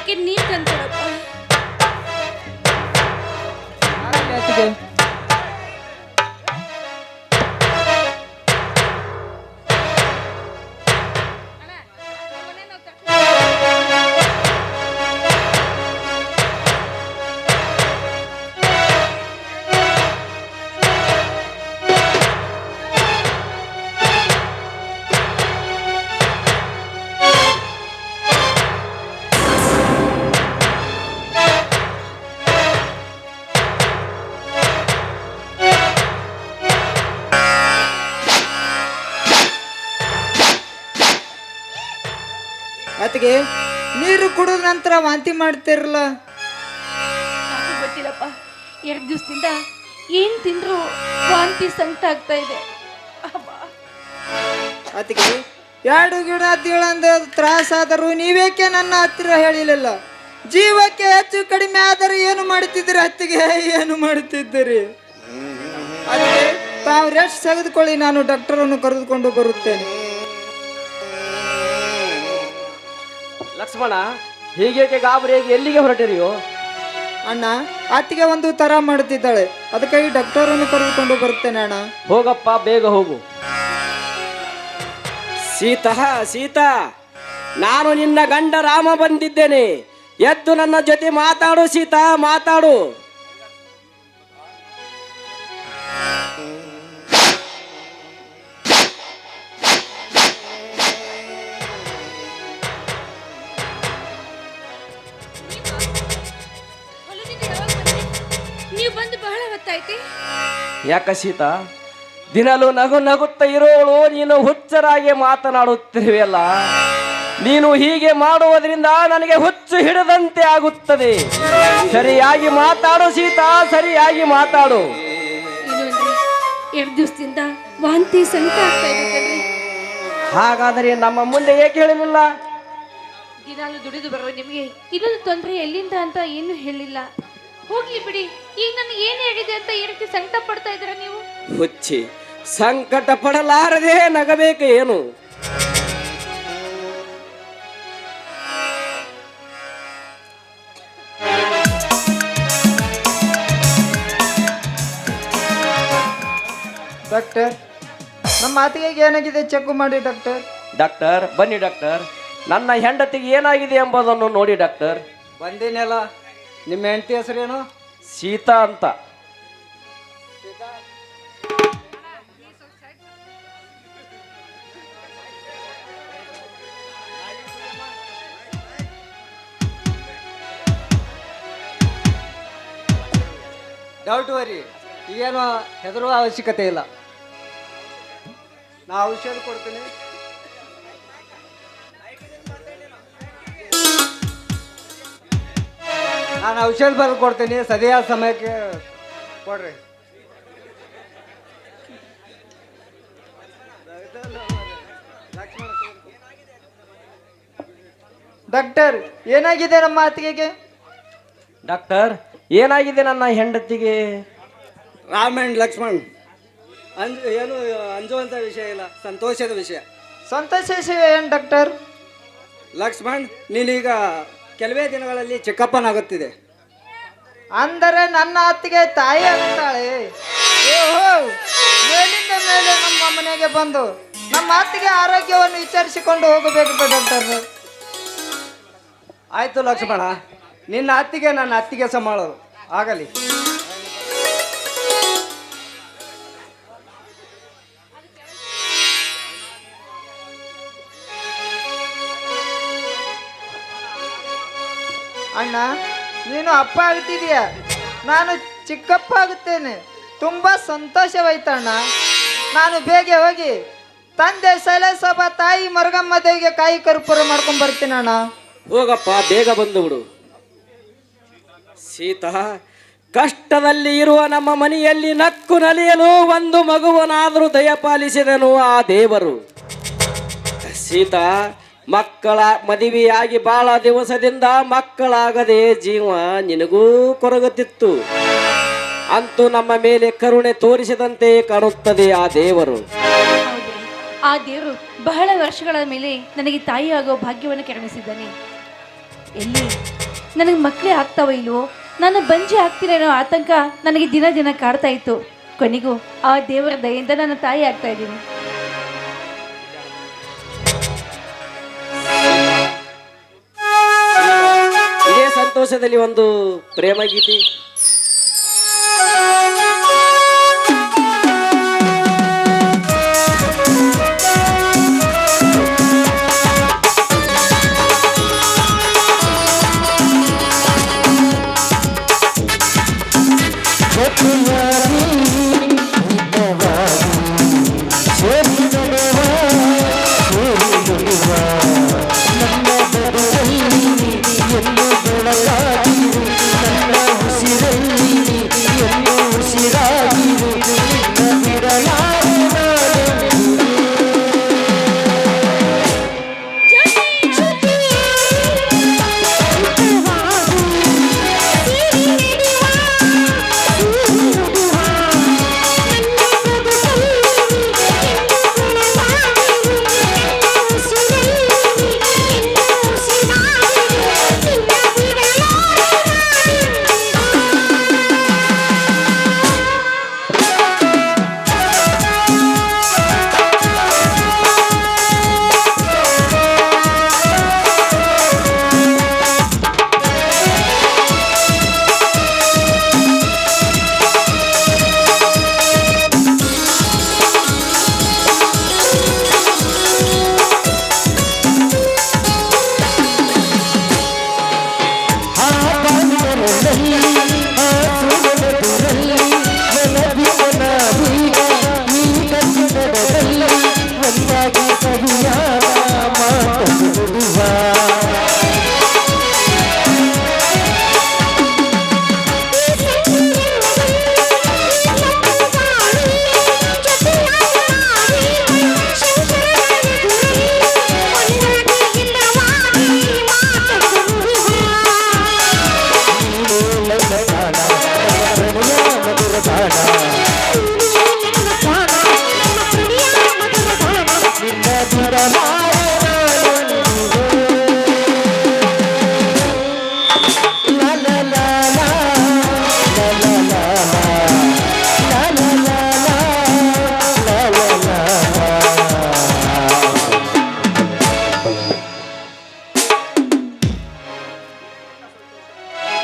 ಅದಕ್ಕೆ ನೀನ್ ತಂದ್ಕೊಡಪ್ಪ. ಅತ್ತಿಗೆ ಅತ್ತಿಗೆ ನೀರು ಕುಡಿದ ನಂತರ ವಾಂತಿ ಮಾಡ್ತಿರಲ್ಲ. ಯಾಕೋ ಗೊತ್ತಿಲ್ಲಪ್ಪ, 2 ದಿವಸದಿಂದ ಏನ್ ತಿಂದ್ರು ವಾಂತಿ ಸಂಕಟ ಆಗ್ತಾ ಇದೆ. ಅತ್ತಿಗೆ 2 ಗಿಡ ತಿಳಂದ ತ್ರಾಸ ಆದರೂ ನೀವೇಕೆ ನನ್ನ ಹತ್ತಿರ ಹೇಳಿಲ್ಲ? ಜೀವಕ್ಕೆ ಹೆಚ್ಚು ಕಡಿಮೆ ಆದರೆ ಏನು ಮಾಡುತ್ತಿದ್ದೀರಿ ಅತ್ತಿಗೆ? ಏನು ಮಾಡುತ್ತಿದ್ದೀರಿ? ಅತ್ತಿಗೆ ತಾವು ರೆಸ್ಟ್ ತೆಗೆದುಕೊಳ್ಳಿ, ನಾನು ಡಾಕ್ಟರನ್ನು ಕರೆದುಕೊಂಡು ಬರುತ್ತೇನೆ. ಲಕ್ಷ್ಮಣ, ಹೀಗೇಕೆ ಗಾಬರಿಯಾಗಿ ಎಲ್ಲಿಗೆ ಹೊರಟಿರಿಯೋ? ಅಣ್ಣ, ಅತ್ತಿಗೆ ಒಂದು ತರ ಮಾಡುತ್ತಿದ್ದಾಳೆ, ಅದಕ್ಕಾಗಿ ಡಾಕ್ಟರನ್ನು ಕರೆದುಕೊಂಡು ಬರುತ್ತೇನೆ ಅಣ್ಣ. ಹೋಗಪ್ಪ, ಬೇಗ ಹೋಗು. ಸೀತಾ, ನಾನು ನಿನ್ನ ಗಂಡ ರಾಮ ಬಂದಿದ್ದೇನೆ. ಎದ್ದು ನನ್ನ ಜೊತೆ ಮಾತಾಡು ಸೀತಾ, ಮಾತಾಡು. ನೀವು ಬಂದು ಬಹಳ ಹೊತ್ತಾಯ್ತೆ. ಯಾಕ ಸೀತಾ, ದಿನಲೂ ನಗುತ್ತಾ ಇರೋಳು ನೀನು ಹುಚ್ಚರಾಗಿ ಮಾತನಾಡುತ್ತಿರುವೆಯಲ್ಲ. ನೀನು ಹೀಗೆ ಮಾಡುವುದರಿಂದ ನನಗೆ ಹುಚ್ಚು ಹಿಡಿದಂತೆ ಆಗುತ್ತದೆ. ಸರಿಯಾಗಿ ಮಾತಾಡು ಸೀತಾ, ಸರಿಯಾಗಿ ಮಾತಾಡು. ಇನ್ನೊಂದ್ರಿ 2 ದಿವಸದಿಂದ ವಾಂತಿ ಸಂಕಟ ಆಗ್ತಾ ಇದೆ ಕಣ್ರಿ. ಹಾಗಾದರೆ ನಮ್ಮ ಮುಂದೆ ಏಕೆ ಹೇಳಲಿಲ್ಲ? ದಿನಾಲು ದುಡಿದು ಬರುವ ನಿಮಗೆ ಇನ್ನೊಂದು ತೊಂದರೆ ಎಲ್ಲಿಂದ ಅಂತ ಏನು ಹೇಳಿಲ್ಲ. ಹೋಗ್ಲಿ ಬಿಡಿ, ಈಗ ನನಗೆ ಏನು ಹೇಳಿದೆ ಅಂತ ಈ ರೀತಿ ಸಂಕಟ ಪಡ್ತಾ ಇದ್ದೀರಾ ನೀವು? ಹುಚ್ಚಿ, ಸಂಕಟ ಪಡಲಾರದೆ ನಗಬೇಕು ಏನು? ಡಾಕ್ಟರ್, ನಮ್ಮ ಮಾತಿಗೆ ಏನಾಗಿದೆ ಚೆಕ್ ಮಾಡಿ ಡಾಕ್ಟರ್. ಡಾಕ್ಟರ್, ಬನ್ನಿ ಡಾಕ್ಟರ್. ನನ್ನ ಹೆಂಡತಿಗೆ ಏನಾಗಿದೆ ಎಂಬುದನ್ನು ನೋಡಿ ಡಾಕ್ಟರ್. ಬಂದಿನಲ್ಲ, ನಿಮ್ಮ ಹೆಂಡತಿ ಹೆಸರೇನು? ಸೀತಾ ಅಂತ. ಡೌಟ್ ವರಿ, ಏನು ಹೆದರುವ ಅವಶ್ಯಕತೆ ಇಲ್ಲ. ನಾ ಔಷಧ ಕೊಡ್ತೀನಿ. ನಾನು ಔಷಧ ಬರೆದು ಕೊಡ್ತೀನಿ, ಸರಿಯಾದ ಸಮಯಕ್ಕೆ ಕೊಡ್ರಿ. ಡಾಕ್ಟರ್, ಏನಾಗಿದೆ ನಮ್ಮ ಅತ್ತಿಗೆಗೆ? ಡಾಕ್ಟರ್, ಏನಾಗಿದೆ ನನ್ನ ಹೆಂಡತಿಗೆ? ರಾಮ್ ಅಂಡ್ ಲಕ್ಷ್ಮಣ್, ಏನು ಅಂಜುವಂಥ ವಿಷಯ ಇಲ್ಲ, ಸಂತೋಷದ ವಿಷಯ. ಸಂತೋಷ ಏನು ಡಾಕ್ಟರ್? ಲಕ್ಷ್ಮಣ್, ನೀನೀಗ ಕೆಲವೇ ದಿನಗಳಲ್ಲಿ ಚಿಕ್ಕಪ್ಪನಾಗುತ್ತಿದೆ. ಅಂದರೆ ನನ್ನ ಅತ್ತಿಗೆ ತಾಯಿ ಆಗ್ತಾಳೆ. ಓಹೋ, ಮೇಲಿಂದ ಮೇಲೆ ನಮ್ಮ ಮನೆಗೆ ಬಂದು ನಮ್ಮ ಅತ್ತಿಗೆ ಆರೋಗ್ಯವನ್ನು ವಿಚಾರಿಸಿಕೊಂಡು ಹೋಗಬೇಕು ಡಾಕ್ಟರ್. ಆಯ್ತು ಲಕ್ಷ್ಮಣ, ನಿನ್ನ ಅತ್ತಿಗೆ ನನ್ನ ಅತ್ತಿಗೆ ಸಮಾಳೋದು ಆಗಲಿ. ಅಣ್ಣ, ನೀನು ಅಪ್ಪ ಆಗ್ತಿದೀಯ, ನಾನು ಚಿಕ್ಕಪ್ಪ ಆಗುತ್ತೇನೆ. ತುಂಬ ಸಂತೋಷವಾಯ್ತಣ್ಣ. ನಾನು ಬೇಗ ಹೋಗಿ ತಂದೆ ಶೈಲೇಶೋಬ, ತಾಯಿ ಮರಗಮ್ಮ ದೇವಿಗೆ ಕಾಯಿ ಕರ್ಪೂರ ಮಾಡ್ಕೊಂಡು ಬರ್ತೀನಿ ಅಣ್ಣ. ಹೋಗಪ್ಪ, ಬೇಗ ಬಂದು ಬಿಡು. ಸೀತಾ, ಕಷ್ಟದಲ್ಲಿ ಇರುವ ನಮ್ಮ ಮನೆಯಲ್ಲಿ ನಕ್ಕು ನಲಿಯಲು ಒಂದು ಮಗುವನಾದರೂ ದಯಪಾಲಿಸಿದನು ಆ ದೇವರು. ಸೀತಾ, ಮಕ್ಕಳ ಮದುವೆಯಾಗಿ ಬಹಳ ದಿವಸದಿಂದ ಮಕ್ಕಳಾಗದೆ ಜೀವ ನಿನಗೂ ಕೊರಗುತ್ತಿತ್ತು. ಅಂತೂ ನಮ್ಮ ಮೇಲೆ ಕರುಣೆ ತೋರಿಸಿದಂತೆ ಕಾಣುತ್ತದೆ ಆ ದೇವರು. ಹೌದ್ರಿ, ಆ ದೇವರು ಬಹಳ ವರ್ಷಗಳ ಮೇಲೆ ನನಗೆ ತಾಯಿ ಆಗೋ ಭಾಗ್ಯವನ್ನು ಕರುಣಿಸಿದ್ದಾನೆ. ಎಲ್ಲಿ ನನಗೆ ಮಕ್ಕಳೇ ಆಗ್ತಾವ ಇಲ್ವೋ, ನಾನು ಬಂಜೆ ಆಗ್ತೀನೇನೋ ಆತಂಕ ನನಗೆ ದಿನ ದಿನ ಕಾಡ್ತಾ ಇತ್ತು. ಕೊನೆಗೂ ಆ ದೇವರ ದಯೆಯಿಂದ ನನ್ನ ತಾಯಿ ಆಗ್ತಾ ಇದ್ದೀನಿ. ಇದೇ ಸಂತೋಷದಲ್ಲಿ ಒಂದು ಪ್ರೇಮ ಗೀತೆ.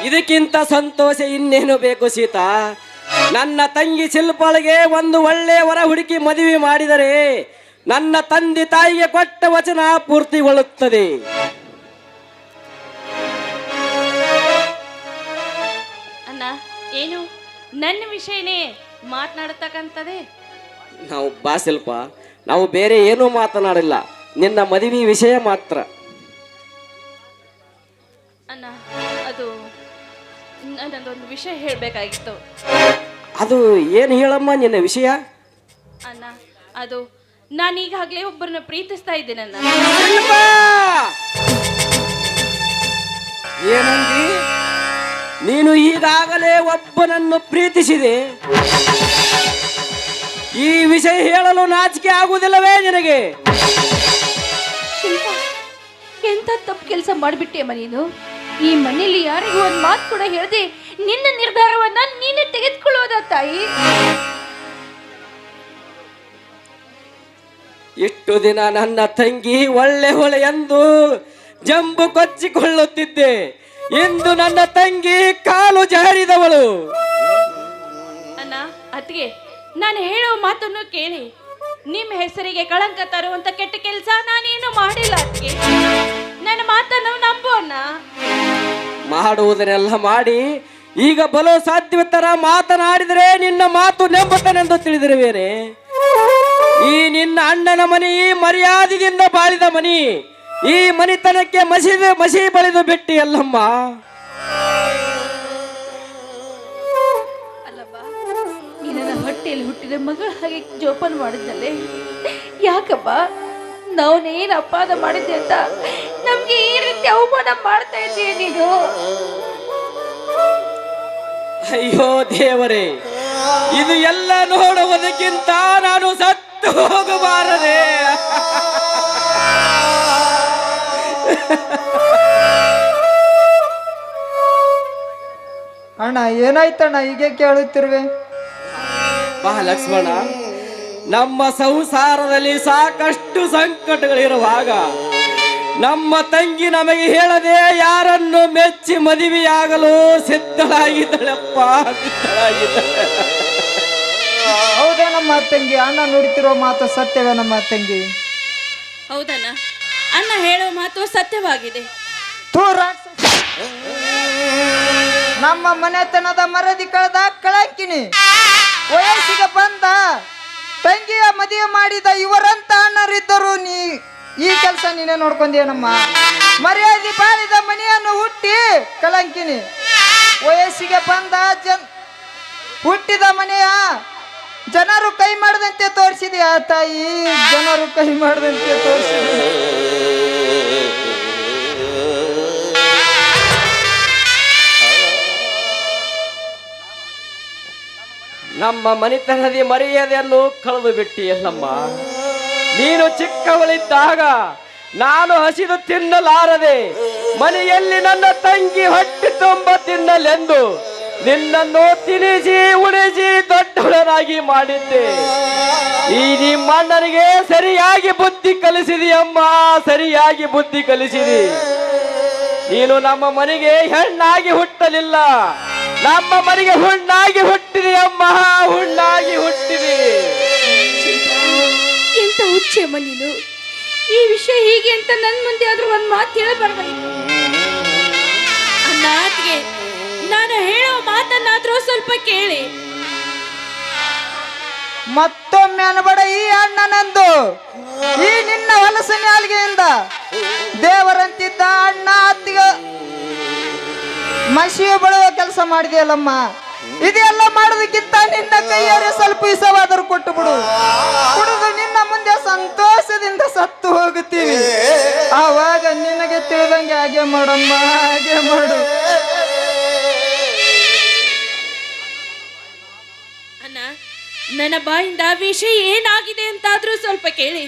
ಇದಕ್ಕಿಂತ ಸಂತೋಷ ಇನ್ನೇನು ಬೇಕು ಸೀತಾ? ನನ್ನ ತಂಗಿ ಶಿಲ್ಪಾಳಿಗೆ ಒಂದು ಒಳ್ಳೆಯ ವರ ಹುಡುಕಿ ಮದುವೆ ಮಾಡಿದರೆ ನನ್ನ ತಂದೆ ತಾಯಿಗೆ ಕೊಟ್ಟ ವಚನ ಪೂರ್ತಿಗೊಳ್ಳುತ್ತದೆ. ಅಣ್ಣ, ಏನು ನನ್ನ ವಿಷಯನೇ ಮಾತನಾಡತಕ್ಕಂಥದ್ದೇ? ನಾವು ಬಾ ಶಿಲ್ಪ, ನಾವು ಬೇರೆ ಏನೂ ಮಾತನಾಡಿಲ್ಲ, ನಿನ್ನ ಮದುವೆ ವಿಷಯ ಮಾತ್ರ. ಅಣ್ಣ, ಅದು ನನ್ನದೊಂದು ವಿಷಯ ಹೇಳಬೇಕಾಗಿತ್ತು. ಅದು ಏನು ಹೇಳಮ್ಮ ನಿನ್ನ ವಿಷಯ? ಅಣ್ಣ, ಅದು ನಾನೀಗಾಗಲೇ ಒಬ್ಬರನ್ನ ಪ್ರೀತಿಸ್ತಾ ಇದ್ದೀನಣ್ಣ. ಏನಂದಿ? ನೀನು ಈಗಾಗಲೇ ಒಬ್ಬನನ್ನು ಪ್ರೀತಿಸಿದೆ. ಈ ವಿಷಯ ಹೇಳಲು ನಾಚಿಕೆ ಆಗುವುದಿಲ್ಲವೇ ನಿನಗೆ? ಶಿಲ್ಪ, ಎಂತ ತಪ್ಪು ಕೆಲಸ ಮಾಡಿಬಿಟ್ಟೆಮ್ಮ ನೀನು. ಈ ಮನೆಯಲ್ಲಿ ಯಾರಿಗೂ ಒಂದು ಮಾತು ಕೂಡ ಹೇಳದೆ ನಿನ್ನ ನಿರ್ಧಾರವನ್ನ ನೀನೇ ತೆಗೆದುಕೊಳ್ಳೋದ ತಾಯಿ? ಇಷ್ಟು ದಿನ ನನ್ನ ತಂಗಿ ಒಳ್ಳೆ ಹೊಳೆ ಎಂದು ಜಂಬು ಕೊಚ್ಚಿಕೊಳ್ಳುತ್ತಿದ್ದೆ. ಇಂದು ನನ್ನ ತಂಗಿ ಕಾಲು ಜಾರಿದವಳು. ಅಣ್ಣ, ಅತ್ತಿಗೆ, ನಾನು ಹೇಳೋ ಮಾತನ್ನು ಕೇಳಿ. ನಿಮ್ಮ ಹೆಸರಿಗೆ ಕಳಂಕ ತರುವಂತ ಕೆಟ್ಟ ಕೆಲಸ ನಾನೇನು ಮಾಡಿಲ್ಲ ಅತ್ತಿಗೆ. ನನ್ನ ಮಾತನ್ನು ನಂಬು ಅಣ್ಣ. ಮಾಡುವುದನ್ನೆಲ್ಲ ಮಾಡಿ ಈಗ ಬಲು ಸಾಧ್ಯವಿತ್ತರ ಮಾತನಾಡಿದರೆ ನಿನ್ನ ಮಾತು ನೆಂಬುತ್ತನೆಂದು ತಿಳಿದಿರುವೇನೆ. ಈ ನಿನ್ನ ಅಣ್ಣನ ಮನೆ ಮರ್ಯಾದೆಯಿಂದ ಬಾಳಿದ ಮನಿ. ಈ ಮನಿತನಕ್ಕೆ ಮಸಿ ಬಳಿದು ಬಿಟ್ಟಿ ಅಲ್ಲಮ್ಮ. ಅಲ್ಲಪ್ಪ, ಈ ನನ್ನ ಹೊಟ್ಟೆಯಲ್ಲಿ ಹುಟ್ಟಿದ ಮಗಳ ಹಾಗೆ ಜೋಪಾನ ಮಾಡಿದ್ದಲ್ಲೇ ಯಾಕಪ್ಪ? ನಾವೇನು ಅಪರಾಧ ಮಾಡಿದ್ದೆ ಅಂತ ನಮ್ಗೆ ಈ ರೀತಿ ಅವಮಾನ ಮಾಡ್ತಾ ಇದ್ದೀಯ ನೀನು? ಅಯ್ಯೋ ದೇವರೇ, ಇದು ಎಲ್ಲ ನೋಡುವುದಕ್ಕಿಂತ ನಾನು ಸತ್ತು ಹೋಗಬಾರದೆ. ಅಣ್ಣ ಏನಾಯ್ತಣ್ಣ ಹೀಗೆ ಕೇಳುತ್ತಿರುವೆ? ಬಾ ಲಕ್ಷ್ಮಣ, ನಮ್ಮ ಸಂಸಾರದಲ್ಲಿ ಸಾಕಷ್ಟು ಸಂಕಟಗಳಿರುವಾಗ ನಮ್ಮ ತಂಗಿ ನಮಗೆ ಹೇಳದೆ ಯಾರನ್ನು ಮೆಚ್ಚಿ ಮದುವೆಯಾಗಲು ಸಿದ್ಧಳಾಗಿದ್ದಳಪ್ಪ, ಸಿದ್ಧಳಾಗಿದ್ದಾಳೆ. ಹೌದೇ ನಮ್ಮ ತಂಗಿ? ಅಣ್ಣ ನುಡಿತಿರೋ ಮಾತು ಸತ್ಯವೇ ನಮ್ಮ ತಂಗಿ? ಹೌದಣ್ಣ, ಅಣ್ಣ ಹೇಳೋ ಮಾತು ಸತ್ಯವಾಗಿದೆ. ತೂ ರಾಕ್ಷಸ! ನಮ್ಮ ಮನೆತನದ ಮರದಿ ಕಳೆದ ಕಳಂಕಿನಿ, ವಯಸ್ಸಿಗೆ ಬಂದ ತಂಗಿಯ ಮದುವೆ ಮಾಡಿದ ಇವರಂತ ಅಣ್ಣರಿದ್ದರು. ಈ ಕೆಲಸ ನೀನೇ ನೋಡ್ಕೊಂಡೇನಮ್ಮ? ಮರ್ಯಾದೆ ಬಾಳಿದ ಮನೆಯನ್ನು ಹುಟ್ಟಿ ಕಳಂಕಿನಿ, ವಯಸ್ಸಿಗೆ ಬಂದ ಹುಟ್ಟಿದ ಮನೆಯ ಜನರು ಕೈ ಮಾಡದಂತೆ ತೋರಿಸಿದೆ ಆ ತಾಯಿ, ಜನರು ಕೈ ಮಾಡದಂತೆ ತೋರಿಸಿದೆ. ನಮ್ಮ ಮನೆತನದ ಮರ್ಯಾದೆಯನ್ನು ಕಳೆದು ಬಿಟ್ಟಿಯಲ್ಲಮ್ಮ. ನೀನು ಚಿಕ್ಕವಳಿದ್ದಾಗ ನಾನು ಹಸಿದು ತಿನ್ನಲಾರದೆ ಮನೆಯಲ್ಲಿ ನನ್ನ ತಂಗಿ ಹೊಟ್ಟೆ ತುಂಬ ತಿನ್ನಲೆಂದು ನಿನ್ನನ್ನು ತಿನಿಸಿ ಉಳಿಸಿ ದೊಡ್ಡವಳನಾಗಿ ಮಾಡಿದ್ದೆ. ಈ ನಿಮ್ಮಣ್ಣನಿಗೆ ಸರಿಯಾಗಿ ಬುದ್ಧಿ ಕಲಿಸಿದೆಯಮ್ಮ, ಸರಿಯಾಗಿ ಬುದ್ಧಿ ಕಲಿಸಿದಿ. ನೀನು ನಮ್ಮ ಮನೆಗೆ ಹೆಣ್ಣಾಗಿ ಹುಟ್ಟಲಿಲ್ಲ, ನಮ್ಮ ಮನೆಗೆ ಹುಣ್ಣಾಗಿ ಹುಟ್ಟಿದೆಯಮ್ಮ, ಹುಣ್ಣಾಗಿ ಹುಟ್ಟಿದೆ. ಎಂತ ಹುಚ್ಚಮ್ಮ ನೀನು! ಈ ವಿಷಯ ಹೀಗೆ ಅಂತ ನನ್ನ ಮುಂದೆ ಆದ್ರೂ ಒಂದು ಮಾತು ಹೇಳಬಾರ್ದಾಗಿತ್ತು. ಅಣ್ಣಾತ್ಗೆ ನಾನು ಹೇಳೋ ಮಾತನ್ನಾದ್ರೂ ಸ್ವಲ್ಪ ಕೇಳಿ. ಮತ್ತೊಮ್ಮೆ ಅನ್ಬೇಡ ಈ ಅಣ್ಣನಂದು. ಈ ನಿನ್ನ ಹೊಲಸು ನಾಲ್ಗೆಯಿಂದ ದೇವರಂತಿದ್ದ ಅಣ್ಣ ಅತ್ತಿಗ ಮಸಿಯು ಬಳುವ ಕೆಲಸ ಮಾಡಿದೆಯಲ್ಲಮ್ಮ. ಇದೆಲ್ಲ ಮಾಡೋದಕ್ಕಿಂತ ನಿನ್ನ ಕೈಯಾರೆ ಸ್ವಲ್ಪ ಇಸವಾದರೂ ಕೊಟ್ಟು ಬಿಡು. ಕುಡಿದು ನಿನ್ನ ಮುಂದೆ ಸಂತೋಷದಿಂದ ಸತ್ತು ಹೋಗುತ್ತೀವಿ. ಆವಾಗ ನಿನಗೆ ತಿಳಿದಂಗೆ ಹಾಗೆ ಮಾಡಮ್ಮ, ಹಾಗೆ ಮಾಡು. ಅಣ್ಣ, ನನ್ನ ಬಾಯಿಂದ ವಿಷಯ ಏನಾಗಿದೆ ಅಂತಾದ್ರೂ ಸ್ವಲ್ಪ ಕೇಳಿ.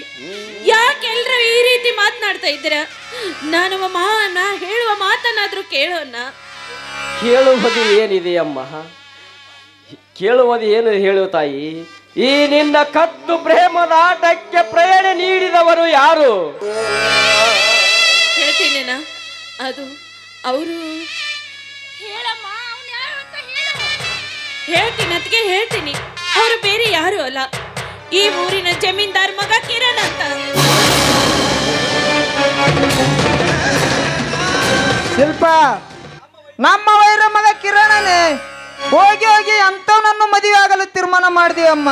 ಯಾಕೆಲ್ರೂ ಈ ರೀತಿ ಮಾತನಾಡ್ತಾ ಇದ್ದೀರಾ? ನಾನು ಮಾವನ ಹೇಳುವ ಮಾತನ್ನಾದ್ರೂ ಕೇಳೋಣ. ಕೇಳುವುದು ಏನಿದೆಯಮ್ಮ, ಕೇಳುವುದು ಏನು ಹೇಳು ತಾಯಿ? ಈ ನಿನ್ನ ಕತ್ತು ಪ್ರೇಮದ ಆಟಕ್ಕೆ ಪ್ರೇರಣೆ ನೀಡಿದವರು ಯಾರು? ಹೇಳ್ತೀನೇನ? ಅದು ಅವರು ಹೇಳಮ್ಮ, ಅವ್ನು ಯಾರು ಅಂತ ಹೇಳು. ಹೇಳ್ತೀನಿ ಅದಕ್ಕೆ ಹೇಳ್ತೀನಿ. ಅವರು ಬೇರೆ ಯಾರು ಅಲ್ಲ, ಈ ಊರಿನ ಜಮೀನ್ದಾರ್ ಮಗ ಕಿರಣ್ ಅಂತ. ಶಿಲ್ಪ, ನಮ್ಮ ವೈರ ಮಗ ಕಿರಣನೇ ಹೋಗಿ ಹೋಗಿ ಅಂತವನನ್ನು ಮದುವೆ ಆಗಲು ತೀರ್ಮಾನ ಮಾಡಿದೆಯಮ್ಮ.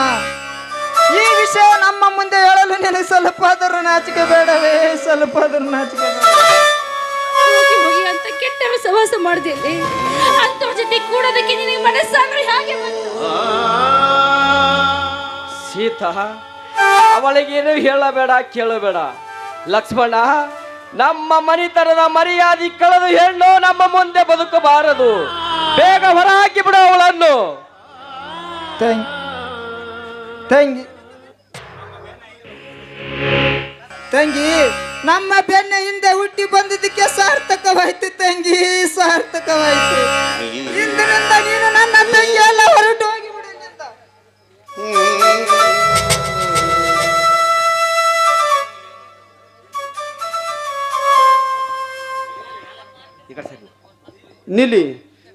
ಈ ವಿಷಯ ನಮ್ಮ ಮುಂದೆ ಹೇಳಲು ನಿನಗೆ ಸ್ವಲ್ಪ ಆದರೂ ನಾಚಿಕೆ ಬೇಡವೇ? ಸ್ವಲ್ಪ ಆದರೂ ನಾಚಿಕೆ ಬೇಡ? ಹೋಗಿ ಹೋಗಿ ಅಂತ ಕೆಟ್ಟರು ಸವಾಸ ಮಾಡಿದೆ. ಅಂತವ್ರ ಜೊತೆ ಕೂಡೋದಕ್ಕೆ ನಿನಗೆ ಮನಸ್ಸಾದ್ರೂ ಹೇಗೆ ಬಂತು? ಸೀತಾ, ಅವಳಿಗೇನು ಹೇಳಬೇಡ, ಕೇಳಬೇಡ. ಲಕ್ಷ್ಮಣ, ನಮ್ಮ ಮನಿತನದ ಮರ್ಯಾದೆ ಕಳೆದು ಹೆಣ್ಣು ನಮ್ಮ ಮುಂದೆ ಬದುಕಬಾರದು. ಬೇಗ ಹೊರ ಹಾಕಿ ಬಿಡು ಅವಳನ್ನು. ತಂಗಿ ತಂಗಿ, ನಮ್ಮ ಬೆನ್ನ ಹಿಂದೆ ಹುಟ್ಟಿ ಬಂದಿದ್ದಕ್ಕೆ ಸಾರ್ಥಕವಾಯ್ತು ತಂಗಿ, ಸಾರ್ಥಕವಾಯ್ತು. ಇಂದಿನಿಂದ ನೀನು ನನ್ನ ತಂಗಿ ಎಲ್ಲ ಹೊರಟು ಹೋಗಿ ಬಿಡು ಇಲ್ಲಿಂದ. ನಿಲ್ಲಿ,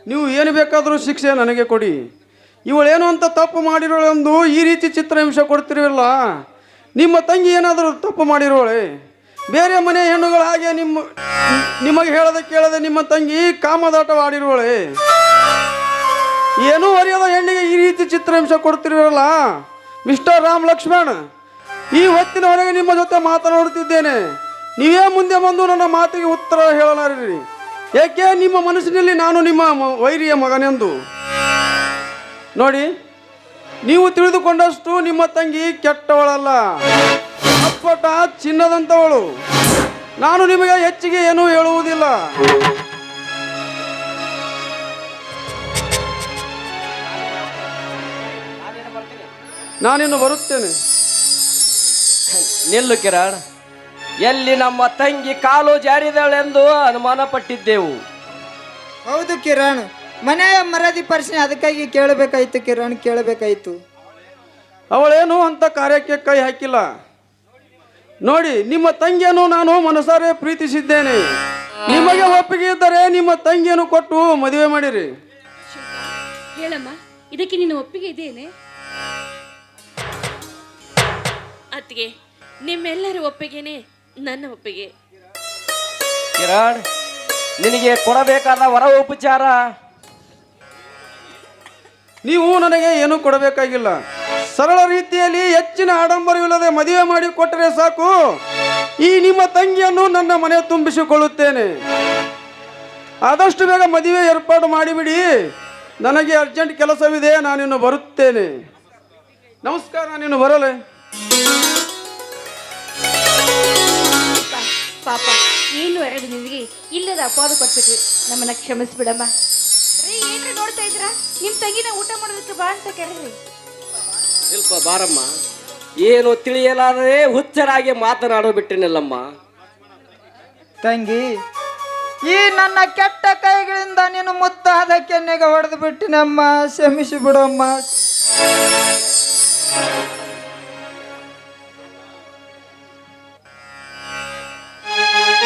ನೀವು ಏನು ಬೇಕಾದರೂ ಶಿಕ್ಷೆ ನನಗೆ ಕೊಡಿ. ಇವಳೇನು ಅಂತ ತಪ್ಪು ಮಾಡಿರೋಳೆಂದು ಈ ರೀತಿ ಚಿತ್ರಹಿಂಸೆ ಕೊಡ್ತಿರಲ್ಲ. ನಿಮ್ಮ ತಂಗಿ ಏನಾದರೂ ತಪ್ಪು ಮಾಡಿರೋಳೆ? ಬೇರೆ ಮನೆ ಹೆಣ್ಣುಗಳ ಹಾಗೆ ನಿಮಗೆ ಹೇಳದೆ ಕೇಳದೆ ನಿಮ್ಮ ತಂಗಿ ಕಾಮದಾಟವಾಡಿರೋಳೆ. ಏನೂ ಅರಿಯದ ಹೆಣ್ಣಿಗೆ ಈ ರೀತಿ ಚಿತ್ರಹಿಂಸೆ ಕೊಡ್ತಿರಲ್ಲ. ಮಿಸ್ಟರ್ ರಾಮ್ ಲಕ್ಷ್ಮಣ್, ಈ ಹೊತ್ತಿನವರೆಗೆ ನಿಮ್ಮ ಜೊತೆ ಮಾತನಾಡುತ್ತಿದ್ದೇನೆ. ನೀವೇ ಮುಂದೆ ಬಂದು ನನ್ನ ಮಾತಿಗೆ ಉತ್ತರ ಹೇಳಲಾರಿರಿ. ಏಕೆ? ನಿಮ್ಮ ಮನಸ್ಸಿನಲ್ಲಿ ನಾನು ನಿಮ್ಮ ವೈರಿಯ ಮಗನೆಂದು. ನೋಡಿ, ನೀವು ತಿಳಿದುಕೊಂಡಷ್ಟು ನಿಮ್ಮ ತಂಗಿ ಕೆಟ್ಟವಳಲ್ಲ, ಅಪ್ಪಟ ಚಿನ್ನದಂಥವಳು. ನಾನು ನಿಮಗೆ ಹೆಚ್ಚಿಗೆ ಏನೂ ಹೇಳುವುದಿಲ್ಲ. ನಾನಿನ್ನು ಬರುತ್ತೇನೆ. ನಿಲ್ಲು ಕಿರಣ್, ಎಲ್ಲಿ ನಮ್ಮ ತಂಗಿ ಕಾಲು ಜಾರಿದಳೆಂದು ಅನುಮಾನ ಪಟ್ಟಿದ್ದೆವು. ಹೌದು ಕಿರಣ್, ಮನೆಯ ಮರದಿ ಪ್ರಶ್ನೆ ಅದಕ್ಕಾಗಿ ಕೇಳಬೇಕಾಯ್ತು ಕಿರಣ್, ಕೇಳಬೇಕಾಯ್ತು. ಅವಳೇನು ಅಂತ ಕಾರ್ಯಕ್ಕೆ ಕೈ ಹಾಕಿಲ್ಲ. ನೋಡಿ, ನಿಮ್ಮ ತಂಗಿಯನ್ನು ನಾನು ಮನಸಾರೆ ಪ್ರೀತಿಸಿದ್ದೇನೆ. ನಿಮಗೆ ಒಪ್ಪಿಗೆ ಇದ್ದರೆ ನಿಮ್ಮ ತಂಗಿಯನ್ನು ಕೊಟ್ಟು ಮದುವೆ ಮಾಡಿರಿ. ಹೇಳಮ್ಮ, ಇದಕ್ಕೆ ನಿನ್ನ ಒಪ್ಪಿಗೆ ಇದೆಯೇನೆ? ಅತ್ತಿಗೆ, ನಿಮ್ಮೆಲ್ಲರ ಒಪ್ಪಿಗೆನೆ ನನ್ನ ಒಪ್ಪಿಗೆ. ಕಿರಣ್, ನಿನಗೆ ಕೊಡಬೇಕಾದ ವರ ಉಪಚಾರ ನೀವು ನನಗೆ ಏನು ಕೊಡಬೇಕಾಗಿಲ್ಲ. ಸರಳ ರೀತಿಯಲ್ಲಿ ಹೆಚ್ಚಿನ ಆಡಂಬರವಿಲ್ಲದೆ ಮದುವೆ ಮಾಡಿ ಕೊಟ್ಟರೆ ಸಾಕು. ಈ ನಿಮ್ಮ ತಂಗಿಯನ್ನು ನನ್ನ ಮನೆ ತುಂಬಿಸಿಕೊಳ್ಳುತ್ತೇನೆ. ಆದಷ್ಟು ಬೇಗ ಮದುವೆ ಏರ್ಪಾಡು ಮಾಡಿಬಿಡಿ. ನನಗೆ ಅರ್ಜೆಂಟ್ ಕೆಲಸವಿದೆ, ನಾನಿನ್ನು ಬರುತ್ತೇನೆ. ನಮಸ್ಕಾರ, ನಾನಿನ್ನು ಬರಲೆ. ಪಾಪ, ಏನು ಎರಡು ನಿಮಗೆ ಇಲ್ಲದ ಅಪವಾದ ಕೊಟ್ಬಿಟ್ವಿ, ನಮ್ಮನ್ನ ಕ್ಷಮಿಸ್ಬಿಡಮ್ಮ. ರೀ, ಏನ್ರಿ ನೋಡ್ತಾ ಇದ್ದೀರಾ? ನಿಮ್ಮ ತಂಗಿನ ಊಟ ಮಾಡೋದಕ್ಕೆ ಬಾ ಅಂತ ಕರೀರಿ. ಸ್ವಲ್ಪ ಬಾರಮ್ಮ. ಏನು ತಿಳಿಯಲಾರದೆ ಹುಚ್ಚರಾಗಿ ಮಾತನಾಡೋ ಬಿಟ್ಟಿನಲ್ಲಮ್ಮ. ತಂಗಿ, ಈ ನನ್ನ ಕೆಟ್ಟ ಕೈಗಳಿಂದ ನೀನು ಮುದ್ದಾದ ಕೆನ್ನೆಗೆ ಹೊಡೆದು ಬಿಟ್ಟಿನಮ್ಮ, ಕ್ಷಮಿಸಿ ಬಿಡಮ್ಮ.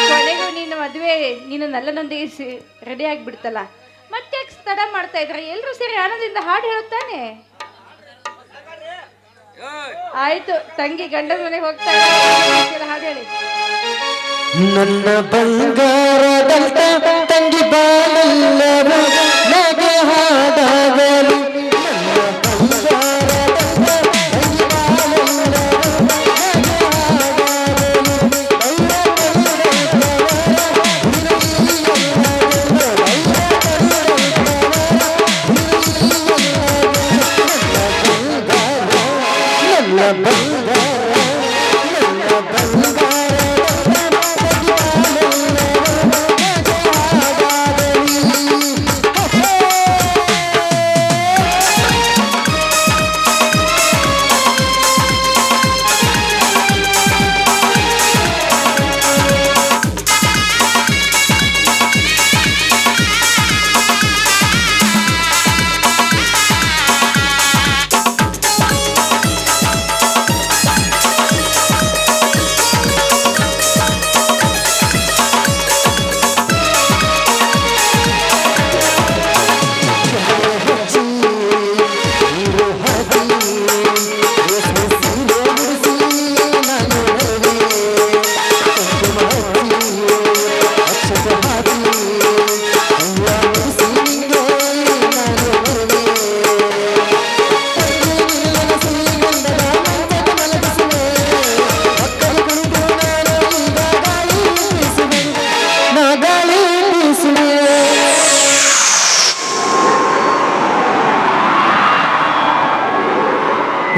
ಕೊನೆಗೂ ನಿನ್ನ ಮದುವೆ ನೀನು ನಲ್ಲನೊಂದಿಗೆ ರೆಡಿ ಆಗಿಬಿಡ್ತಲ್ಲ, ಮತ್ತೆ ತಡ ಮಾಡ್ತಾ ಇದ್ರ? ಎಲ್ಲರೂ ಸೇರಿ ಆನಂದದಿಂದ ಹಾಡು ಹೇಳುತ್ತಾನೆ. ಆಯ್ತು, ತಂಗಿ ಗಂಡನ ಮನೆಗೆ ಹೋಗ್ತಾ ಇದ್ದಾರೆ, ಹಾಡು ಹೇಳಿ. ನನ್ನ ಬಂಗಾರದಂತ ತಂಗಿ ಬಾಳೆಲ್ಲರೂ ನಗೆ ಹಾಡಾಗಲು,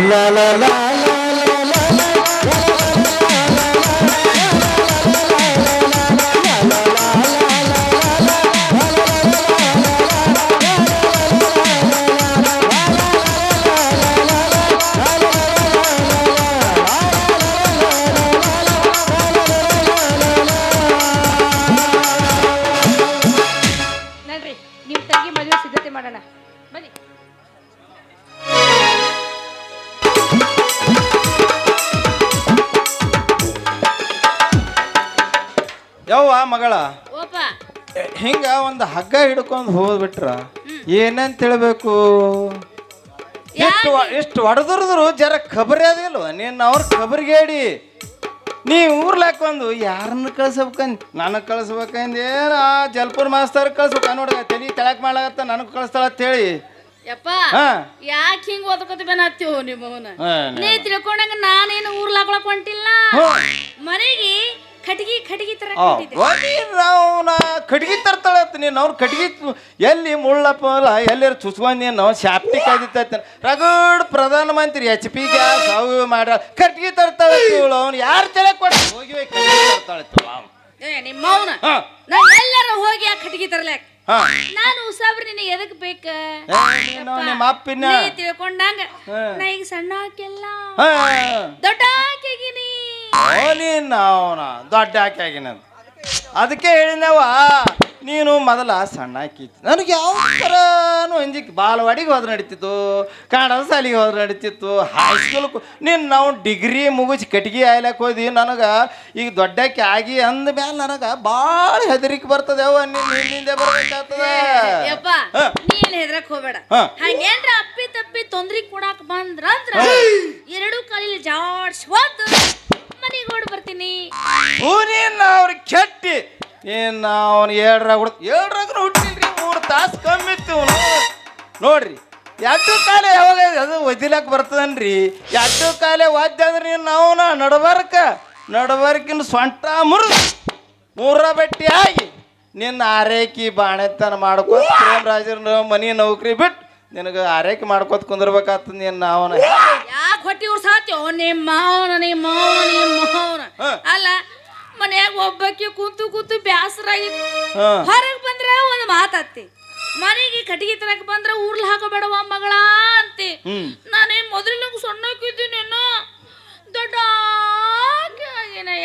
la la la ನಡ್ರಿ, ನಿಮ್ಮ ತಂಗಿ ಮದುವೆ ಸಿದ್ಧತೆ ಮಾಡೋಣ, ಬನ್ನಿ. ಯವ್ವ ಮಗಳ, ಓಪ, ಹಿಂಗ ಒಂದು ಹಗ್ಗ ಹಿಡ್ಕೊಂಡು ಹೋಗ್ಬಿಟ್ರ ಏನಂತ ಹೇಳ್ಬೇಕು? ಎಷ್ಟು ಹೊಡೆದ್ರು ಜರ ಖಬರಿ ಅದಿಲ್ವ ನೀನು? ಅವ್ರ ಖಬರಿಗೆ ಹೇಳಿ ನೀ ಊರ್ಲಾಕೊಂದು ಯಾರನ್ನ ಕಳ್ಸಬೇಕಂದ್? ನನಗೆ ಕಳ್ಸ್ಬೇಕಂದೇನ ಜಲ್ಪುರ್ ಮಾಸ್ತರ್ ಕಳ್ಸ್ಬೇಕ ನೋಡ, ತಲೆ ತೆಳಕ್ ಮಾಡ್ಲಾಗತ್ತ ನನಗೆ ಕಳಿಸ್ತಾಳ ಅಂತ ಹೇಳಿ. ಯಪ್ಪ, ಯಾಕೆ ಹಿಂಗ್ ಓದ್ಕೋತ ಬೇನಾತ್ತೀವೋ ನಿಮ್ಮವನ? ನೀ ತಿಳ್ಕೊಂಡಂಗ ನಾನೇನು ಊರ್ಲಾಕೊಳಕ್ ಹೊಂಟಿಲ್ಲ. ಮನೆಗೆ ಕಟ್ಗಿ ತರ ಕಟ್ಗಿ ತರ್ತಾಳ ನೀನು. ಅವ್ರು ಕಟ್ಗಿ ಎಲ್ಲಿ ಮುಳ್ಳಪ್ಪ ಎಲ್ಲಾರ ಚುಚ್ಕೊಂಡ್ ನಾವು ಶಾಪ್ಟಿ ಕಾಯ್ದಿತ್ತ ರಗಡ್ ಪ್ರಧಾನ ಮಂತ್ರಿ HP ಗ್ಯಾಸ್ ಅವು ಮಾಡ ಕಟ್ಗಿ ತರ್ತಾಳ. ಅವ್ನು ಯಾರು ತಲೆ ಕೊಡ ಹೋಗಿವೆ ಕಟ್ಗಿ ತರ್ತಾಳ ನಿಮ್ಮವನ. ನಾ ಎಲ್ಲಾರ ಹೋಗಿ ಆ ಕಟ್ಗಿ ತರ್ಲಾಕ ನಾನು ಉಸಾಬ್ರಿ ನಿನಗೆ ಎದಕ್ ಬೇಕ? ನಿಮ್ಮ ಅಪ್ಪಿನ ತಿಳ್ಕೊಂಡಂಗ ನಾ ಈಗ ಸಣ್ಣ ಹಾಕಿಲ್ಲ, ದೊಡ್ಡ ಹಾಕಿಗಿನಿ. ನೀನು ಅವನ ದೊಡ್ಡ ಹಾಕಿ ಆಗಿನ ಅದಕ್ಕೆ ಹೇಳಿನವ ನೀನು ಮೊದಲ ಸಣ್ಣ ಹಾಕಿತ್ತು ನನಗೆ ಯಾವ ಥರನೂ ಅಂಜಿಕೆ ಬಾಲವಾಡಿಗೆ ಹೋದ್ರೆ ನಡೀತಿತ್ತು ಕನ್ನಡ ಶಾಲೆಗೆ ಹೋದ್ರೆ ನಡೀತಿತ್ತು ಹೈಸ್ಕೂಲ್ಗೆ ನೀನು ನಾವು ಡಿಗ್ರಿ ಮುಗಿಸಿ ಕಟ್ಗೆ ಆಯ್ಲಕ್ಕೆ ಹೋದ್ವಿ ನನಗೆ ಈಗ ದೊಡ್ಡಕ್ಕೆ ಆಗಿ ಅಂದ ಮೇಲೆ ನನಗೆ ಭಾಳ ಹೆದರಿಕೆ ಬರ್ತದೆ ಅವ ನಿನ್ನಿಂದ ಬರ್ಬೇಕಾಗ್ತದೆ ಯಪ್ಪ ನೀನ್ ಹೆದ್ರಕ್ ಹೋಗ್ಬೇಡ ಹಂಗೇನ್ರ ಅಪ್ಪಿ ತಪ್ಪಿ ತೊಂದ್ರೆ ಕೊಡಾಕ್ ಬಂದ್ರ ಎರಡು ಕಾಲಿಲಿ ಜಾಡ್ಸ್ ಹೋದ್ ಮನೆಗೆ ಓಡ್ ಬರ್ತೀನಿ ನೀನು ಅವ್ರಿಗೆ ಕೆಟ್ಟಿ ಏನು ಅವನು ಏಳ್ರಾಗ ಹುಟ್ಟಿಲ್ರಿ 3 ತಾಸು ಕಮ್ಮಿ ಇತ್ತು ನೋಡ್ರಿ ಎರಡು ಕಾಲೇ ಯಾವಾಗ ಅದು ಒದಿಲಕ್ಕೆ ಬರ್ತದನ್ರಿ ಎರಡು ಕಾಲೇ ವಾದ್ಯ ಅಂದ್ರೆ ನೀನು ಅವನ ನಡಬರ್ಕಿನ ಸೊಂಟ ಮೂರ ಬಟ್ಟಿ ಆಗಿ ನಿನ್ನ ಆರೈಕೆ ಬಾಣೆತನ ಮಾಡ್ಕೊ ರಾಜರ ಮನೆ ನೌಕರಿ ಬಿಟ್ಟು ನಿನಗೆ ಆರೈಕೆ ಮಾಡ್ಕೋತ ಕುಂದಿರ್ಬೇಕಾಗ್ತದ ನೀನು ಅವನ ಯಾಕೆ ಹೊಟ್ಟಿ ಉರ್ಸಾತ್ಯೋ ನಿಮ್ಮ ಮಾವನ ಅಲ್ಲ ಮನ್ಯಾಗ ಒಬ್ಬಕ್ಕೆ ಕೂತು ಬ್ಯಾಸರಾಗಿತ್ತು ಹೊರಗೆ ಬಂದ್ರ ಒಂದು ಮಾತತ್ತಿ ಮನೆಗೆ ಕಟ್ಟಿಗೆ ತರಕ್ ಬಂದ್ರ ಊರ್ಲ್ ಹಾಕೋಬೇಡವ ಮಗಳ ಅಂತೆ ನಾನೇ ಮೊದಲಿನ ಸಣ್ಣಕ್ಕಿದ್ದೀನಿ ದೊಡ್ಡ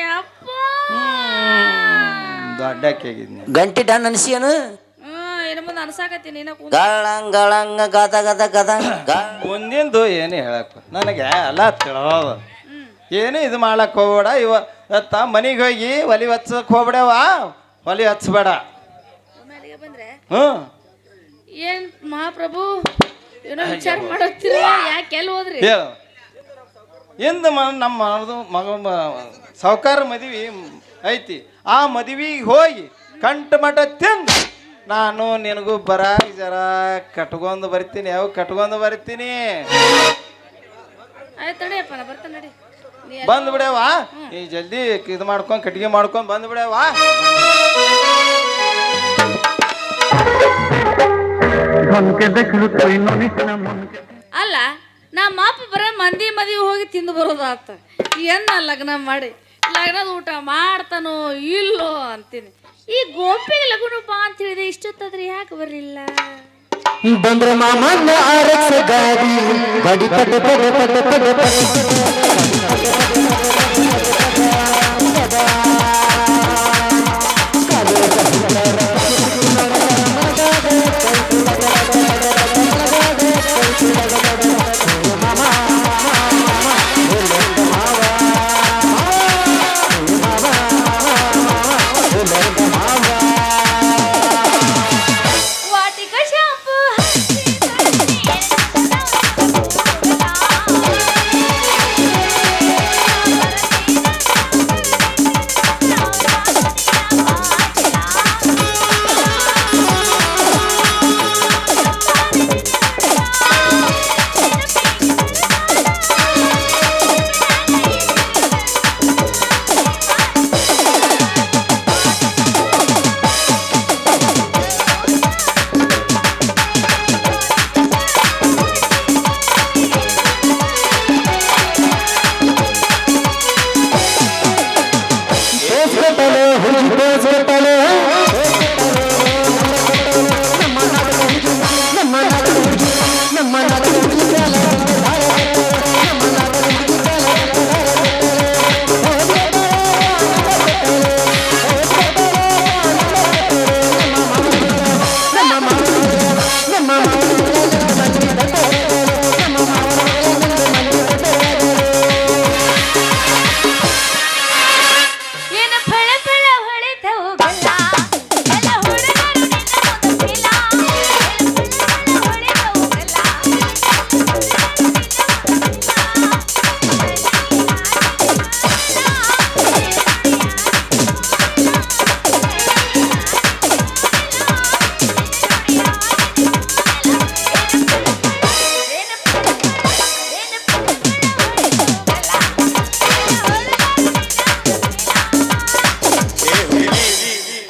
ಯಪ್ಪ ದೊಡ್ಡಕ್ಕೆ ಗಂಟೆ ಡನ್ ಅನ್ಸಿಯನು ಏನ ಮುಂದೆ ಅನ್ಸಾಕತ್ತೀನಿ ಗಳಂಗ ಗದ ಗದ ಗದ ಮುಂದಿಂದು ಏನು ಹೇಳಪ್ಪ ನನಗೆ ಎಲ್ಲ ತಿಳೋದು ಏನು ಇದು ಮಾಡಕ್ ಹೋಗ್ಬೇಡ ಇವತ್ತ ಮನೆಗೆ ಹೋಗಿ ಒಲಿ ಹಚ್ಚಕ್ ಹೋಗ್ಬೇಡವ ಒಲಿ ಹಚ್ಬೇಡ ಬಂದ್ರೆ ಹ್ಞೂ ಏನ್ ಮಹಾಪ್ರಭು ಏನೋ ವಿಚಾರ ಮಾಡತ್ತೀರ ಯಾಕೆ ಎಲ್ಲಿ ಹೋದ್ರಿ ಹೇಳು ಇಂದ ನಮ್ಮ ಮಗ ಸಾವ್ಕಾರ ಮದ್ವಿ ಐತಿ ಆ ಮದ್ವಿಗೆ ಹೋಗಿ ಕಂಠ ಮಠ ತಿಂದು ನಾನು ನಿನಗೂ ಜರ ಕಟ್ಕೊಂಡು ಬರ್ತೀನಿ ಕಟ್ಕೊಂಡು ಬರ್ತೀನಿ ಆಯ್ತು ನಡಿಯಪ್ಪ ನಾ ಬರ್ತಾನೆ ನಡಿ ಬಂದ್ ಬಿಡವಾ ಈ ಜಲ್ದಿ ಇದು ಮಾಡ್ಕೊಂಡು ಕಟ್ಟಿಗೆ ಮಾಡ್ಕೊಂಡು ಬಂದ್ ಬಿಡವಾ ಅಲ್ಲ ನಮ್ಮ ಅಪ್ಪ ಬರ ಮಂದಿ ಮದುವೆ ಹೋಗಿ ತಿಂದು ಬರೋದಾತ ಏನ ಲಗ್ನ ಮಾಡಿ ಲಗ್ನದ ಊಟ ಮಾಡ್ತಾನೋ ಇಲ್ಲೋ ಅಂತೀನಿ ಈ ಗೋಪಿಗೆ ಲಗುನು ಬಾ ಅಂತ ಹೇಳಿದೆ ಇಷ್ಟೊತ್ತಾದ್ರೆ ಯಾಕೆ ಬರಲಿಲ್ಲ ಬಂದ್ರ ಮಾಮನ್ನ ಆರಕ್ಷ ಗಾಡಿ ಗಾಡಿ ಪಟ ಪಟ ಪಟ ಪಟ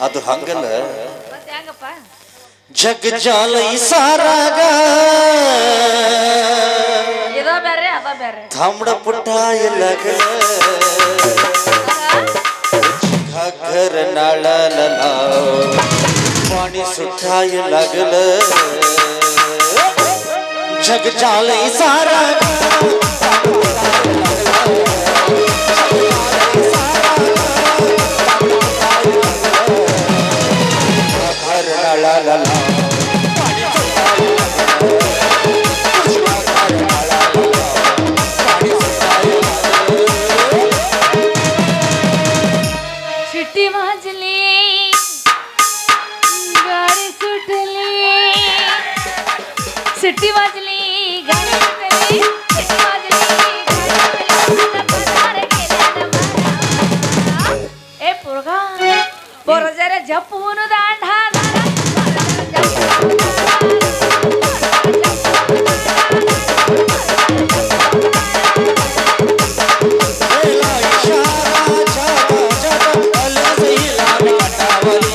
ಅದು ಹಂಗಲ್ಲ ಜಗ್ ಜಾಲ ಸಾರಾಗ ಥಾಮಡ ಪುಟ್ಟ ಎಲ್ಲಗಲ घघर नाळाला पाणी सुठाय लागलं जग जालय सारा ಜರ ಜಪ್ಪು ದಾಂಡ केला इशारा जाता जाता गले से हिला में कटावली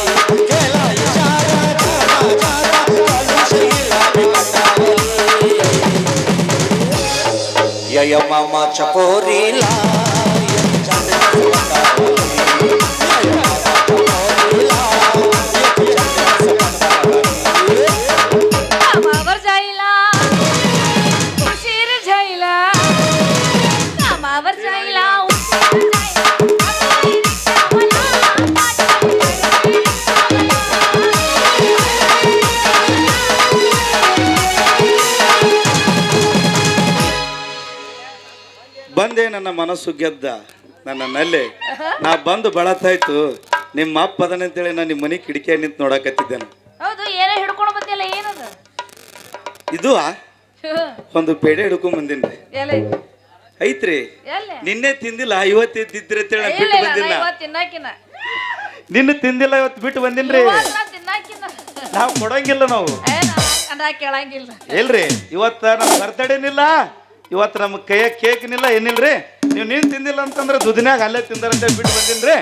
केला इशारा जाता जाता गले से हिला में कटावली या मामा चपोरीला कामावर जायला उशीर जायला कामावर जायला उशीर ಬಂದೆ ನನ್ನ ಮನಸ್ಸು ಗೆದ್ದ ನನ್ನ ನಲ್ಲೆ ನಾ ಬಂದು ಬಳತಾಯ್ತು ನಿಮ್ಮ ಅಪ್ಪ ಅದನಂತೇಳಿ ನಾನು ನಿಮ್ಮ ಮನೆ ಕಿಟಕಿಯ ನಿಂತು ನೋಡಕತ್ತಿದ್ದೇನೆ. ಹೌದು ಏನೋ ಹಿಡ್ಕೊಂಡು ಬಂದಿಲ್ಲ ಏನದು ಇದು ಒಂದು ಪೇಡೆ ಹಿಡ್ಕೊಂಡ್ ಬಂದಿನ್ರಿ. ಎಲ್ಲ ಐತ್ರಿ ಎಲ್ಲ ನಿನ್ನೆ ತಿಂದಿಲ್ಲ ಇವತ್ತು ತಿಂದಿದ್ರೆ ಅಂತೇಳಿ ನಾ ಬಿಟ್ಟು ಬಂದಿಲ್ಲ. ತಿನ್ನಾಕಿನ ನಿನ್ನೆ ತಿಂದಿಲ್ಲ ಇವತ್ತು ಬಿಟ್ಟು ಬಂದಿನ್ರಿ. ತಿನ್ನಾಕಿನ ನಾವು ಕೊಡಂಗಿಲ್ಲ ನಾವು ಅದ ಕೇಳಂಗಿಲ್ಲ ಇಲ್ರಿ ಇವತ್ತ ನಮ್ಮ ಬರ್ತಡೇನಿಲ್ಲ ಇವತ್ತು ನಮ್ಮ ಕೈಯಾಗ ಕೇಕ್ನಿಲ್ಲ ಏನಿಲ್ರಿ. ನೀವು ನೀನ್ ತಿಂದಿಲ್ಲ ಅಂತಂದ್ರೆ ದುದಿನ್ಯಾಗ ಅಲ್ಲೇ ತಿಂದಾರಂತ ಬಿಟ್ಟು ಬಂದಿನ್ರಿ.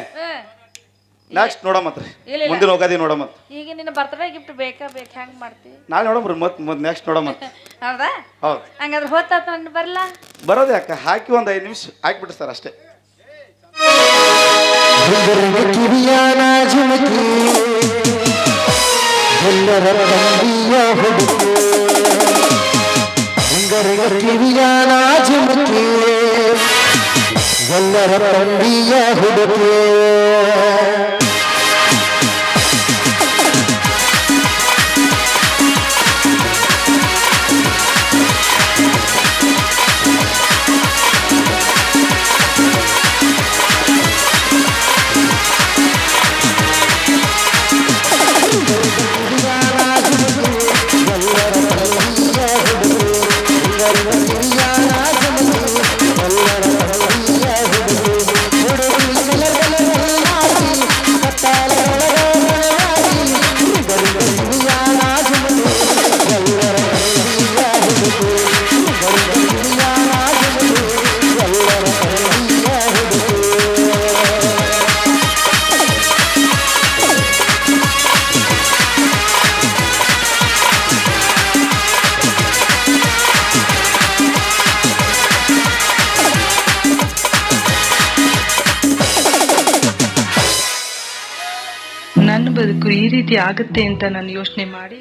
ನೆಕ್ಸ್ಟ್ ನೋಡಮತ್ರಿ ಮುಂದಿನ ಹೋಗೋದಿ ನೋಡಮತ್. ಈಗ ನಿನ್ನ ಬರ್ತ್ಡೇ ಗಿಫ್ಟ್ ಬೇಕಾ ಬೇಕು ಹೆಂಗ್ ಮಾಡ್ತೀವಿ ನಾಳೆ ನೋಡಮ್ರಿ ಮತ್ ನೆಕ್ಸ್ಟ್ ನೋಡಮತ್. ಹೌದಾ ಹೌದು ಹಂಗಾದ್ರೆ ಹೊತ್ತಾತ ನನ್ನ ಬರಲ್ಲ ಬರೋದು ಯಾಕ ಹಾಕಿ ಒಂದು 5 ನಿಮಿಷ ಹಾಕ್ಬಿಟ್ಟು ಸರ್ ಅಷ್ಟೇ. ಕಿವಿಯಾನ ঝুমকি ಎಲ್ಲರ ತಂದಿಯ ಹುಡುಕಿ ಕಿವಿಯಾನ ঝুমকি ಎಲ್ಲರ ತಂದಿಯ ಹುಡುಕಿ ನನ್ನ ಬದುಕು ಈ ರೀತಿ ಆಗುತ್ತೆ ಅಂತ ನಾನು ಯೋಚನೆ ಮಾಡಿ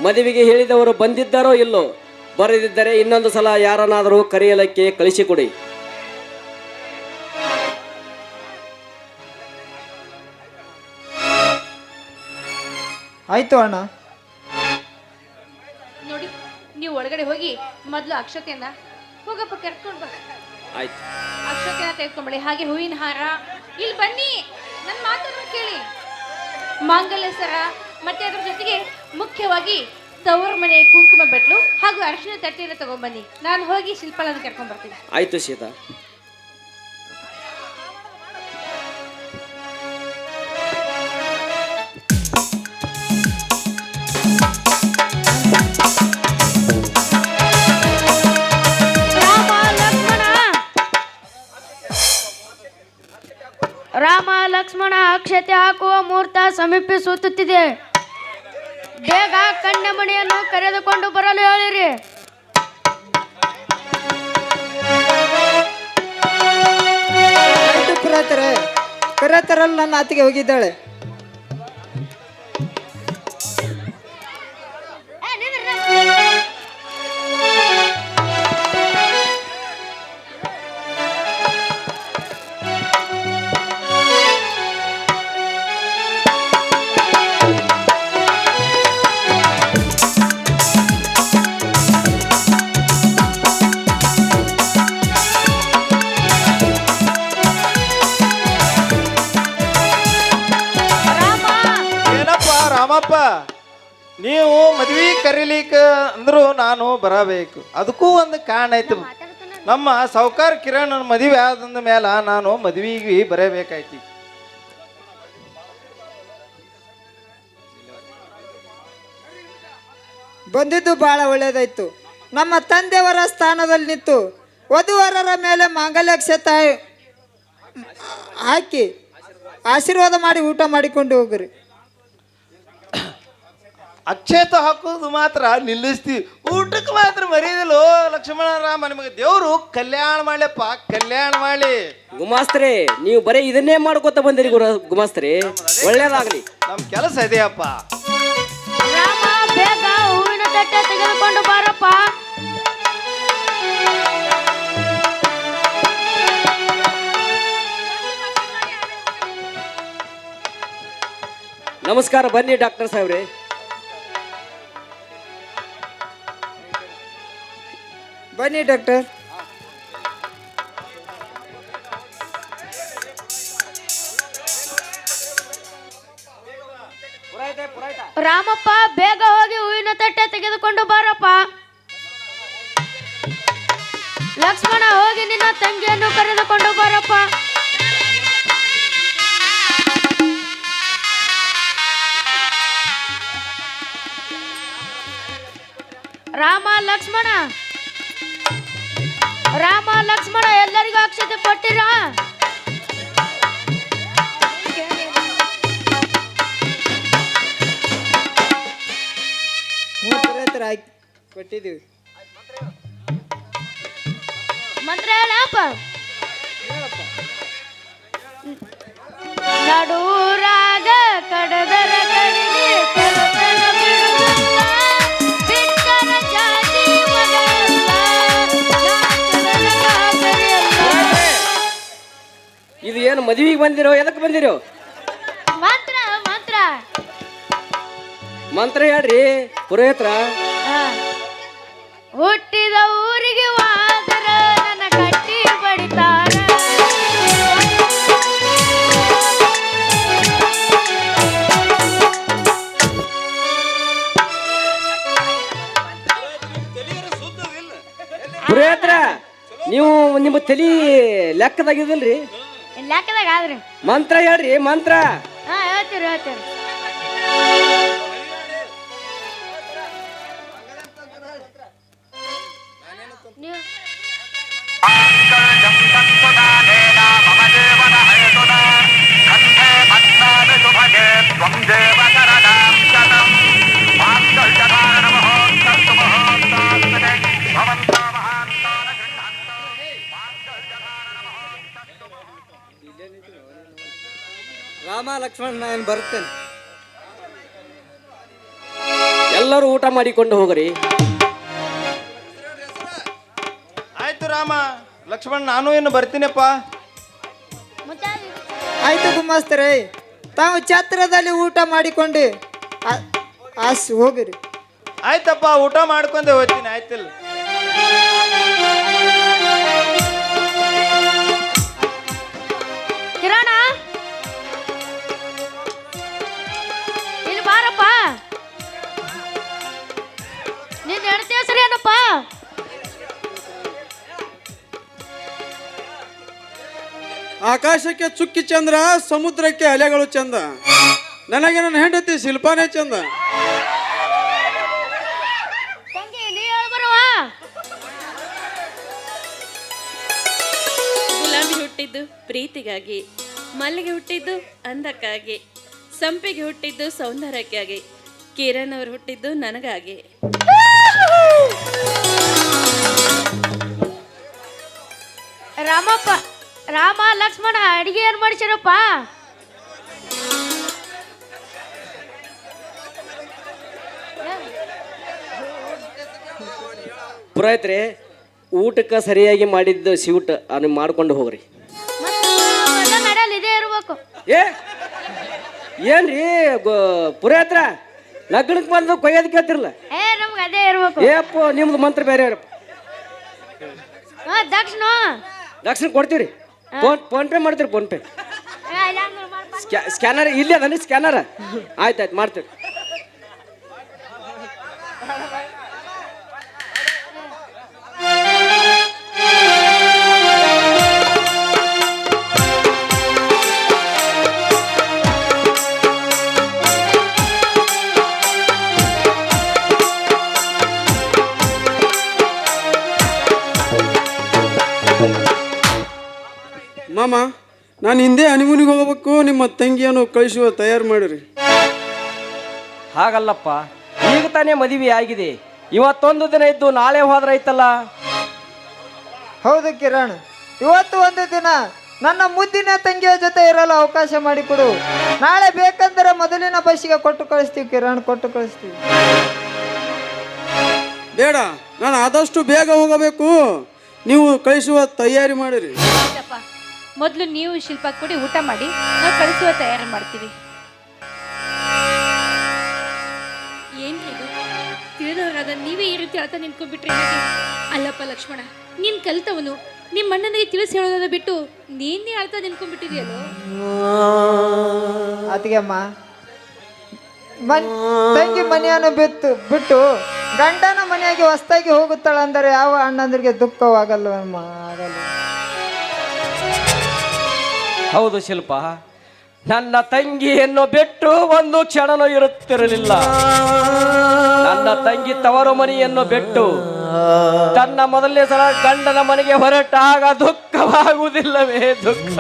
ಮದುವೆಗೆ ಹೇಳಿದವರು ಬಂದಿದ್ದಾರೋ ಇಲ್ಲೋ, ಬರದಿದ್ದರೆ ಇನ್ನೊಂದು ಸಲ ಯಾರನ್ನಾದರೂ ಕರೆಯಲಕ್ಕೆ ಕಳಿಸಿಕೊಡಿ. ಆಯ್ತು ಅಣ್ಣ. ನೋಡಿ ನೀವು ಒಳಗಡೆ ಹೋಗಿ ಮೊದಲು ಅಕ್ಷತೆಯನ್ನ ಹೋಗಪ್ಪ ಕರ್ಕೊಂಡು ಬಾ. ಆಯ್ತು. ಅಕ್ಷತೆಯನ್ನ ತೆಗೆದುಕೊಂಬಳಿ, ಹಾಗೆ ಹೂವಿನ ಹಾರ. ಇಲ್ಲಿ ಬನ್ನಿ, ನನ್ನ ಮಾತನ್ನು ಕೇಳಿ. ಮಾಂಗಲ್ಯ ಸರ ಮತ್ತೆ ಅದ್ರ ಜೊತೆಗೆ ಮುಖ್ಯವಾಗಿ ತವರ ಮನೆ ಕುಂಕುಮ ಬೆಟ್ಲು ಹಾಗೂ ಅರಿಶಿನ ತಟ್ಟೆಯನ್ನು ತಗೊಂಡ್ಬನ್ನಿ. ನಾನು ಹೋಗಿ ಶಿಲ್ಪಾಳನ್ನು ಕರ್ಕೊಂಡ್ ಬರ್ತೀನಿ. ಆಯ್ತು ಸೀತಾ. ರಾಮ ಲಕ್ಷ್ಮಣ ಅಕ್ಷತೆ ಹಾಕುವ ಮುಹೂರ್ತ ಸಮೀಪಿಸುತ್ತಿದೆ. ಬೇಗ ಕನ್ಯಮಣಿಯನ್ನು ಕರೆದುಕೊಂಡು ಬರಲು ಹೇಳಿರಿ. ಕರೆತರಲ್ಲ ನನ್ನ ಅತ್ತಿಗೆ ಹೋಗಿದ್ದಾಳೆ. ರಾಮಪ್ಪ, ನೀವು ಮದ್ವಿ ಕರೀಲಿಕ್ಕ ಅಂದ್ರು ನಾನು ಬರಬೇಕು. ಅದಕ್ಕೂ ಒಂದು ಕಾರಣ ಐತಿ. ನಮ್ಮ ಸಾವುಕಾರ ಕಿರಣ್ ಮದುವೆ ಆದಂದ ಮೇಲೆ ನಾನು ಮದುವೆಗೆ ಬರಬೇಕಾಯ್ತಿ. ಬಂದಿದ್ದು ಬಹಳ ಒಳ್ಳೇದಾಯ್ತು. ನಮ್ಮ ತಂದೆಯವರ ಸ್ಥಾನದಲ್ಲಿ ನಿಂತು ವಧುವರರ ಮೇಲೆ ಮಾಂಗಲ್ಯಾಕ್ಷತೆ ಹಾಕಿ ಆಶೀರ್ವಾದ ಮಾಡಿ ಊಟ ಮಾಡಿಕೊಂಡು ಹೋಗ್ರಿ. ಅಕ್ಷೇತ ಹಾಕೋದು ಮಾತ್ರ ನಿಲ್ಲಿಸ್ತೀವಿ, ಊಟಕ್ಕೆ ಮಾತ್ರ ಮರೆಯೋದಿಲ್ಲ. ಲಕ್ಷ್ಮಣ ರಾಮ ನಿಮಗೆ ದೇವರು ಕಲ್ಯಾಣ ಮಾಡ್ಲಪ್ಪ, ಕಲ್ಯಾಣ ಮಾಡಿ. ಗುಮಾಸ್ತ್ರಿ ನೀವು ಬರೀ ಇದನ್ನೇ ಮಾಡ್ಕೊತ ಬಂದಿರಿ ಗುಮಾಸ್ತ್ರಿ, ಒಳ್ಳೇದಾಗ್ಲಿ. ನಮ್ಮ ಕೆಲಸ ಇದೆಯಪ್ಪ. ರಾಮ ಬೇಗ ಹೂವಿನ ತಟ್ಟೆ ತೆಗೆದುಕೊಂಡು ಬಾರಪ್ಪ. ನಮಸ್ಕಾರ, ಬನ್ನಿ ಡಾಕ್ಟರ್ ಸಾಹೇಬ್ರೆ. ಬನ್ನಿ ಡಾಕ್ಟರ್. ರಾಮಪ್ಪ ಬೇಗ ಹೋಗಿ ಹೂವಿನ ತಟ್ಟೆ ತೆಗೆದುಕೊಂಡು ಬಾರಪ್ಪ. ಲಕ್ಷ್ಮಣ ಹೋಗಿ ನಿನ್ನ ತಂಗಿಯನ್ನು ಕರೆದುಕೊಂಡು ಬಾರಪ್ಪ. ರಾಮ ಲಕ್ಷ್ಮಣ ಎಲ್ಲರಿಗೂ ಅಕ್ಷತೆ ಕೊಟ್ಟಿರಾ? ಕೊಟ್ಟಿದ್ದೀವಿ. ಮಂತ್ರ ಹೇಳಪ್ಪ. ನಡೂರಾಗ ಕಡದರ ಕಡಿಗೆ ಕಡದರ ಬಿಡುವುದಿಲ್ಲ, ಬಿಟ್ಟರ ಜಾತಿ ಮಗಲ್ಲ, ನಾಚದರ ಗಾಬರಿಯಲ್ಲ. ಇದು ಏನು ಮದುವೆಗೆ ಬಂದಿರೋ, ಎದಕ್ಕೆ ಬಂದಿರೋ? ಮಂತ್ರ ಮಂತ್ರ ಮಂತ್ರ ಹೇಳ್ರಿ ಪುರೋಹಿತ್ರ. ಹುಟ್ಟಿದ ಊರಿಗೆ ವಾದರ ನನ್ನ ಕಟ್ಟಿ ಬಡಿತಾರ. ಪುರೋಹಿತ್ರ ನೀವು ನಿಮ್ಮ ತಲಿ ಲೆಕ್ಕದಾಗಿದಲ್ರಿ? ಲೆಕ್ಕದಾಗ ಆದ್ರಿ. ಮಂತ್ರ ಹೇಳ್ರಿ, ಮಂತ್ರ. ಹೇಳ್ತೀರಿ. ರಾಮ ಲಕ್ಷ್ಮಣ ನಾನು ಬರ್ತೇನೆ. ಎಲ್ಲರೂ ಊಟ ಮಾಡಿಕೊಂಡು ಹೋಗ್ರಿ. ಆಯ್ತು ರಾಮ ಲಕ್ಷ್ಮಣ್, ನಾನು ಇನ್ನು ಬರ್ತೀನಪ್ಪ. ಆಯ್ತು ಗುಮಾಸ್ತರೇ, ತಾವು ಛತ್ರದಲ್ಲಿ ಊಟ ಮಾಡಿಕೊಂಡು ಹೋಗಿರಿ. ಆಯ್ತಪ್ಪ, ಊಟ ಮಾಡ್ಕೊಂಡೆ ಹೋಗ್ತೀನಿ. ಆಯ್ತಿಲ್ಲ ಕಿರಣ, ಇಲ್ಲಿ ಬಾರಪ್ಪ. ನಿನ್ನ ಹೆಂಡತಿ ಹೆಸರು ಏನಪ್ಪ? ಆಕಾಶಕ್ಕೆ ಚುಕ್ಕಿ ಚಂದ್ರ, ಸಮುದ್ರಕ್ಕೆ ಅಲೆಗಳು ಚಂದ, ನನಗೆ ನನ್ನ ಹೆಂಡತಿ ಶಿಲ್ಪಾನೇ ಚಂದ. ತಂಗಿ ನೀ ಹೇಳ್ಬರವ. ಗುಲಾಬಿ ಹುಟ್ಟಿದ್ದು ಪ್ರೀತಿಗಾಗಿ, ಮಲ್ಲಿಗೆ ಹುಟ್ಟಿದ್ದು ಅಂದಕ್ಕಾಗಿ, ಸಂಪಿಗೆ ಹುಟ್ಟಿದ್ದು ಸೌಂದರ್ಯಕ್ಕಾಗಿ, ಕಿರಣ್ ಅವರು ಹುಟ್ಟಿದ್ದು ನನಗಾಗಿ. ರಾಮ ಲಕ್ಷ್ಮಣ ಅಡಿಗೆ ಏನ್ ಮಾಡಿಸಿರಪ್ಪ? ಪುರೋಹಿತ್ರೆ, ಊಟಕ್ಕೆ ಸರಿಯಾಗಿ ಮಾಡಿದ್ದು ಸಿಗುಟ್ ಅದನ್ನ ಮಾಡ್ಕೊಂಡು ಹೋಗ್ರಿ. ನಡೆಯಲ್ಲ ಇದೇ ಇರ್ಬೇಕು. ಏನ್ರಿ ಪುರೋಹಿತ್ರ, ಲಗ್ನಕ್ಕೆ ಬಂದು ಕೊಯ್ಯೋದು ಕೇಳ್ತಿರಲ್ಲ? ನಮ್ಗೆ ಅದೇ ಇರ್ಬೇಕು. ಅಪ್ಪ ನಿಮ್ದು ಮಂತ್ರ ಬೇರೆ. ದಕ್ಷಿಣ ಕೊಡ್ತೀವಿ. ಫೋನ್ ಪೇ ಮಾಡ್ತೀರಿ? ಫೋನ್ ಪೇ ಸ್ಕ್ಯಾನರ್ ಇಲ್ಲಿ ಅದನ್ರಿ, ಸ್ಕ್ಯಾನರ್. ಆಯ್ತಾಯ್ತು ಮಾಡ್ತೀವಿ. ಮಾಮ ನಾನು ಹಿಂದೆ ಹನಿಮೂನಿಗೆ ಹೋಗಬೇಕು, ನಿಮ್ಮ ತಂಗಿಯನ್ನು ಕಳಿಸುವ ತಯಾರು ಮಾಡಿರಿ. ಹಾಗಲ್ಲಪ್ಪ, ಈಗ ತಾನೇ ಮದುವೆ ಆಗಿದೆ, ಇವತ್ತೊಂದು ದಿನ ಇದ್ದು ನಾಳೆ ಹೋದ್ರೈತಲ್ಲ. ಹೌದು ಕಿರಣ್, ಇವತ್ತು ಒಂದು ದಿನ ನನ್ನ ಮುದ್ದಿನ ತಂಗಿಯ ಜೊತೆ ಇರಲು ಅವಕಾಶ ಮಾಡಿಕೊಡು. ನಾಳೆ ಬೇಕಂದ್ರೆ ಮೊದಲಿನ ಬಸ್ಸಿಗೆ ಕೊಟ್ಟು ಕಳಿಸ್ತೀವಿ ಕಿರಣ್, ಕೊಟ್ಟು ಕಳಿಸ್ತೀವಿ. ಬೇಡ, ನಾನು ಆದಷ್ಟು ಬೇಗ ಹೋಗಬೇಕು, ನೀವು ಕಳಿಸುವ ತಯಾರಿ ಮಾಡಿರಿ. ಆಯ್ತಪ್ಪ, ಮೊದಲು ನೀವು ಶಿಲ್ಪ ಕೂಡಿ ಊಟ ಮಾಡಿ, ನಾವು ಕಳಿಸುವ ತಯಾರಿ ಮಾಡ್ತೀವಿ. ಏನ್ ಇದು ತಿಳಿದವರಾದ ನೀವೇ ಈ ರೀತಿ ಅಳ್ತಾ ನಿಂತ್ಕೊಂಡ್ಬಿಟ್ರಿ ಹೇಗೆ? ಅಲ್ಲಪ್ಪ ಲಕ್ಷ್ಮಣ, ನೀನ್ ಕಲ್ತವನು, ನಿಮ್ಮ ಅಣ್ಣನಿಗೆ ತಿಳಿಸಿ ಹೇಳೋದನ್ನ ಬಿಟ್ಟು ನೀನೇ ಅಳ್ತಾ ನಿಂತ್ಕೊಂಡ್ಬಿಟ್ಟಿದ್ಯಲ್ಲೋ. ಅತ್ತಿಗೆಮ್ಮ, ತಂಗಿ ಮನೆಯನ್ನು ಬಿಟ್ಟು ಗಂಡನ ಮನೆಯಾಗಿ ಹೊಸ್ತಾಗಿ ಹೋಗುತ್ತಾಳಂದರೆ ಯಾವ ಅಣ್ಣಂದ್ರಿಗೆ ದುಃಖವಾಗಲ್ವಮ್ಮ? ಆಗಲ್ಲ. ಹೌದು ಶಿಲ್ಪ, ನನ್ನ ತಂಗಿಯನ್ನು ಬಿಟ್ಟು ಒಂದು ಕ್ಷಣನೂ ಇರುತ್ತಿರಲಿಲ್ಲ. ನನ್ನ ತಂಗಿ ತವರು ಮನೆಯನ್ನು ಬಿಟ್ಟು ತನ್ನ ಮೊದಲನೇ ಸಲ ಗಂಡನ ಮನೆಗೆ ಹೊರಟಾಗ ದುಃಖವಾಗುವುದಿಲ್ಲವೇ? ದುಃಖ.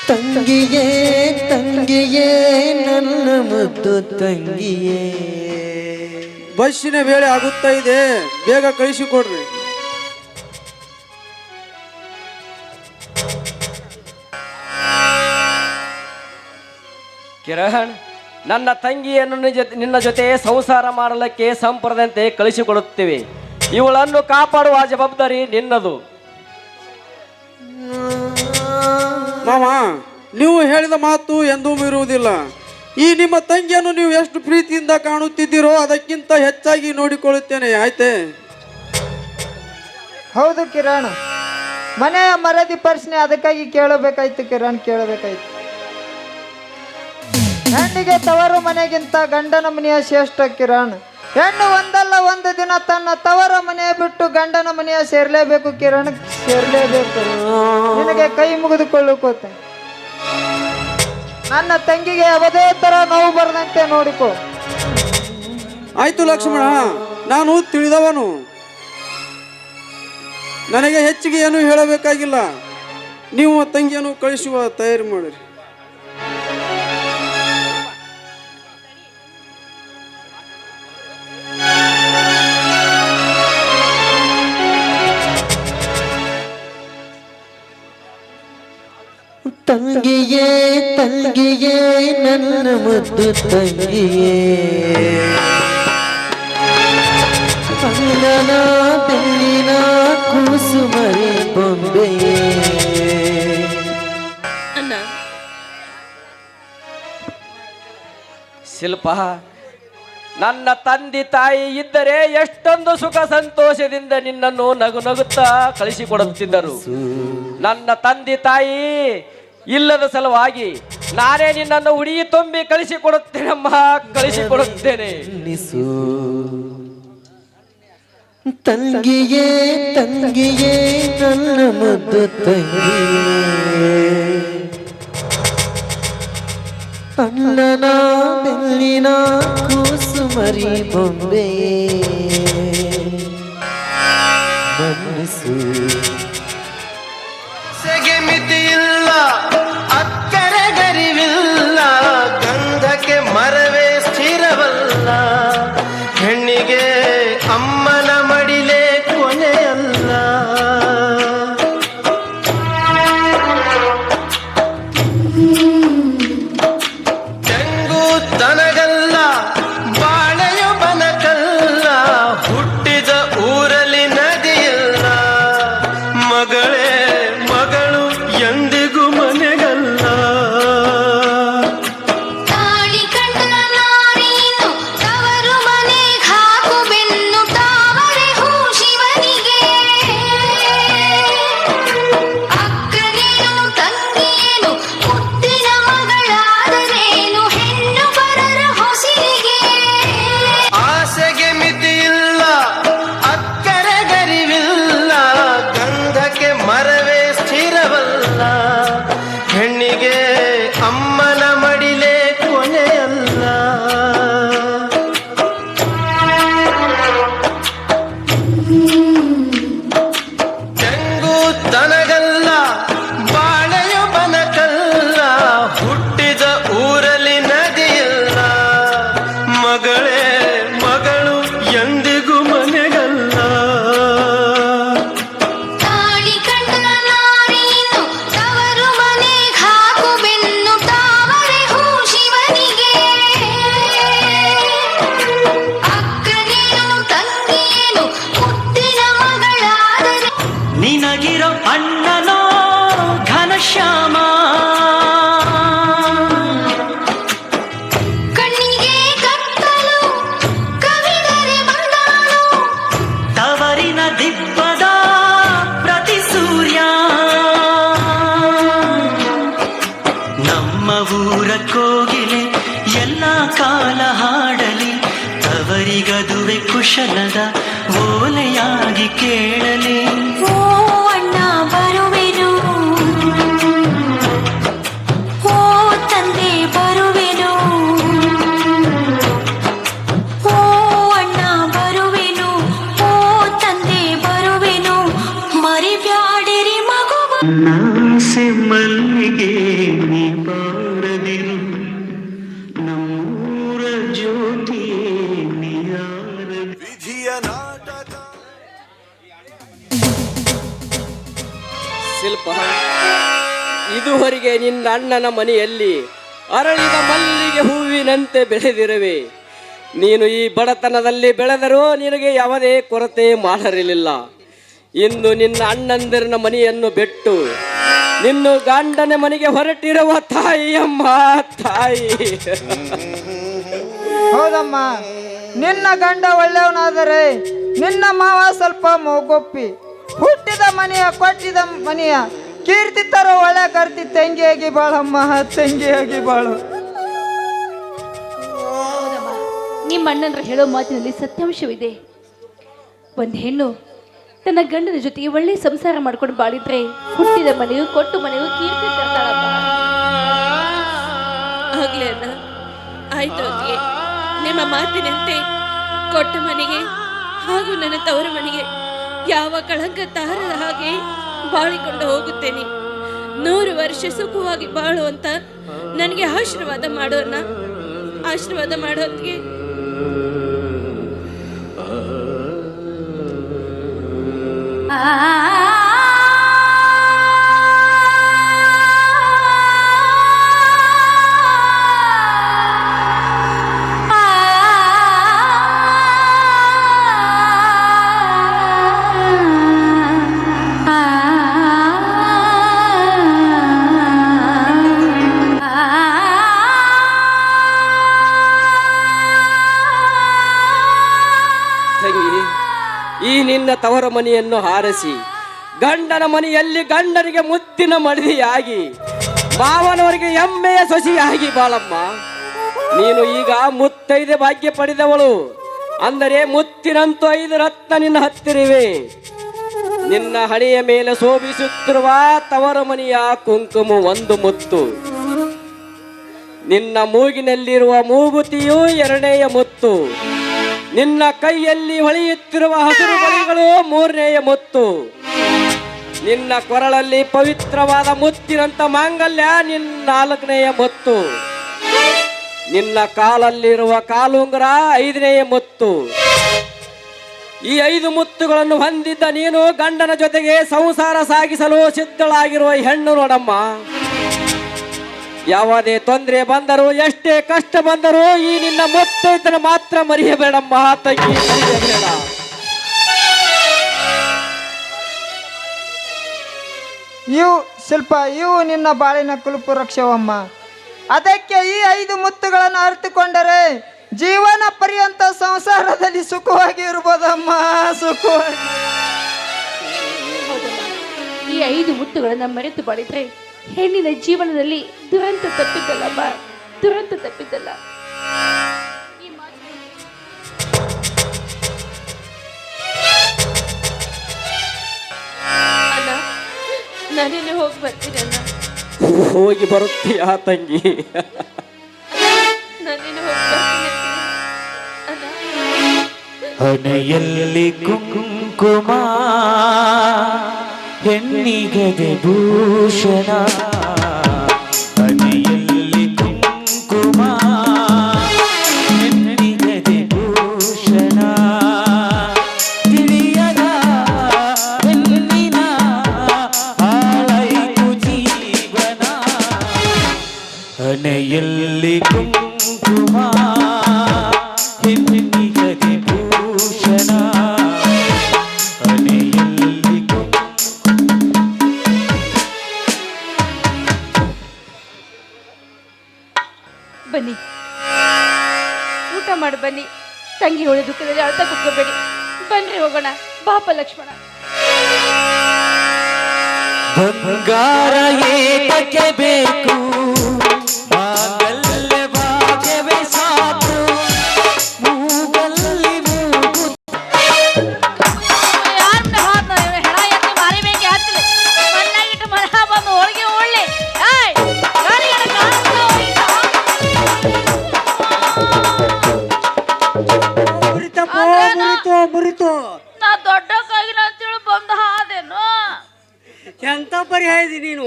ತಂಗಿಯೇ ತಂಗಿಯೇ ನನ್ನ ಮುದ್ದು ತಂಗಿಯೇ. ಬಸ್ಸಿನ ವೇಳೆ ಆಗುತ್ತಾ ಇದೆ, ಬೇಗ ಕಳಿಸಿಕೊಡ್ರಿ. ಕಿರಣ್, ನನ್ನ ತಂಗಿಯನ್ನು ನಿನ್ನ ಜೊತೆ ಸಂಸಾರ ಮಾಡಲಿಕ್ಕೆ ಸಂಪ್ರದಂತೆ ಕಳಿಸಿಕೊಡುತ್ತೇವೆ. ಇವಳನ್ನು ಕಾಪಾಡುವ ಜವಾಬ್ದಾರಿ ನಿನ್ನದು. ಮಾಮ, ನೀವು ಹೇಳಿದ ಮಾತು ಎಂದೂ ಮೀರುವುದಿಲ್ಲ. ಈ ನಿಮ್ಮ ತಂಗಿಯನ್ನು ನೀವು ಎಷ್ಟು ಪ್ರೀತಿಯಿಂದ ಕಾಣುತ್ತಿದ್ದೀರೋ ಅದಕ್ಕಿಂತ ಹೆಚ್ಚಾಗಿ ನೋಡಿಕೊಳ್ಳುತ್ತೇನೆ, ಆಯ್ತೆ? ಹೌದು ಕಿರಣ್, ಮನೆಯ ಮರದಿ ಪ್ರಶ್ನೆ ಅದಕ್ಕಾಗಿ ಕೇಳಬೇಕಾಯ್ತು ಕಿರಣ್, ಕೇಳಬೇಕಾಯ್ತು. ಹೆಣ್ಣಿಗೆ ತವರು ಮನೆಗಿಂತ ಗಂಡನ ಮನೆಯ ಶ್ರೇಷ್ಠ ಕಿರಣ್. ಹೆಣ್ಣು ಒಂದಲ್ಲ ಒಂದು ದಿನ ತನ್ನ ತವರ ಮನೆಯ ಬಿಟ್ಟು ಗಂಡನ ಮನೆಯ ಸೇರ್ಲೇಬೇಕು ಕಿರಣ್, ಸೇರ್ಲೇಬೇಕು. ನಿನಗೆ ಕೈ ಮುಗಿದುಕೊಳ್ಳುಕೋತೆ. ನನ್ನ ತಂಗಿಗೆ ಯಾವುದೇ ತರ ನೋವು ಬರದಂತೆ ನೋಡಿಕೊ. ಆಯ್ತು ಲಕ್ಷ್ಮಣ, ನಾನು ತಿಳಿದವನು, ನನಗೆ ಹೆಚ್ಚಿಗೆ ಏನು ಹೇಳಬೇಕಾಗಿಲ್ಲ. ನೀವು ತಂಗಿಯನ್ನು ಕಳಿಸುವ ತಯಾರಿ ಮಾಡಿರಿ. ತಂಗಿಯೇ ತಂಗಿಯೇ ನನ್ನ ಮುದ್ದು ತಂಗಿಯೇ. ಅಂಗನ ಬೆಳ್ಳಿನ ಕುಸುಮರಿ ಬೊಂಬೆಯೇ. ಅಣ್ಣ, ಶಿಲ್ಪ, ನನ್ನ ತಂದೆ ತಾಯಿ ಇದ್ದರೆ ಎಷ್ಟೊಂದು ಸುಖ ಸಂತೋಷದಿಂದ ನಿನ್ನನ್ನು ನಗು ನಗುತ್ತಾ ಕಳಿಸಿಕೊಡುತ್ತಿದ್ದರು. ನನ್ನ ತಂದೆ ತಾಯಿ ಇಲ್ಲದ ಸಲುವಾಗಿ ನಾನೇ ನಿನ್ನನ್ನು ಉಡಿ ತುಂಬಿ ಕಳಿಸಿಕೊಡುತ್ತೇನಮ್ಮ, ಕಳಿಸಿಕೊಡುತ್ತೇನೆ. ತಂಗಿಯೇ ತಂಗಿಯೇ ನನ್ನ ಮುದ್ದು ತಂಗಿಯೇ. ಅಣ್ಣನ ಬೆಳ್ಳಿನ ಕುಸುಮರಿ ಬೊಂಬೆಯೇ. ಮನ್ನಿಸು. ಸೆಗೆ ಮಿತಿಯಿಲ್ಲ, ಅಕ್ಕರೆ ಗರಿವಿಲ್ಲ, ಗಂಧಕ್ಕೆ ಮರವೇ ಸ್ಥಿರವಲ್ಲ. ಹೆಣ್ಣಿಗೆ ಅಮ್ಮನ ಮಡಿಲೇ ಕೊನೆಯಲ್ಲ. ತೆಂಗು ತನಗಲ್ಲ, ಬಾಳೆಯು ಬನಕಲ್ಲ, ಹುಟ್ಟಿದ ಊರಲ್ಲಿ ನದಿಯಿಲ್ಲ. ಅದುವೆ ಕುಶಲದ ಓಲೆಯಾಗಿ ಕೇಳಲಿ. ಓ ಅಣ್ಣ ಬರುವೆನು, ಓ ತಂದೆ ಬರುವೆನು, ಓ ಅಣ್ಣ ಬರುವೆನು, ಓ ತಂದೆ ಬರುವೆನು, ಮರಿಬ್ಯಾಡಿರಿ ಮಗುವ. ನಾಸೆ ಮಲ್ಲಿಗೆ ನೀ ಬಾರದಿರು, ನಮ್ಮೂರ ಜ್ಯೋತಿ ನೀಯಾರ. ವಿಧಿಯ ನಾಟಕ. ಶಿಲ್ಪ, ಇದುವರೆಗೆ ನಿನ್ನ ಅಣ್ಣನ ಮನೆಯಲ್ಲಿ ಅರಳಿದ ಮಲ್ಲಿಗೆ ಹೂವಿನಂತೆ ಬೆಳೆದಿರುವೆ. ನೀನು ಈ ಬಡತನದಲ್ಲಿ ಬೆಳೆದರೂ ನಿನಗೆ ಯಾವುದೇ ಕೊರತೆ ಮಾಡಿರಲಿಲ್ಲ. ಇಂದು ನಿನ್ನ ಅಣ್ಣಂದಿರನ ಮನೆಯನ್ನು ಬಿಟ್ಟು ನಿನ್ನ ಗಂಡನ ಮನೆಗೆ ಹೊರಟಿರುವ ತಾಯಿಯಮ್ಮ ತಾಯಿ. ಹೌದಮ್ಮ, ನಿನ್ನ ಗಂಡ ಒಳ್ಳೆಯವನಾದರೆ ನಿನ್ನ ಮಾವ ಸ್ವಲ್ಪ ಮೊಗೊಪ್ಪಿ. ಹುಟ್ಟಿದ ಮನೆಯ ಕೊಟ್ಟಿದ ಮನೆಯ ಕೀರ್ತಿ ತರೋ ಒಳ್ಳೆ ಕರ್ತಿ ತಂಗಿಯಾಗಿ ಬಾಳಮ್ಮ, ತಂಗಿಯಾಗಿ ಬಾಳು. ಹೌದಮ್ಮ, ನಿಮ್ಮ ಅಣ್ಣಂದ್ರ ಹೇಳೋ ಮಾತಿನಲ್ಲಿ ಸತ್ಯಾಂಶವಿದೆ. ಒಂದು ಹೆಣ್ಣು ತನ್ನ ಗಂಡನ ಜೊತೆಗೆ ಒಳ್ಳೆ ಸಂಸಾರ ಮಾಡ್ಕೊಂಡು ಬಾಳಿದ್ರೆ ಹುಟ್ಟಿದ ಮನೆಯು ಕೊಟ್ಟು ಮನೆಯು ಕೀರ್ತಿ ತರ್ತಾಳಮ್ಮ. ಆಗ್ಲೇ ಅಣ್ಣ, ಆಯ್ತು ಅತ್ತಿಗೆ, ನಿಮ್ಮ ಮಾತಿನಂತೆ ಕೊಟ್ಟ ಮನೆಗೆ ಹಾಗೂ ನನ್ನ ತವರ ಮನೆಗೆ ಯಾವ ಕಳಂಕ ತಾರದ ಹಾಗೆ ಬಾಳಿಕೊಂಡು ಹೋಗುತ್ತೇನೆ. 100 ವರ್ಷ ಸುಖವಾಗಿ ಬಾಳು ಅಂತ ನನಗೆ ಆಶೀರ್ವಾದ ಮಾಡೋಣ. ಆಶೀರ್ವಾದ ಮಾಡೋದಕ್ಕೆ ಈ ನಿನ್ನ ತವರ ಮನೆಯನ್ನು ಹಾರಿಸಿ ಗಂಡನ ಮನೆಯಲ್ಲಿ ಗಂಡನಿಗೆ ಮುತ್ತಿನ ಮಡಿದಿಯಾಗಿ ಮಾವನವರಿಗೆ ಎಮ್ಮೆಯ ಸೊಸೆಯಾಗಿ ಬಾಳಮ್ಮ. ನೀನು ಈಗ ಮುತ್ತೈದೆ ಭಾಗ್ಯ ಪಡೆದವಳು. ಅಂದರೆ ಮುತ್ತಿನಂತೂ 5 ರತ್ನ ನಿನ್ನ ಹತ್ತಿರವೆ. ನಿನ್ನ ಹಣೆಯ ಮೇಲೆ ಶೋಭಿಸುತ್ತಿರುವ ತವರ ಮನೆಯ ಕುಂಕುಮ 1 ಮುತ್ತು, ನಿನ್ನ ಮೂಗಿನಲ್ಲಿರುವ ಮೂಗುತಿಯು 2ನೇಯ ಮುತ್ತು, ನಿನ್ನ ಕೈಯಲ್ಲಿ ಹೊಳೆಯುತ್ತಿರುವ ಹಸಿರು ಬಳಿಗಳು 3ನೇಯ ಮುತ್ತು, ನಿನ್ನ ಕೊರಳಲ್ಲಿ ಪವಿತ್ರವಾದ ಮುತ್ತಿನಂತ ಮಾಂಗಲ್ಯ ನಿನ್ನ 4ನೇಯ ಮುತ್ತು, ನಿನ್ನ ಕಾಲಲ್ಲಿರುವ ಕಾಲುಂಗುರ 5ನೇಯ ಮುತ್ತು. ಈ 5 ಮುತ್ತುಗಳನ್ನು ಹೊಂದಿದ್ದ ನೀನು ಗಂಡನ ಜೊತೆಗೆ ಸಂಸಾರ ಸಾಗಿಸಲು ಸಿದ್ಧಳಾಗಿರುವ ಹೆಣ್ಣು ನೋಡಮ್ಮ. ಯಾವುದೇ ತೊಂದರೆ ಬಂದರೂ ಎಷ್ಟೇ ಕಷ್ಟ ಬಂದರೂ ಈ ನಿನ್ನ ಮುತ್ತೈದನ ಮಾತ್ರ ಮರೆಯಬೇಡಮ್ಮ ತಂಗಿ, ಮರೆಯಬೇಡ. ಇವು ನಿನ್ನ ಬಾಳಿನ ಕುಲುಪು ರಕ್ಷವಮ್ಮ. ಅದಕ್ಕೆ ಈ 5 ಮುತ್ತುಗಳನ್ನು ಅರಿತುಕೊಂಡರೆ ಜೀವನ ಪರ್ಯಂತ ಸಂಸಾರದಲ್ಲಿ ಸುಖವಾಗಿ ಇರ್ಬೋದಮ್ಮ, ಸುಖವಾಗಿ. ಈ 5 ಮುತ್ತುಗಳನ್ನು ಮರೆತು ಬಾಳಿದ್ರೆ ಹೆಣ್ಣಿನ ಜೀವನದಲ್ಲಿ ದುರಂತ ತಪ್ಪಿದ್ದಲ್ಲಮ್ಮ, ದುರಂತ ತಪ್ಪಿದ್ದಲ್ಲ. ಅಣ್ಣ, ನಾನೇನೆ ಹೋಗಿ ಬರ್ತೀನಿ ಅಣ್ಣ. ಹೋಗಿ ಬರುತ್ತೀಯಾ ತಂಗಿ? ನಾನೇನೆ ಹೋಗಿ ಬರ್ತೀನಿ ಅಣ್ಣ. ಹಣೆಯಲ್ಲಿ ಕುಂಕುಮ ಹೆಣ್ಣಿಗದೆ ಭೂಷಣ, ಹಣೆಯಲ್ಲಿ ಕುಂಕುಮ ಹೆಣ್ಣಿಗದೆ ಭೂಷಣ, ತಿಳಿಯದ ಹೆಣ್ಣಿನ ಹಾಳಾಯಿತು ಜೀವನ, ಹಣೆಯಲ್ಲಿ ಕುಂಕುಮ ಹೆಣ್ಣಿಗದೆ ಭೂಷಣ, ಹಣೆಯಲ್ಲಿ ಬನ್ನಿ, ಊಟ ಮಾಡಿ ಬನ್ನಿ. ತಂಗಿ ಹೊಳೆ ದುಃಖದಲ್ಲಿ ಅಳ್ತಾ ಕುತ್ಕೋಬೇಡಿ. ಬನ್ರಿ ಹೋಗೋಣ. ಪಾಪ ಲಕ್ಷ್ಮಣ. ಬಂಗಾರ ಏತಕ್ಕೆ ಬೇಕು, ಮಾಂಗಲ್ಯ ಭಾಗ್ಯವೇ ಸಾಕು, ಮೂಗಲ್ಲಿ ಮುರಿತಪ್ಪ ಮುರಿತು ನಾ ದೊಡ್ಡಕ್ಕಾಗಿ ಅಂತೇಳಿ ಬಂದ ಹಾದೇನು ಎಂತ ಪರಿಹಾಯ ಇದೆ ನೀನು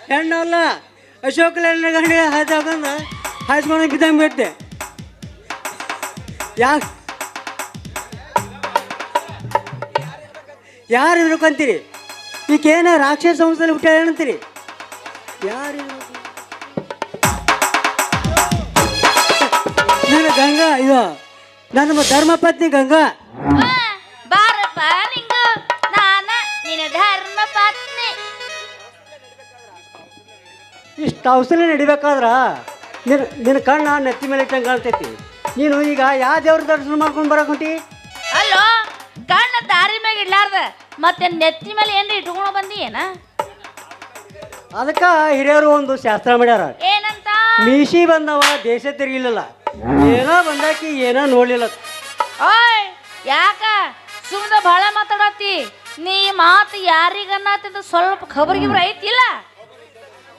ಹೆಣ್ಣಲ್ಲ ಅಶೋಕ್ ಲೇಲ್ನ ಗಂಡಿಗೆ ಹಾಯ್ದಾಗಂದ ಹಾಯ್ಸ್ಕೊಂಡು ಬಿದ್ದಂಗೆ ಬಿಟ್ಟೆ ಯಾರು ಇರ್ಬೇಕಂತೀರಿ ಈಗೇನ ರಾಕ್ಷಸ ಸಂಸ್ಥೆಯಲ್ಲಿ ಹುಟ್ಟ ಏನಂತೀರಿ ಯಾರು ನನ್ನ ಗಂಗಾ ಇದು ನನ್ನ ಧರ್ಮಪತ್ನಿ ಗಂಗಾ ಬಾರಪ್ಪ ನಿಂಗ ನಾನ ನಿನ್ನ ಧರ್ಮ ಪತ್ನಿ ಇಷ್ಟು ಔಷಧಿ ನಡಿಬೇಕಾದ್ರ ನಿನ್ನ ಕಣ್ಣ ನೆತ್ತಿ ಮೇಲೆ ಇಟ್ಟಂಗೆ ಕಾಣ್ತೈತಿ ನೀನು ಈಗ ಯಾವ ದೇವ್ರ ದರ್ಶನ ಮಾಡ್ಕೊಂಡು ಬರಕ್ ಹೊಂಟಿ ಅಲ್ಲೋ ಕಣ್ಣ ದಾರಿ ಮ್ಯಾಗ ಇಡ್ಲಾರ್ದ ಮತ್ತೆ ನೆತ್ತಿ ಮೇಲೆ ಏನ್ರಿ ಇಟ್ಕೊಂಡು ಬಂದಿ ಏನ ಅದಕ್ಕೆ ಹಿರಿಯರು ಒಂದು ಶಾಸ್ತ್ರ ಮಾಡ್ಯಾರ ಏನಂತ ಮೀಸಿ ಬಂದವ ದೇಶ ತಿರುಗಿಲ್ಲ ಏನೋ ಬಂದಾಕಿ ಏನೋ ನೋಡ್ಲಿಲ್ಲ ಓಯ್ ಯಾಕ ಸುಮ್ಮನೆ ಭಾಳ ಮಾತಾಡತ್ತಿ ನೀ ಮಾತು ಯಾರಿಗನ್ನತ್ತಿದ್ದು ಸ್ವಲ್ಪ ಖಬರ್ಗಿಬ್ರು ಐತಿಲ್ಲ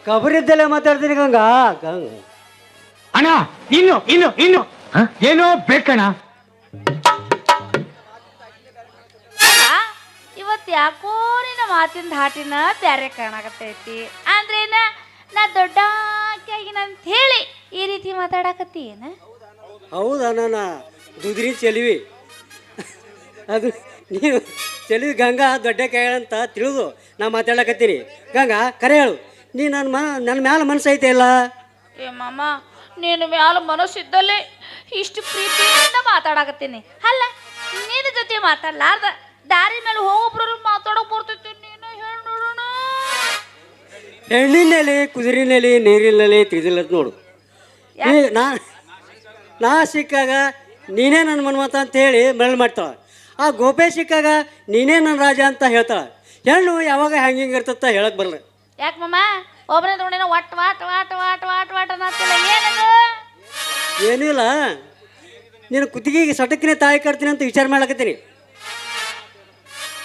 ಕಬರಿದ್ದಲ್ಲೇ ಮಾತಾಡ್ತೀನಿ ಗಂಗಾ ಅಣ್ಣ ಇನ್ನು ಏನೋ ಬೇಕಣ್ಣ. ಇವತ್ತು ಯಾಕೋ ನಿನ್ನ ಮಾತಿನ ಧಾಟಿನ ಬ್ಯಾರೆ ಕಾಣಕತ್ತೈತಿ ಅಂದ್ರೇನ ನಾ ದೊಡ್ಡಾಕಿಯಾಗಿನಂತ ಹೇಳಿ ಈ ರೀತಿ ಮಾತಾಡಕತ್ತಿ ಏನ ಹೌದಾ ನಾನು ದುದ್ರಿ ಚೆಲಿವಿ ಅದು ನೀವು ಚೆಲಿವಿ ಗಂಗಾ ದೊಡ್ಡ ಕೈಗಳಂತ ತಿಳಿದು ನಾ ಮಾತಾಡಕತ್ತೀನಿ ಗಂಗಾ ಕರೆ ಹೇಳು ನೀ ನನ್ನ ಮ್ಯಾಲ ಮನಸ್ಸು ಐತೆ ಇಲ್ಲ ಏ ಮಾಮ ನೀನು ಮ್ಯಾಲ ಮನಸ್ಸಿದ್ದಲ್ಲೇ ಇಷ್ಟು ಪ್ರೀತಿಯಿಂದ ಮಾತಾಡಕತ್ತೀನಿ ಅಲ್ಲ ನಿನ್ನ ಜೊತೆ ಮಾತಾಡ್ಲಾರ್ದ ದಾರಿ ಮೇಲೆ ಹೋಗೋಬ್ರು ಮಾತಾಡೋಕೆ ಬರ್ತೈತಿ ನೀನು ಹೇಳಿ ನೋಡೋಣ ಹೆಣ್ಣಿನಲ್ಲಿ ಕುದುರಿನಲ್ಲಿ ನೀರಿನಲ್ಲಿ ತಿಳಿದಿಲ್ಲ ನೋಡು ಈ ನಾ ಸಿಕ್ಕಾಗ ನೀನೇ ನನ್ನ ಮನ್ಮತ ಅಂತ ಹೇಳಿ ಮರಳು ಮಾಡ್ತಾಳೆ ಆ ಗೋಪೆ ಸಿಕ್ಕಾಗ ನೀನೇ ನನ್ನ ರಾಜ ಅಂತ ಹೇಳ್ತಾಳೆ ಹೆಣ್ಣು ಯಾವಾಗ ಹೆಂಗೆ ಇರ್ತತ್ತ ಹೇಳಕ್ ಬರಲ್ಲ ಯಾಕೆ ಮಮ್ಮ ಒಬ್ಬನೇ ತಗೊಂಡಿನ ಒಟ್ಟು what what what what what ಅನ್ನತ್ತಿಲ್ಲ ಏನದು ಏನೂ ಇಲ್ಲ ನೀನು ಕುತ್ತಿಗೆಗೆ ಸಟಕಿನೇ ತಾಯಿ ಕಟ್ತೀನಿ ಅಂತ ವಿಚಾರ ಮಾಡ್ಲಕತ್ತೀನಿ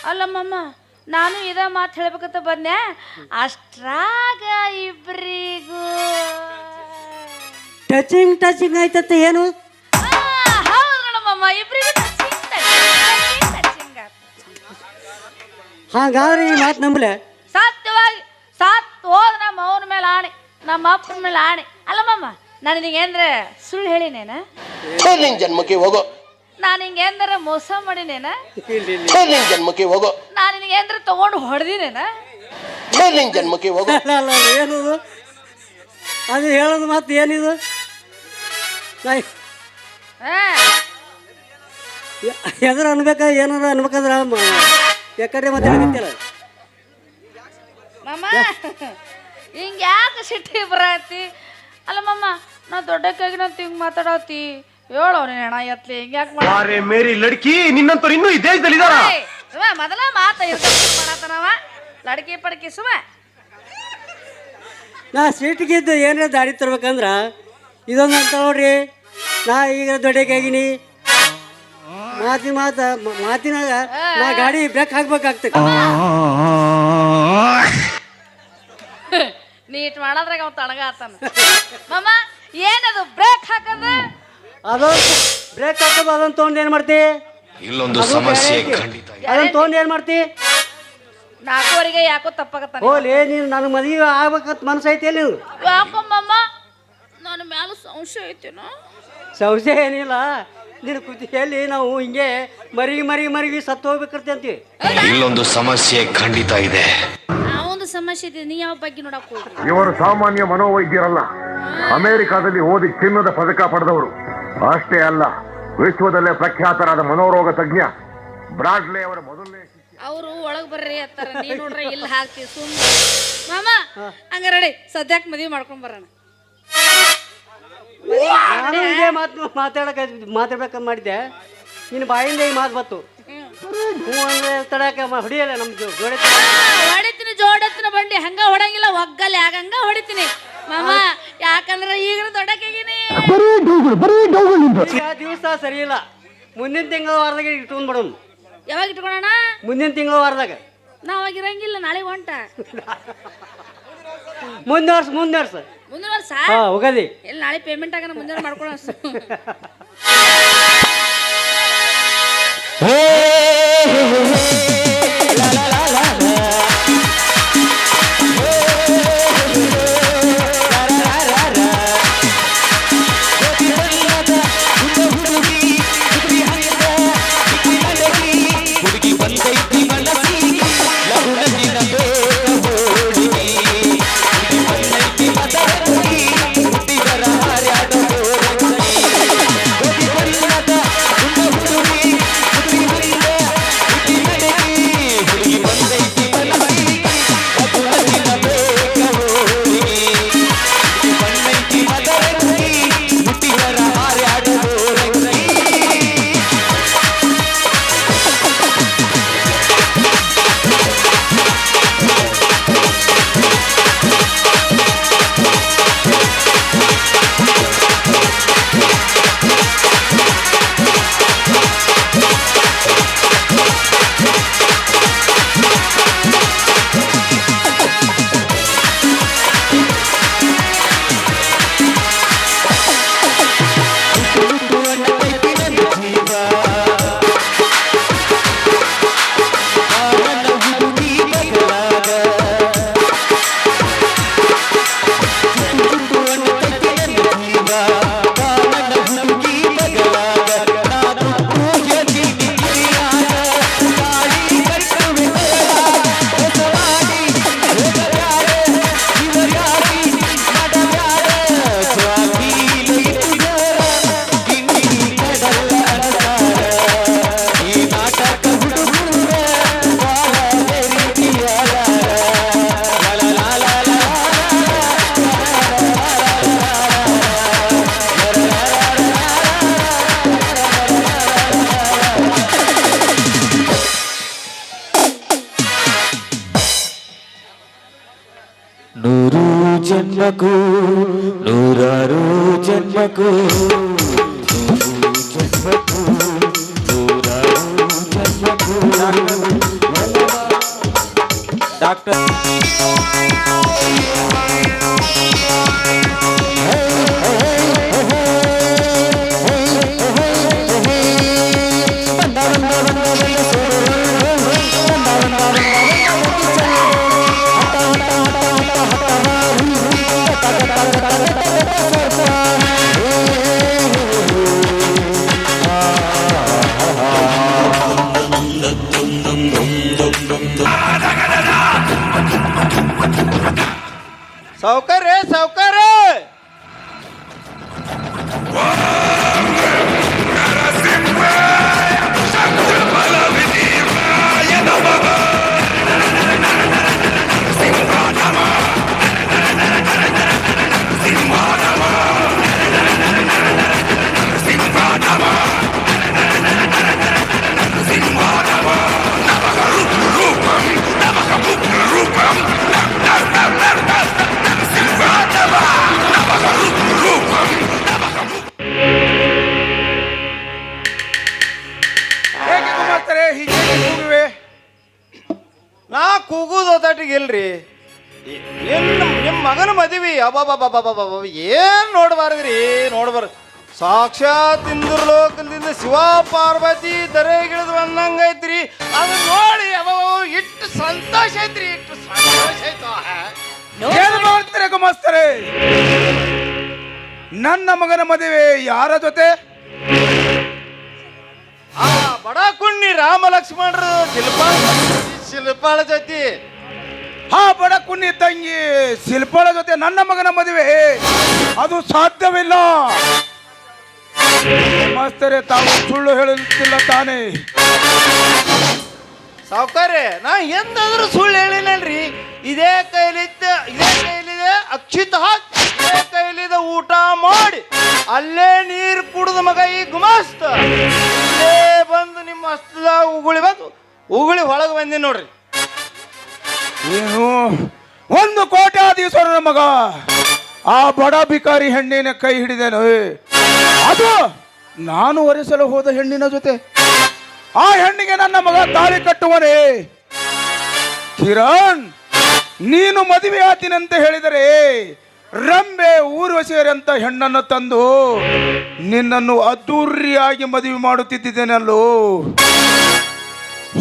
ಅಲ್ಲ ಮಮ್ಮ ನಾನು ಇದ ಮಾತು ಹೇಳ್ಬೇಕಂತ ಬಂದೆ ಅಷ್ಟ್ರಾಗ ಇಬ್ಬರಿಗೂ ಟಚಿಂಗ್ ಆಯ್ತತ್ತ ಏನು ಹೌದು ನೋಡಮ್ಮ ಇಬ್ಬರಿಗೂ ಟಚಿಂಗ್ ಹಾಗಾದ್ರೆ ಈ ಮಾತು ನಂಬಲೆ ಸತ್ಯವಾಗಿ ಸತ್ತು ಹೋದ ನಮ್ಮ ಅವನ ಮೇಲೆ ಆಣೆ ನಮ್ಮ ಅಪ್ಪನ ಮೇಲೆ ಆಣೆ ಅಲ್ಲ ಮಮ್ಮ ನಾನು ನಿಂಗೇಂದ್ರೆ ಸುಳ್ಳು ಹೇಳಿನೇನ ನಿನ್ ಜನ್ಮಕ್ಕೆ ಹೋಗೋ ನಾನು ಹಿಂಗೇಂದ್ರೆ ಮೋಸ ಮಾಡಿನೇನ ನಿನ್ ಜನ್ಮಕ್ಕೆ ಹೋಗೋ ನಾನು ನಿನಗೇಂದ್ರೆ ತಗೊಂಡು ಹೊಡೆದಿನೇನ ನಿನ್ ಜನ್ಮಕ್ಕೆ ಹೋಗೋ ಅಲ್ಲ ಏನದು ಅದು ಹೇಳೋದು ಮಾತು ಏನಿದು ಎದ್ರ ಅನ್ಬೇಕ ಏನಾರ ಅನ್ಬೇಕಂದ್ರ ಯಾಕಂದ್ರೆ ಮಾತಾಡಕತ್ತಿಲ್ಲ ಮಮ್ಮ ಹಿಂಗ ಯಾಕೆ ಸಿಟ್ಟಿ ಬರತ್ತಿ ಅಲ್ಲ ಮಮ್ಮ ನಾ ದೊಡ್ಡಕ್ಕಾಗಿ ನಾನು ಹಿಂಗೆ ಮಾತಾಡತ್ತಿ ಹೇಳೋ ನೀನು ಹೆಣ ಎತ್ಲಿ ಹಿಂಗೆ ಯಾಕೆ ಅರೆ ಮೇರಿ ಲಡ್ಕಿ ನಿನ್ನಂತವ್ರು ಇನ್ನೂ ಈ ದೇಶದಲ್ಲಿ ಇದಾರ ಸುಮ ಮೊದಲ ಮಾತ ಮಾಡತ್ತನವ ಲಡ್ಕಿ ಪಡ್ಕಿ ಸುಮ ನಾ ಸೀಟಿಗಿದ್ದು ಏನಾರ ದಾರಿ ತರ್ಬೇಕಂದ್ರ ಇದೊಂದು ಅಂತ ನೋಡ್ರಿ ನಾ ಈಗ ದೊಡ್ಡಕ್ಕಾಗಿನಿ ಮಾತಿನಾಗ ನಾ ಗಾಡಿ ಬ್ರೇಕ್ ಹಾಕ್ಬೇಕಾಗ್ತದೆ ನೀಟ್ ಮಾಡೋದ್ರಾಗ ಅವ ತಣಗ ಆತನ ಮಮ್ಮ ಏನದು ಬ್ರೇಕ್ ಹಾಕದ ಅದೊಂದು ಬ್ರೇಕ್ ಹಾಕೋದು ಅದನ್ನ ತೊಗೊಂಡು ಏನು ಮಾಡ್ತಿ ಇಲ್ಲೊಂದು ಸಮಸ್ಯೆ ಖಂಡಿತ ಅದನ್ನ ತೊಗೊಂಡು ಏನು ಮಾಡ್ತಿ 4:15 ಯಾಕೋ ತಪ್ಪಾಗತ್ತಾನ ಹೋಲಿ ನೀನು ನನ್ನ ಮದುವೆ ಆಗ್ಬೇಕಂತ ಮನಸ್ಸು ಐತಿ ಎಲ್ಲಿ ನೀವು ಯಾಕೋ ಮಮ್ಮ ನನ್ನ ಮ್ಯಾಲ ಸಂಶಯ ಐತೇನೋ ಸಂಶಯ ಏನಿಲ್ಲ ನಿನ್ನ ಕುತ್ತಿಗೆಯಲ್ಲಿ ನಾವು ಹಿಂಗೆ ಮರಿಗೆ ಸತ್ತು ಹೋಗ್ಬೇಕಂತ ಅಂತೀವಿ ಇಲ್ಲೊಂದು ಸಮಸ್ಯೆ ಖಂಡಿತ ಇದೆ ಆ ಒಂದು ಸಮಸ್ಯೆ ಇದೆ ನೀ ಯಾವ ಬಗ್ಗೆ ನೋಡಕ್ ಹೋಗ್ರಿ ಇವರು ಸಾಮಾನ್ಯ ಮನೋವೈದ್ಯರಲ್ಲ ಅಮೆರಿಕಾದಲ್ಲಿ ಓದಿ ಚಿನ್ನದ ಪದಕ ಪಡೆದವರು ಅಷ್ಟೇ ಅಲ್ಲ ವಿಶ್ವದಲ್ಲೇ ಪ್ರಖ್ಯಾತರಾದ ಮನೋರೋಗ ತಜ್ಞ ಬ್ರಾಡ್ಲೆ ಅವರ ಮೊದಲನೇ ಅವರು ಒಳಗ್ ಬರ್ರಿ ಅತ್ತಾರ ನೀ ನೋಡ್ರಿ ಇಲ್ಲಿ ಹಾಕ್ತಿ ಸುಮ್ಮ ಮಾಮ ಹಂಗ ರೆಡಿ ಸದ್ಯಕ್ಕೆ ಮದುವೆ ಮಾಡ್ಕೊಂಡ್ ಬರೋಣ ನಾನು ಇದೇ ಮಾತಾಡ್ಬೇಕಂತ ಮಾಡಿದ್ದೆ ನಿನ್ನ ಬಾಯಿಂದ ಈ ಮಾತು ಬತ್ತು ಹ್ಞೂ ಅಂದ್ರೆ ತಡಕ ಹೊಡಿಯಲ್ಲ ನಮ್ಮ ಜೋಡಿ ಹೊಡಿತೀನಿ ಜೋಡತ್ತಿನ ಬಂಡಿ ಹಂಗ ಹೊಡಂಗಿಲ್ಲ ಒಗ್ಗಲ್ಲಿ ಆಗಂಗ ಹೊಡಿತೀನಿ ಮಾಮ ಯಾಕಂದ್ರೆ ಈಗ ದೊಡ್ಡಕ್ಕಾಗಿನಿ ಈಗ ದಿವಸ ಸರಿ ಇಲ್ಲ ಮುಂದಿನ ತಿಂಗಳ ವಾರದಾಗ ಇಟ್ಕೊಂಡ್ಬಿಡೋಣ ಯಾವಾಗ ಇಟ್ಕೊಳ್ಳೋಣ ಮುಂದಿನ ತಿಂಗಳ ವಾರದಾಗ ನಾವಾಗ ಇರಂಗಿಲ್ಲ ನಾಳೆ ಹೊಂಟ ಮುಂದಿನ ವರ್ಷ ಮುಂದಿನ ವರ್ಷ ಹೋಗದಿ ಎಲ್ಲಿ ನಾಳೆ ಪೇಮೆಂಟ್ ಆಗೋಣ ಮುಂದಿನ ಮಾಡ್ಕೊಳ್ಳೋ ನೂರು ಜನ್ಮಕ್ಕೂ ನೂರಾರು ಜನ್ಮಕ್ಕೂ ನೂರು ಜನ್ಮಕ್ಕೂ ನೂರಾರು ಜನ್ಮಕ್ಕೂ ಡಾಕ್ಟರ್ ಸಾವ್ಕಾರ್ರೆ ಸಾವ್ಕಾರ, ಹೇಗೆ ಗುಮಾಸ್ತರೇ ಹೀಗೆ ಕೂಗುವೆ? ನಾ ಕೂಗುದು ಒತ್ತಾಟಿಗೆ ಇಲ್ರಿ. ನಿಮ್ಮ ಮಗನ ಮದುವೆ ಅಬ್ಬಬ್ಬಬ್ಬಬ್ಬಬ್ಬ ಏನ್ ನೋಡ್ಬಾರ್ದ್ರಿ, ನೋಡ್ಬಾರ್ದು. ಸಾಕ್ಷಾತ್ ಇಂದ್ರ ಲೋಕದಿಂದ ಶಿವ ಪಾರ್ವತಿ ದರೆಗಿಳಿದು ಬಂದಂಗೈತ್ರಿ. ಅದು ನೋಡಿ ಇಟ್ಟು ಸಂತೋಷ ಐತ್ರಿ, ಇಟ್ಟು ಸಂತೋಷ ಆಯ್ತು. ಏನು ಮಾಡ್ತಾರೆ ಗುಮಾಸ್ತರೇ? ನನ್ನ ಮಗನ ಮದುವೆ ಯಾರ ಜೊತೆ? ಆ ಬಡ ಕುಣ್ಣಿ ರಾಮ ಲಕ್ಷ್ಮಣರು ಶಿಲ್ಪಾಳ ಜೊತೆ. ಹಾ, ಬಡ ಕುನ್ನಿ ತಂಗಿ ಶಿಲ್ಪಾಳ ಜೊತೆ ನನ್ನ ಮಗನ ಮದುವೆ? ಅದು ಸಾಧ್ಯವಿಲ್ಲ ಮಾಸ್ತರೇ, ತಾವು ಸುಳ್ಳು ಹೇಳುತ್ತಿಲ್ಲ ತಾನೇ? ಸಾವ್ಕಾರೆ, ನಾ ಎಂದಾದ್ರೂ ಸುಳ್ಳು ಹೇಳಿನಲ್ರಿ. ಇದೇ ಕೈಲಿದೆ ಅಕ್ಷಿತ ಹಾಕಿ, ಇದೇ ಕೈಲಿದೆ ಊಟ ಮಾಡಿ, ಅಲ್ಲೇ ನೀರು ಕುಡಿದ ಮಗ ಈ ಗುಮಾಸ್ತ. ಇಲ್ಲೇ ಬಂದು ನಿಮ್ಮ ಹಸ್ತದಾಗ ಉಗುಳಿ ಹೊಳಗೆ ಬಂದಿ ನೋಡ್ರಿ. ಏನು ಒಂದು ಕೋಟ್ಯಾಧೀಶ್ವರನ ಮಗ ಆ ಬಡ ಭಿಕಾರಿ ಹೆಣ್ಣಿನ ಕೈ ಹಿಡಿದೇನು? ಅದು ನಾನು ಒರೆಸಲು ಹೋದ ಹೆಣ್ಣಿನ ಜೊತೆ. ಆ ಹೆಣ್ಣಿಗೆ ನನ್ನ ಮಗ ತಾಳಿ ಕಟ್ಟುವನೇ? ಕಿರಣ್, ನೀನು ಮದುವೆ ಆತೀನಂತ ಹೇಳಿದರೆ ರಂಬೆ ಊರ್ವಶಿಯರಂತ ಹೆಣ್ಣನ್ನು ತಂದು ನಿನ್ನನ್ನು ಅದ್ದೂರಿಯಾಗಿ ಮದುವೆ ಮಾಡುತ್ತಿದ್ದೇನಲ್ಲೋ.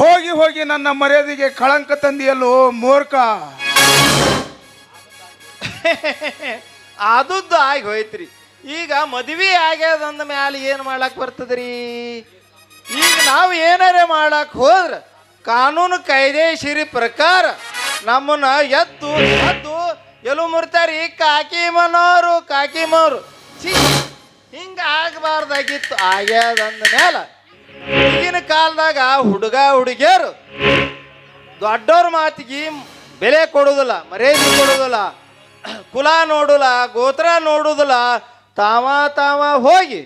ಹೋಗಿ ಹೋಗಿ ನನ್ನ ಮರ್ಯಾದೆಗೆ ಕಳಂಕ ತಂದಿಯಲ್ಲೋ ಮೂರ್ಖ. ಆದದ್ದು ಆಗಿ ಹೋಯ್ತ್ರಿ. ಈಗ ಮದುವೆ ಆಗ್ಯದಂದ ಮ್ಯಾಲ ಏನು ಮಾಡ್ಲಾಕ್ ಬರ್ತದ್ರಿ? ಈಗ ನಾವು ಏನಾರೇ ಮಾಡಕ್ ಹೋದ್ರ ಕಾನೂನು ಕಾಯ್ದೆಶಿರಿ ಪ್ರಕಾರ ನಮ್ಮನ್ನ ಎದ್ದು ಎಲ್ಲೂ ಮುರ್ತಾರಿ. ಕಾಕಿ ಮನೋರು ಹಿಂಗ ಆಗಬಾರ್ದಾಗಿತ್ತು. ಆಗ್ಯದಂದ ಮ್ಯಾಲ ಈಗಿನ ಕಾಲದಾಗ ಹುಡುಗ ಹುಡುಗಿಯರು ದೊಡ್ಡವ್ರ ಮಾತಿಗೆ ಬೆಲೆ ಕೊಡುದಿಲ್ಲ, ಮರ್ಯಾದೆ ಕೊಡುದಿಲ್ಲ, ಕುಲ ನೋಡುಲ್ಲ, ಗೋತ್ರ ನೋಡುದಿಲ್ಲ. ತಾವ ಹೋಗಿ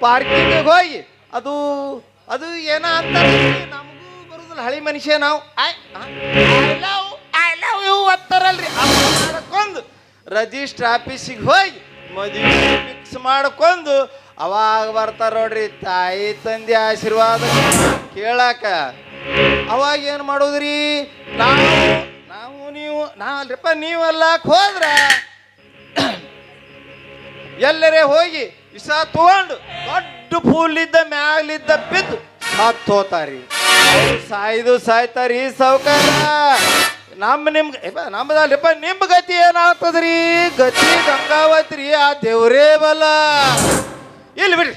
ಪಾರ್ಕಿಂಗ್ ಹೋಗಿ ಅದು ಏನ ಅಂತ ನಮಗೂ ಬರುದಿಲ್ಲ. ಹಳಿ ಮನುಷ್ಯ ನಾವು ಐ ಲವ್ ಯು ಅತ್ತಾರಲ್ರಿ, ಮಾಡ್ಕೊಂಡು ರಿಜಿಸ್ಟರ್ ಆಫೀಸಿಗೆ ಹೋಗಿ ಮದುವೆ ಫಿಕ್ಸ್ ಮಾಡ್ಕೊಂಡು ಅವಾಗ ಬರ್ತಾರ ನೋಡ್ರಿ ತಾಯಿ ತಂದೆ ಆಶೀರ್ವಾದ ಕೇಳಾಕ. ಅವಾಗ ಏನು ಮಾಡೋದ್ರಿ? ನಾವಲ್ರಿಪ್ಪ, ನೀವಲ್ಲಾಕ್ ಹೋದ್ರ ಎಲ್ಲರೇ ಹೋಗಿ ವಿಷ ತಗೊಂಡು ದೊಡ್ಡ ದೊಡ್ಡ ಫೂಲಿದ್ದ ಮ್ಯಾಲಿದ್ದ ಬಿದ್ದು ಸತ್ತು ಹೋತಾರಿ. ಸಾಯ್ದು ಸಾಯ್ತಾರಿ ಸಾವ್ಕಾರ. ನಮ್ದಲ್ಲಪ್ಪ ನಿಮ್ ಗತಿ ಏನಾಗ್ತದ್ರಿ? ಗತಿ ಗಂಗಾವತ್ರಿ, ಆ ದೇವ್ರೇ ಬಲ್ಲ. ಇಲ್ಲಿ ಬಿಡ್ರಿ,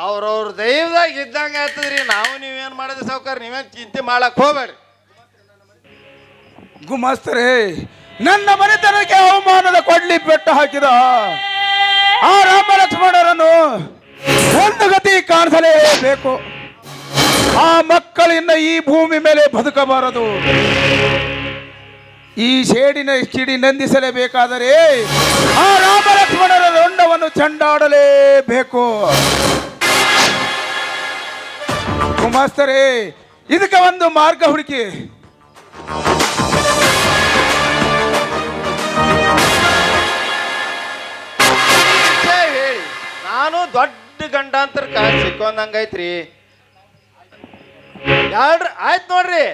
ಅವ್ರವ್ರ ದೈವದಾಗ ಇದ್ದಂಗೆ ಆಗ್ತದ್ರಿ. ನಾವು ನೀವೇನು ಮಾಡೋದು ಸಾವ್ಕಾರ, ನೀವೇನು ಚಿಂತೆ ಮಾಡಕ್ ಹೋಗ್ಬೇಡ್ರಿ. ಗುಮಾಸ್ತರೇ, ನನ್ನ ಮನೆತನಕ್ಕೆ ಅವಮಾನದ ಕೊಡ್ಲಿ ಪೆಟ್ಟು ಹಾಕಿದ ಆ ರಾಮ ಲಕ್ಷ್ಮಣರನ್ನು ಒಂದು ಗತಿ ಕಾಣಿಸಲೇಬೇಕು. ಆ ಮಕ್ಕಳಿಂದ ಈ ಭೂಮಿ ಮೇಲೆ ಬದುಕಬಾರದು. ಈ ಸೇಡಿನ ಕಿಡಿ ನಂದಿಸಲೇಬೇಕಾದರೆ ಆ ರಾಮ ಲಕ್ಷ್ಮಣರ ರುಂಡವನ್ನು ಚೆಂಡಾಡಲೇಬೇಕು. ಗುಮಾಸ್ತರೇ, ಇದಕ್ಕೆ ಒಂದು ಮಾರ್ಗ ಹುಡುಕಿ. ಹೇಳಿ, ನಾನು ದೊಡ್ಡ ಗಂಡಾಂತರ ಸಿಕ್ಕೊಂದಂಗೈತ್ರಿ. ಆಯ್ತು ನೋಡ್ರಿ,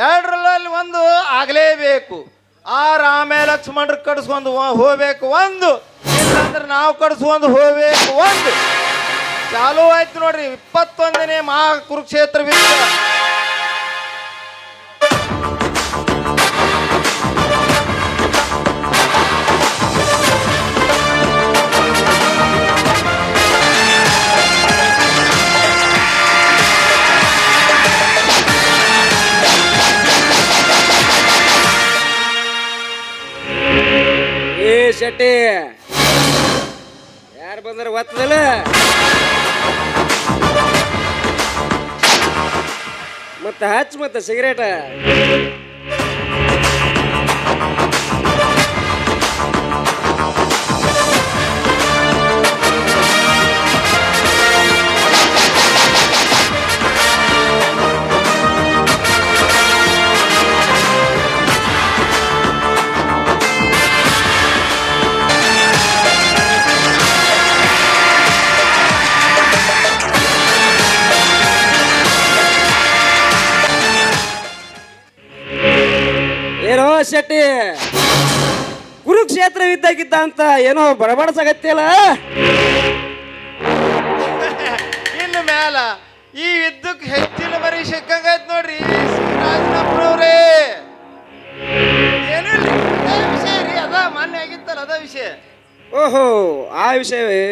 ಎರಡರಲ್ಲಿ ಒಂದು ಆಗಲೇಬೇಕು. ಆ ರಾಮ ಲಕ್ಷ್ಮಣರು ಕಡಿಸ್ಕೊಂಡು ಹೋಗ್ಬೇಕು ಒಂದು, ಇಲ್ಲಾಂದ್ರೆ ನಾವು ಕಡಿಸ್ಕೊಂಡು ಹೋಗ್ಬೇಕು ಒಂದು. ಚಾಲು ಆಯ್ತು ನೋಡ್ರಿ 21ನೇ ಮಹಾ ಕುರುಕ್ಷೇತ್ರ ಯುದ್ಧ. ಶೆಟ್ಟಿ, ಯಾರು ಬಂದ್ರೆ ಒತ್ತದಲ್ಲ? ಮತ್ತೆ ಹಚ್ಚ ಮತ್ತೆ ಸಿಗರೇಟ. ಏನೋ ಶೆಟ್ಟಿ, ಕುರುಕ್ಷೇತ್ರ ಇದ್ದಾಗಿದ್ದ ಅಂತ ಏನೋ ಬಡಬಡಸಾಗತ್ತಿಯಲ್ಲ? ಇನ್ನು ಮ್ಯಾಲ ಈ ಯುದ್ಧಕ್ಕೆ ಹೆಚ್ಚಿನ ಮರಿ ಸಿಕ್ಕಂಗಾಯ್ತು ನೋಡ್ರಿ ರಾಜನಪ್ಪನವ್ರೇ. ಏನಿಲ್ಲ, ಅದೇ ವಿಷಯ ರೀ, ಅದ ಮಾನ್ಯ ಆಗಿತ್ತಲ್ಲ, ಅದ ವಿಷಯ. ಓಹೋ, ಆ ವಿಷಯವೇ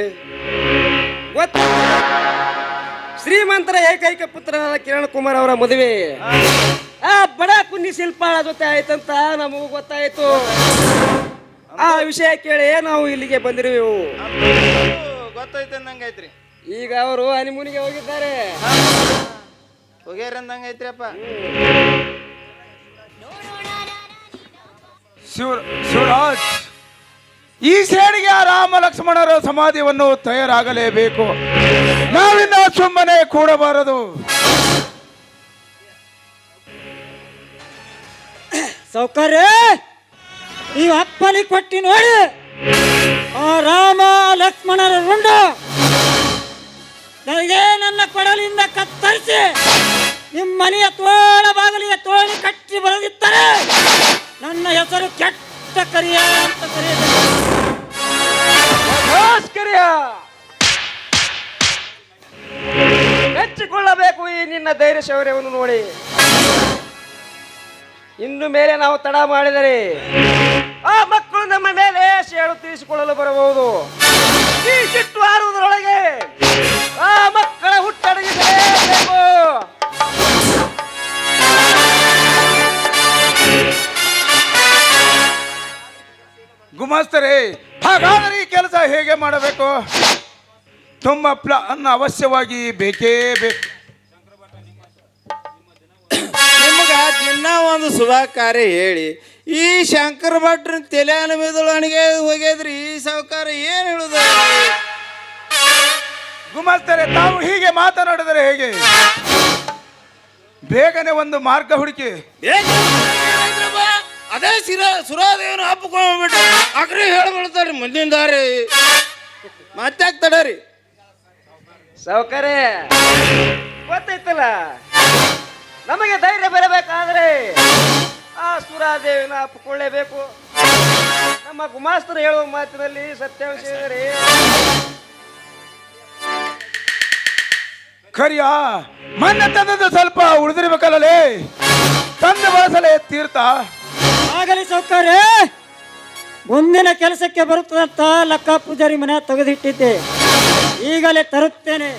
ಗೊತ್ತ. ಶ್ರೀಮಂತರ ಏಕೈಕ ಪುತ್ರನಾದ ಕಿರಣ್ ಕುಮಾರ್ ಅವರ ಮದುವೆ ಆ ಬಡ ಕುನ್ನಿ ಶಿಲ್ಪಾಳ ಜೊತೆ ಆಯ್ತಂತ ನಮಗೂ ಗೊತ್ತಾಯ್ತು. ಆ ವಿಷಯ ಕೇಳಿ ನಾವು ಇಲ್ಲಿಗೆ ಬಂದಿರುವೆವು. ಗೊತ್ತಾಯ್ತು ಅಂದಂಗೈತ್ರಿ. ಈಗ ಅವರು ಹನಿಮೂನಿಗೆ ಹೋಗಿದ್ದಾರೆ. ಹೋಗ್ಯಾರ ಅಂದಂಗೈತ್ರಿ ಅಪ್ಪ. ಶಿವರಾಜ್, ಈ ಸೇಡಿಗೆ ಆ ರಾಮ ಲಕ್ಷ್ಮಣರ ಸಮಾಧಿಯನ್ನು ತಯಾರಾಗಲೇಬೇಕು. ನಾವಿನ್ನ ಸುಮ್ಮನೆ ಕೂಡಬಾರದು. ಸೌಕರ್ಯ, ಈ ಅಪ್ಪಲಿ ಕೊಟ್ಟಿ ನೋಡಿ, ಆ ರಾಮ ಲಕ್ಷ್ಮಣರ ರುಂಡ ನನಗೆ ನನ್ನ ಕೊಡಲಿಂದ ಕತ್ತರಿಸಿ ನಿಮ್ಮ ಮನೆಯ ತೋಳ ಬಾಗಿಲಿಗೆ ತೋಳಿ ಕಟ್ಟಿ ಬರೆದಿದ್ದರೆ ನನ್ನ ಹೆಸರು ಕೆಟ್ಟ ಕರಿಯ ಅಂತ ಕರೆಯಬೇಕು. ಮೆಚ್ಚಿಕೊಳ್ಳಬೇಕು ಈ ನಿನ್ನ ಧೈರ್ಯ ಶೌರ್ಯವನ್ನು ನೋಡಿ. ಇನ್ನು ಮೇಲೆ ನಾವು ತಡ ಮಾಡಿದರೆ ಆ ಮಕ್ಕಳು ನಮ್ಮ ಮೇಲೆ ಸೇಡು ತೀರಿಸಿಕೊಳ್ಳಲು ಬರಬಹುದು. ಈ ಸಿಟ್ಟು ಹಾರುವುದರೊಳಗೆ ಆ ಮಕ್ಕಳ ಹುಟ್ಟಡಗಿಸಲೇಬೇಕು. ಗುಮಾಸ್ತರೇ, ಹಾಗಾದರೆ ಈ ಕೆಲಸ ಹೇಗೆ ಮಾಡಬೇಕು? ತುಂಬ ಪ್ಲಾನ್ ಅವಶ್ಯವಾಗಿ ಬೇಕೇ ಬೇಕು. ನಿಮಗ ದಿನ ಒಂದು ಶುಭ ಕಾರ್ಯ ಹೇಳಿ ಈ ಶಂಕರ ಭಟ್ರ ತಲೆಯಾನ ಮೆದುಳಣಿಗೆ ಹೋಗ್ಯದ್ರಿ. ಈ ಸಾವುಕಾರ ಏನು ಹೇಳುದ? ಗುಮಾಸ್ತರೇ, ತಾವು ಹೀಗೆ ಮಾತನಾಡಿದರೆ ಹೇಗೆ? ಬೇಗನೆ ಒಂದು ಮಾರ್ಗ ಹುಡುಕಿ. ಅದೇ ಸುರಾದೇವನು ಹಬ್ಬಕೊಂಡ್ಬಿಟ್ಟು ಅಕ್ರಿ ಹೇಳ್ಬಿಡ್ತಾರ್ರಿ ಮುಂದಿನ ದಾರಿ. ಮತ್ತೆ ತಡರಿ ಸೌಕರ್ಯ ಗೊತ್ತೈತಲ್ಲ, ನಮಗೆ ಧೈರ್ಯ ಬರಬೇಕಾದ್ರೆ ಆ ಸುರಾದೇವಿನ ಅಪ್ಪಿಕೊಳ್ಳೇಬೇಕು. ನಮ್ಮ ಗುಮಾಸ್ತರು ಹೇಳುವ ಮಾತಿನಲ್ಲಿ ಸತ್ಯಾಂಶ ಇದ್ದರೆ ಕರಿಯ ಮೊನ್ನೆ ತಂದದ್ದು ಸ್ವಲ್ಪ ಉಳಿದಿರ್ಬೇಕಲ್ಲೇ, ತಂದು ಬಳಸಲೇ ತೀರ್ಥ. ಆಗಲಿ ಸೌಕರ್ಯ, ಮುಂದಿನ ಕೆಲಸಕ್ಕೆ ಬರುತ್ತದಂತ ಲಕ್ಕ ಪೂಜಾರಿ ಮನೆ ತೆಗೆದಿಟ್ಟಿದ್ದೆ, ಈಗಲೇ ತರುತ್ತೇನೆ.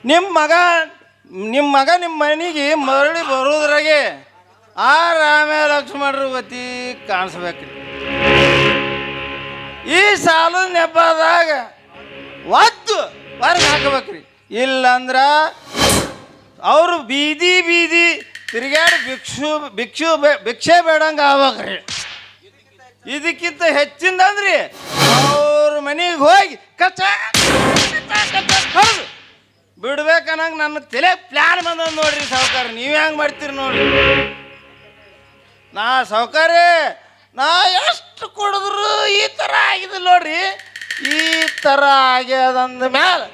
ನಿಮ್ಮ ಮಗ ನಿಮ್ಮ ಮನೆಗೆ ಮರಳಿ ಬರೋದ್ರಾಗೆ ಆ ರಾಮ ಲಕ್ಷ್ಮಣರ ಗತಿ ಕಾಣಿಸ್ಬೇಕ್ರಿ. ಈ ಸಾಲು ನೆಪದಾಗ ಒದ್ದು ಹೊರಗೆ ಹಾಕಬೇಕ್ರಿ. ಇಲ್ಲಂದ್ರ ಅವರು ಬೀದಿ ಬೀದಿ ತಿರುಗಾಡಿ ಭಿಕ್ಷೆ ಬೇಡಂಗೆ ಆಗ್ಬೇಕ್ರಿ. ಇದಕ್ಕಿಂತ ಹೆಚ್ಚಿಂದಂದ್ರಿ ಅವ್ರ ಮನೆಗೆ ಹೋಗಿ ಕಚ್ಚ ಹೊಡೆದು ಬಿಡ್ಬೇಕನ್ನಂಗೆ ನನ್ನ ತಲೆ ಪ್ಲ್ಯಾನ್ ಬಂದ ನೋಡ್ರಿ ಸಾವುಕಾರ. ನೀವು ಹೆಂಗೆ ಮಾಡ್ತೀರಿ ನೋಡ್ರಿ. ನಾ ಸಾವುಕಾರ ನಾ ಎಷ್ಟು ಕುಡಿದ್ರು ಈ ಥರ ಆಗಿದೆ ನೋಡ್ರಿ. ಈ ಥರ ಆಗ್ಯದಂದ ಮ್ಯಾಲೆ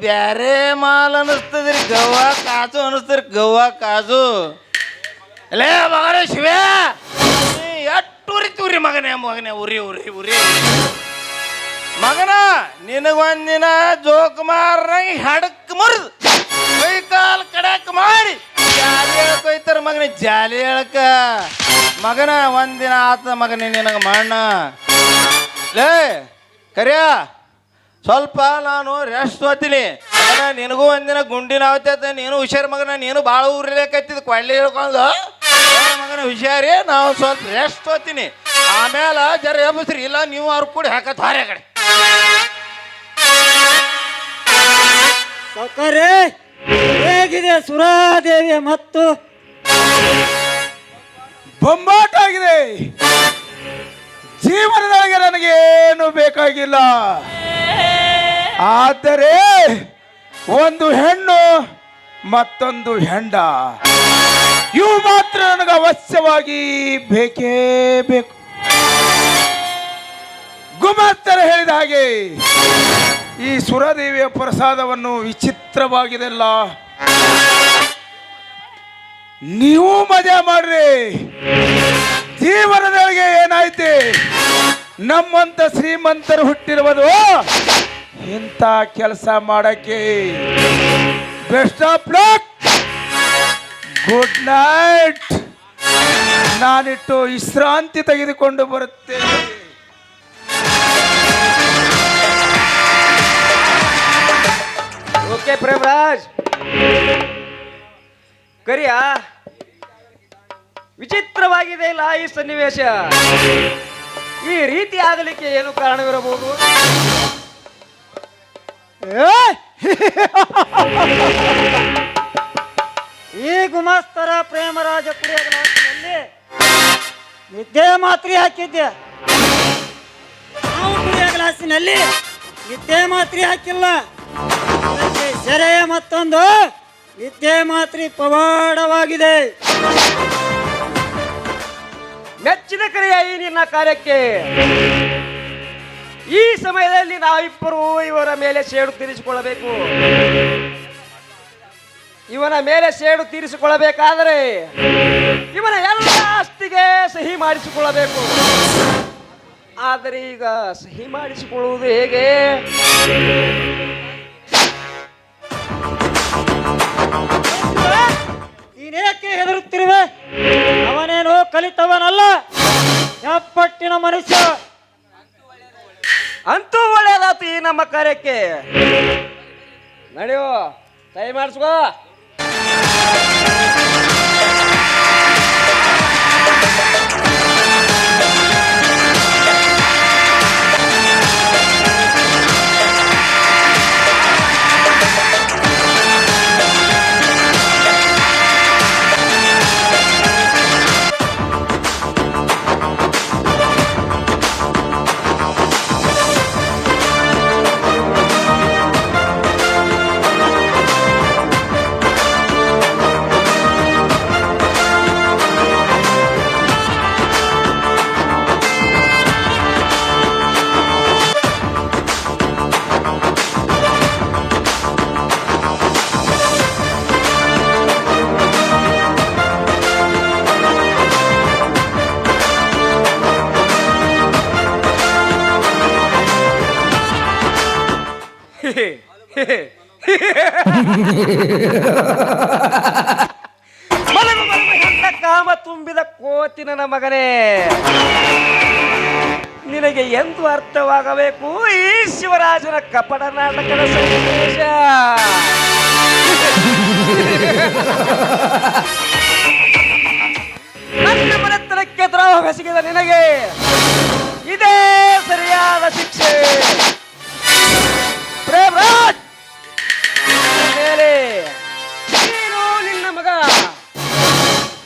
ಬ್ಯಾರೆ ಮಾಲ್ ಅನ್ನಿಸ್ತದ್ರಿ. ಗವ್ವ ಕಾಜು ಅನ್ನಿಸ್ತದ್ರಿ, ಗವ್ವ ಕಾಜು. ಅಲ್ಲೇ ಮಗನೇ ಶಿವ, ಎಷ್ಟು ಉರಿತೀವ್ರಿ ಮಗನೇ ಉರಿ ಉರಿ ಉರಿ ಮಗನ. ನಿನಗೊಂದಿನ ಜೋಕ್ ಮಾರಂಗೆ ಹೆಡಕ್ ಮುರಿದು ಕೈ ಕಾಲು ಕಡಕ್ ಮಾಡಿ ಜಾಲಿ ಹೇಳ್ಕೊಯ್ತಾರ ಮಗನೇ. ಜಾಲಿ ಹೇಳ್ಕ ಮಗನ ಒಂದಿನ ಆತ ಮಗನೇ ನಿನಗೆ ಮಣ್ಣ. ಲೇ ಕರಿಯ, ಸ್ವಲ್ಪ ನಾನು ರೆಸ್ಟ್ ಹೋಗ್ತೀನಿ ಮಗನ. ನಿನಗೂ ಒಂದಿನ ಗುಂಡಿನ ಆವತ್ತೈತೆ, ನೀನು ಹುಷಾರು ಮಗನ. ನೀನು ಭಾಳ ಊರಿಲೇಕತ್ತಿದ್ದು ಕೊಳ್ಳಿ ಹೇಳ್ಕೊಂಡು ಮಗನ ಹುಷಾರಿ. ನಾವು ಸ್ವಲ್ಪ ರೆಸ್ಟ್ ಹೋಗ್ತೀನಿ, ಆಮೇಲೆ ಜರ ಎಬ್ಬಿಸ್ರಿ. ಇಲ್ಲ ನೀವು ಅವ್ರು ಕೂಡಿ ಹಾಕತ್ ಹಾರೆ ಕಡೆ. ಸೌಕರ್ಯ ಹೇಗಿದೆ ಸುರಾದೇವಿಯ ಮತ್ತು? ಬೊಂಬಾಟ ಆಗಿದೆ. ಜೀವನದೊಳಗೆ ನನಗೇನು ಬೇಕಾಗಿಲ್ಲ, ಆದರೆ ಒಂದು ಹೆಣ್ಣು ಮತ್ತೊಂದು ಹೆಂಡ ಇವು ಮಾತ್ರ ನನಗೆ ಅವಶ್ಯವಾಗಿ ಬೇಕೇ ಬೇಕು. ಗುಮಾಸ್ತರ ಹೇಳಿದ ಹಾಗೆ ಈ ಸುರದೇವಿಯ ಪ್ರಸಾದವನ್ನು ವಿಚಿತ್ರವಾಗಿದೆಲ್ಲ. ನೀವು ಮಜಾ ಮಾಡ್ರಿ. ಜೀವನದೊಳಗೆ ಏನಾಯ್ತು, ನಮ್ಮಂತ ಶ್ರೀಮಂತರು ಹುಟ್ಟಿರುವುದು ಇಂಥ ಕೆಲಸ ಮಾಡಕ್ಕೆ. Best of luck, good night. ನಾನಿಟ್ಟು ವಿಶ್ರಾಂತಿ ತೆಗೆದುಕೊಂಡು ಬರುತ್ತೇನೆ. ಓಕೆ ಪ್ರೇಮರಾಜ್. ಕರಿಯ, ವಿಚಿತ್ರವಾಗಿದೆ ಇಲ್ಲ ಈ ಸನ್ನಿವೇಶ. ಈ ರೀತಿ ಆಗಲಿಕ್ಕೆ ಏನು ಕಾರಣವಿರಬಹುದು? ಈ ಗುಮಾಸ್ತರ ಪ್ರೇಮರಾಜ ಕುಡಿಯ ಗ್ಲಾಸಿನಲ್ಲಿ ನಿದ್ದೆ ಮಾತ್ರೆ ಹಾಕಿದ್ದೆ. ನಾವು ಕುಡಿಯ ಗ್ಲಾಸಿನಲ್ಲಿ ನಿದ್ದೆ ಮಾತ್ರೆ ಹಾಕಿಲ್ಲ. ಸೆರೆಯ ಮತ್ತೊಂದು ನಿದ್ದೆ ಮಾತ್ರೆ ಪವಾಡವಾಗಿದೆ. ಮೆಚ್ಚಿನ ಕರೆಯ ಈ ನಿನ್ನ ಕಾರ್ಯಕ್ಕೆ ಈ ಸಮಯದಲ್ಲಿ ನಾವಿಬ್ಬರು ಇವರ ಮೇಲೆ ಸೇಡು ತೀರಿಸಿಕೊಳ್ಳಬೇಕು. ಇವನ ಮೇಲೆ ಸೇಡು ತೀರಿಸಿಕೊಳ್ಳಬೇಕಾದರೆ ಇವನ ಎಲ್ಲ ಆಸ್ತಿಗೆ ಸಹಿ ಮಾಡಿಸಿಕೊಳ್ಳಬೇಕು. ಆದರೆ ಈಗ ಸಹಿ ಮಾಡಿಸಿಕೊಳ್ಳುವುದು ಹೇಗೆ? ನೀನೇಕೆ ಹೆದರುತ್ತಿರುವೆ? ಅವನೇನು ಕಲಿತವನಲ್ಲ, ಎಪ್ಪಟ್ಟಿನ ಮನುಷ್ಯ. ಅಂತೂ ಒಳ್ಳೇದಾತು ಈ ನಮ್ಮ ಕಾರ್ಯಕ್ಕೆ. ನಡೆಯೋ ಸಹಿ ಮಾಡಿಸ್ಕೋ. ಕಾಮ ತುಂಬಿದ ಕೋತಿ ನನ್ನ ಮಗನೇ, ನಿನಗೆ ಎಂದು ಅರ್ಥವಾಗಬೇಕು ಈ ಶಿವರಾಜನ ಕಪಟ ನಾಟಕದ ಸನ್ನಿವೇಶ. ನನ್ನ ಮನೆತನಕ್ಕೆ ದ್ರೋಹ ಎಸಗಿದ ನಿನಗೆ ಇದೇ ಸರಿಯಾದ ಶಿಕ್ಷೆ. ಪ್ರೇಮರಾಜ್ ಮೇಲೆ ನೀನು ನಿನ್ನ ಮಗ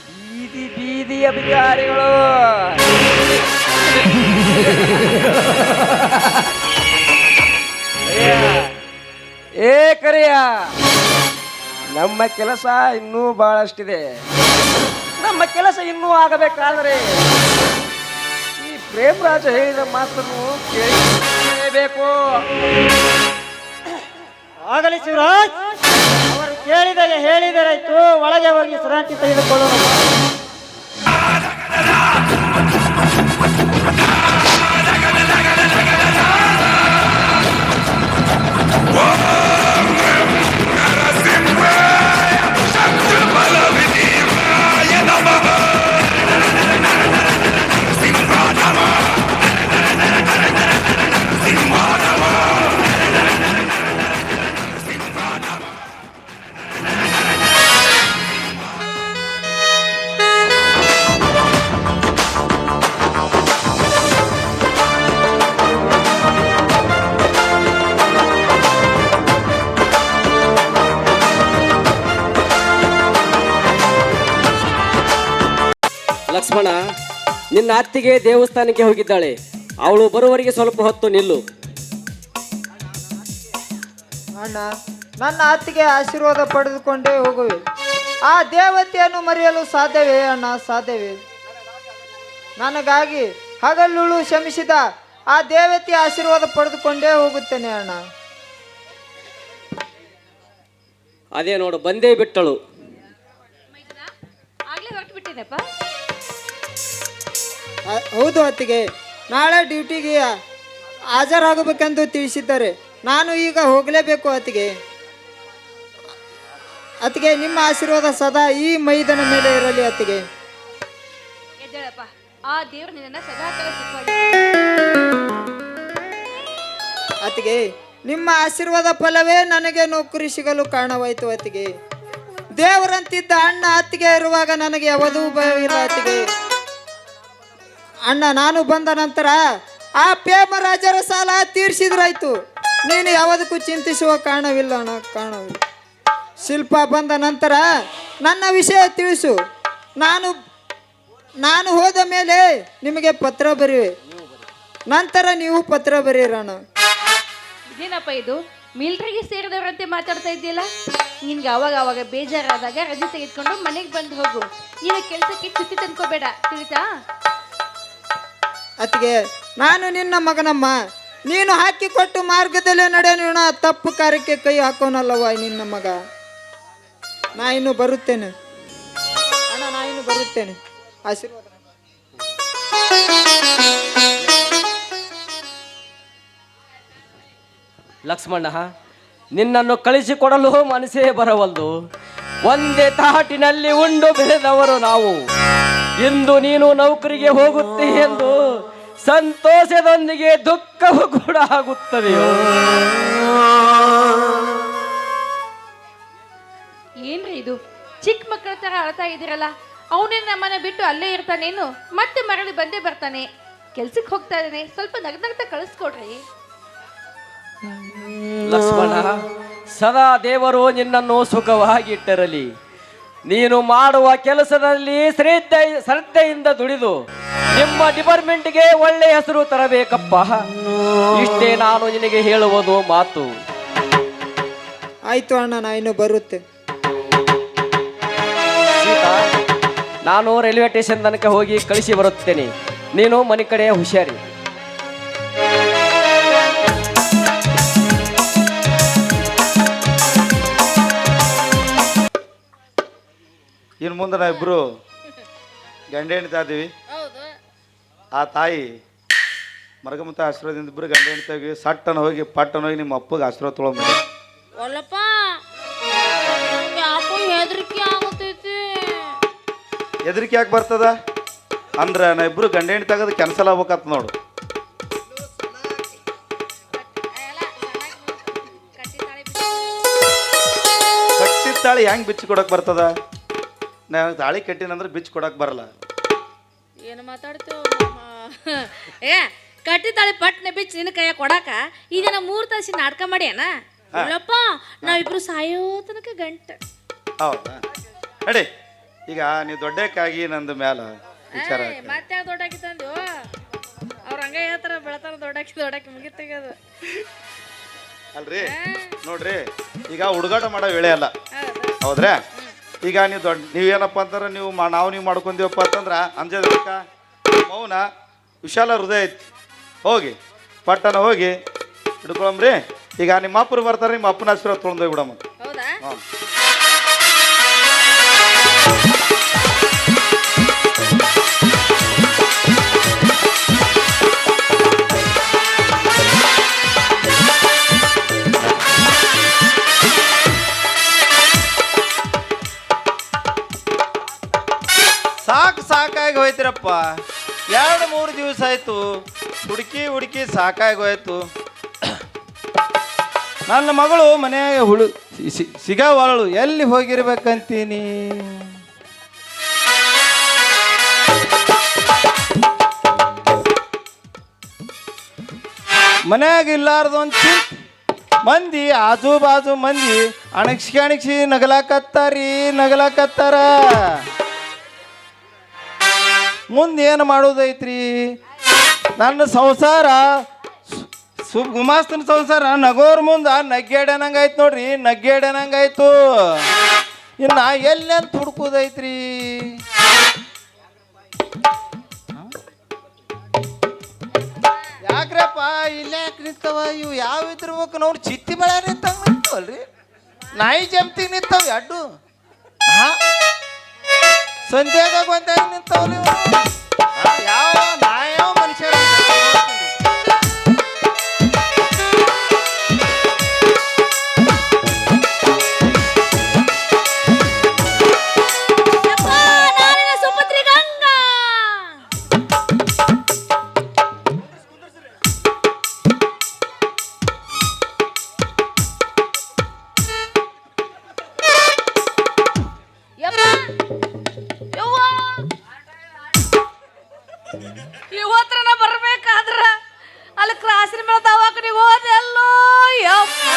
ಬೀದಿ ಬೀದಿ ಅಧಿಕಾರಿಗಳು ಏ ಕರಿಯ, ನಮ್ಮ ಕೆಲಸ ಇನ್ನೂ ಬಹಳಷ್ಟಿದೆ. ನಮ್ಮ ಕೆಲಸ ಇನ್ನೂ ಆಗಬೇಕಾದರೆ ಈ ಪ್ರೇಮರಾಜ ಹೇಳಿದ ಮಾತನ್ನು ಕೇಳಬೇಕು. ಆಗಲಿ ಶಿವರಾಜ್, ಅವರು ಕೇಳಿದರೆ ಹೇಳಿದರಾಯ್ತು. ಒಳಗೆ ಹೋಗಿ ವಿಶ್ರಾಂತಿ ತೆಗೆದುಕೊಳ್ಳೋಣ. ಲಕ್ಷ್ಮಣ, ನಿನ್ನ ಅತ್ತಿಗೆ ದೇವಸ್ಥಾನಕ್ಕೆ ಹೋಗಿದ್ದಾಳೆ. ಅವಳು ಬರುವವರೆಗೆ ಸ್ವಲ್ಪ ಹೊತ್ತು ನಿಲ್ಲು. ಅಣ್ಣ, ನನ್ನ ಅತ್ತಿಗೆ ಆಶೀರ್ವಾದ ಪಡೆದುಕೊಂಡೇ ಹೋಗುವೆ. ಆ ದೇವತೆಯನ್ನು ಮರೆಯಲು ಸಾಧ್ಯವೇ ಅಣ್ಣ? ಸಾಧ್ಯವೇ? ನನಗಾಗಿ ಹಗಲುಳು ಶ್ರಮಿಸಿದ ಆ ದೇವತೆಯ ಆಶೀರ್ವಾದ ಪಡೆದುಕೊಂಡೇ ಹೋಗುತ್ತೇನೆ ಅಣ್ಣ. ಅದೇ ನೋಡು, ಬಂದೇ ಬಿಟ್ಟಳು. ಆಗ್ಲೇ ಹೊರಟು ಬಿಟ್ಟಿದೆಪ್ಪ. ಹೌದು ಅತ್ತಿಗೆ, ನಾಳೆ ಡ್ಯೂಟಿಗೆ ಹಾಜರಾಗಬೇಕೆಂದು ತಿಳಿಸಿದ್ದಾರೆ. ನಾನು ಈಗ ಹೋಗಲೇಬೇಕು ಅತ್ತಿಗೆ. ಅತ್ತಿಗೆ, ನಿಮ್ಮ ಆಶೀರ್ವಾದ ಸದಾ ಈ ಮೈದನ ಮೇಲೆ ಇರಲಿ ಅತ್ತಿಗೆ. ಎದ್ದೇಳಪ್ಪ, ಆ ದೇವರು ನಿನ್ನ ಸದಾ ಕಾಲ ಸುಖವಾಗಿ. ಅತ್ತಿಗೆ, ನಿಮ್ಮ ಆಶೀರ್ವಾದ ಫಲವೇ ನನಗೆ ನೌಕರಿ ಸಿಗಲು ಕಾರಣವಾಯಿತು ಅತ್ತಿಗೆ. ದೇವರಂತಿದ್ದ ಅಣ್ಣ ಅತ್ತಿಗೆ ಇರುವಾಗ ನನಗೆ ಯಾವುದೂ ಭಯವಿಲ್ಲ ಅತ್ತಿಗೆ. ಅಣ್ಣ ನಾನು ಬಂದ ನಂತರ ಆ ಪ್ರೇಮರಾಜರ ಸಾಲ ತೀರಿಸಿದ್ರಾಯ್ತು. ನೀನು ಯಾವುದಕ್ಕೂ ಚಿಂತಿಸುವ ಕಾರಣವಿಲ್ಲ ಅಣ್ಣ, ಕಾರಣವಿಲ್ಲ. ಶಿಲ್ಪ ಬಂದ ನಂತರ ನನ್ನ ವಿಷಯ ತಿಳಿಸು. ನಾನು ಹೋದ ಮೇಲೆ ನಿಮಗೆ ಪತ್ರ ಬರೆಯುವೆ. ನಂತರ ನೀವು ಪತ್ರ ಬರೆಯಿರೋಣ. ಇದೇನಪ್ಪ ಇದು? ಮಿಲ್ಟ್ರಿಗೆ ಸೇರಿದವರಂತೆ ಮಾತಾಡ್ತಾ ಇದ್ದಿಲ್ಲ. ನಿನ್ಗೆ ಅವಾಗ ಬೇಜಾರಾದಾಗ ರಜೆ ತೆಗೆದುಕೊಂಡು ಮನೆಗೆ ಬಂದು ಹೋಗು. ಈಗ ಕೆಲಸಕ್ಕೆ ಚುತ್ತಿ ತಂದ್ಕೋಬೇಡ, ತಿಳಿತಾ? ಅತ್ತಿಗೆ, ನಾನು ನಿನ್ನ ಮಗನಮ್ಮ. ನೀನು ಹಾಕಿಕೊಟ್ಟು ಮಾರ್ಗದಲ್ಲೇ ನಡೆಯೋಣ. ತಪ್ಪು ಕಾರ್ಯಕ್ಕೆ ಕೈ ಹಾಕೋನಲ್ಲವ ನಿನ್ನ ಮಗ. ನಾ ಇನ್ನು ಬರುತ್ತೇನೆ ಅಣ್ಣ, ನಾ ಇನ್ನು ಬರುತ್ತೇನೆ. ಆಶೀರ್ವಾದ. ಲಕ್ಷ್ಮಣ, ನಿನ್ನನ್ನು ಕಳಿಸಿಕೊಡಲು ಮನಸ್ಸೇ ಬರವಲ್ದು. ಒಂದೇ ತಾಟಿನಲ್ಲಿ ಉಂಡು ಬೆಳೆದವರು ನಾವು. ಇಂದು ನೀನು ನೌಕರಿಗೆ ಹೋಗುತ್ತೆ ಎಂದು ಸಂತೋಷದೊಂದಿಗೆ ದುಃಖವೂ ಕೂಡ ಆಗುತ್ತದೆಯೋ? ಏನ್ರಿ ಇದು? ಚಿಕ್ಕ ಮಕ್ಕಳ ತರ ಅಳ್ತಾ ಇದ್ದೀರಲ್ಲ. ಅವನೇನು ನಮ್ಮನ್ನ ಬಿಟ್ಟು ಅಲ್ಲೇ ಇರ್ತಾನೇನು? ಮತ್ತೆ ಮರಳಿ ಬಂದೇ ಬರ್ತಾನೆ. ಕೆಲ್ಸಕ್ಕೆ ಹೋಗ್ತಾ ಇದ್ದಾನೆ, ಸ್ವಲ್ಪ ನಗ್ನಗ್ತಾ ಕಳಿಸ್ಕೊಡ್ರಿ. ಲಕ್ಷ್ಮಣ, ಸದಾ ದೇವರು ನಿನ್ನನ್ನು ಸುಖವಾಗಿಟ್ಟಿರಲಿ. ನೀನು ಮಾಡುವ ಕೆಲಸದಲ್ಲಿ ಶ್ರದ್ಧೆಯಿಂದ ದುಡಿದು ನಿಮ್ಮ ಡಿಪಾರ್ಟ್ಮೆಂಟ್ಗೆ ಒಳ್ಳೆ ಹೆಸರು ತರಬೇಕಪ್ಪ. ಇಷ್ಟೇ ನಾನು ನಿನಗೆ ಹೇಳುವುದು ಮಾತು. ಆಯ್ತು ಅಣ್ಣ, ನಾ ಇನ್ನು ಬರುತ್ತೆ. ಸೀತಾ, ನಾನು ರೈಲ್ವೆ ಸ್ಟೇಷನ್ ತನಕ ಹೋಗಿ ಕಳಿಸಿ ಬರುತ್ತೇನೆ. ನೀನು ಮನೆ ಕಡೆ ಹುಷಾರಿ. ಇನ್ನು ಮುಂದೆ ನಾವಿಬ್ರು ಗಂಡ ಹೆಂಡತಿ ಆದೀವಿ. ಆ ತಾಯಿ ಮರಗಮತ ಆಶೀರ್ವಾದದಿಂದ ಇಬ್ಬರು ಗಂಡ ಹೆಂಡತಿ ಸಟ್ಟನ ಹೋಗಿ ಪಟ್ಟನ ಹೋಗಿ ನಿಮ್ಮ ಅಪ್ಪಗೆ ಆಶೀರ್ವಾದ ತೊಗೊಂಡ್ಬಿಡಿ. ಒಲ್ಲಪ್ಪ, ಯಾಕೋ ಹೆದರಿಕೆ ಆಗತೈತಿ. ಹೆದರಿಕೆ ಯಾಕೆ ಬರ್ತದ ಅಂದ್ರೆ ನಾ ಇಬ್ರು ಗಂಡ ಹೆಂಡತಿ ಆಗೋದು ಕ್ಯಾನ್ಸಲ್ ಆಗ್ಬೇಕತ್ ನೋಡು. ಕಟ್ಟಿದ ತಾಳಿ ಹೆಂಗೆ ಬಿಚ್ಚಿ ಕೊಡಕ್ ಬರ್ತದ? ನಾನು ತಾಳಿ ಕಟ್ಟಿನಂದ್ರೆ ಬಿಚ್ಚಿ ಕೊಡಕ್ ಬರಲ್ಲ. ಏನು ಮಾತಾಡ್ತೀವ? ಏ, ಕಟ್ಟಿತಾಳೆ ಪಟ್ನೆ ಬಿಚ್ಚಿ ನಿನ್ನ ಕೈಯಾಗ ಕೊಡಾಕ ಇದನ್ನ 3 ತಾಸಿ ನಾಟಕ ಮಾಡ್ಯಾನ? ಇಲ್ಲಪ್ಪ, ನಾವಿಬ್ರು ಸಾಯೋ ತನಕ ಗಂಟ. ಹೌದಾ? ನಡಿ, ಈಗ ನೀವು ದೊಡ್ಡಕ್ಕಾಗಿ ನಂದು ಮ್ಯಾಲ ವಿಚಾರ. ಮತ್ತೆ ದೊಡ್ಡಾಕಿ ತಂದು ಅವ್ರ ಹಂಗ ಹೇಳ್ತಾರ, ಬೆಳತಾರ ದೊಡ್ಡಾಕಿ ಮುಗಿತಗದು. ಅಲ್ರಿ ನೋಡ್ರಿ, ಈಗ ಹುಡುಗಾಟ ಮಾಡೋ ವೇಳೆ ಅಲ್ಲ, ಹೌದ್ರಾ? ಈಗ ನೀವೇನಪ್ಪ ಅಂತಾರೆ, ನೀವು ಮಾಡ್ಕೊಂಡೀವಪ್ಪ ಅಂತಂದ್ರೆ ಅಂಜದಕ್ಕ ಮೌನ ವಿಶಾಲ ಹೃದಯ ಐತಿ. ಹೋಗಿ ಪಟ್ಟಣ ಹೋಗಿ ಹಿಡ್ಕೊಳಮ್ರಿ. ಈಗ ನಿಮ್ಮ ಅಪ್ಪರು ಬರ್ತಾರೆ, ನಿಮ್ಮ ಅಪ್ಪನ ಆಶೀರ್ವಾದ ತೊಗೊಂಡು ಹೋಗ್ಬಿಡಮ್ಮ. ಹೌದಾ? ಹಾಂ. ಸಾಕಾಗಿ ಹೋಯ್ತಿರಪ್ಪ. 2-3 ದಿವಸ ಆಯ್ತು ಹುಡುಕಿ ಸಾಕಾಗಿ ಹೋಯ್ತು. ನನ್ನ ಮಗಳು ಮನೆಯಾಗ ಸಿಗವಳು, ಎಲ್ಲಿ ಹೋಗಿರ್ಬೇಕಂತೀನಿ. ಮನ್ಯಾಗ ಇಲ್ಲಾರ್ದೊಂದು ಮಂದಿ ಆಜು ಬಾಜು ಮಂದಿ ಅಣಗ್ಸಿ ನಗಲಾಕತ್ತಾರ. ಮುಂದೆ ಏನು ಮಾಡೋದೈತ್ರಿ? ನನ್ನ ಸಂಸಾರ ಗುಮಾಸ್ತನ ಸಂಸಾರ ನಗೋರ್ ಮುಂದೆ ನಗ್ಗೇಡನಂಗಾಯ್ತು ನೋಡ್ರಿ, ನಗ್ಗೇಡನಂಗಾಯ್ತು. ಇನ್ನು ಎಲ್ಲೆಂತ ಹುಡ್ಕೋದೈತ್ರಿ? ಯಾಕ್ರಪ್ಪ ಇಲ್ಲೇ ಯಾಕೆ ನಿಂತವ? ಇವು ಯಾವ ಇದ್ರಬೇಕು ನೋಡಿ, ಚಿತ್ತಿ ಬೆಳೆ ನಿಂತಂಗೆ ನಿಂತವಲ್ರಿ, ನಾಯಿ ಜಂಪ್ತಿಗೆ ನಿಂತವ ಅಡ್ಡು. ಸಂಧ್ಯಾಗ ಬಂದಾಗ ನಿಂತವಲ್ಲ ಯಾವ ನಾಯೋ ಮನುಷ್ಯರು. ಇವತ್ರನ ಬರ್ಬೇಕಾದ್ರ ಅಲ್ಲಿ ಕ್ರಾಸಿನ ಮೇಲೆ ದವಾಖಾನೆ ನೀವು ಹೋದೆಲ್ಲೋ. ಯಪ್ಪ,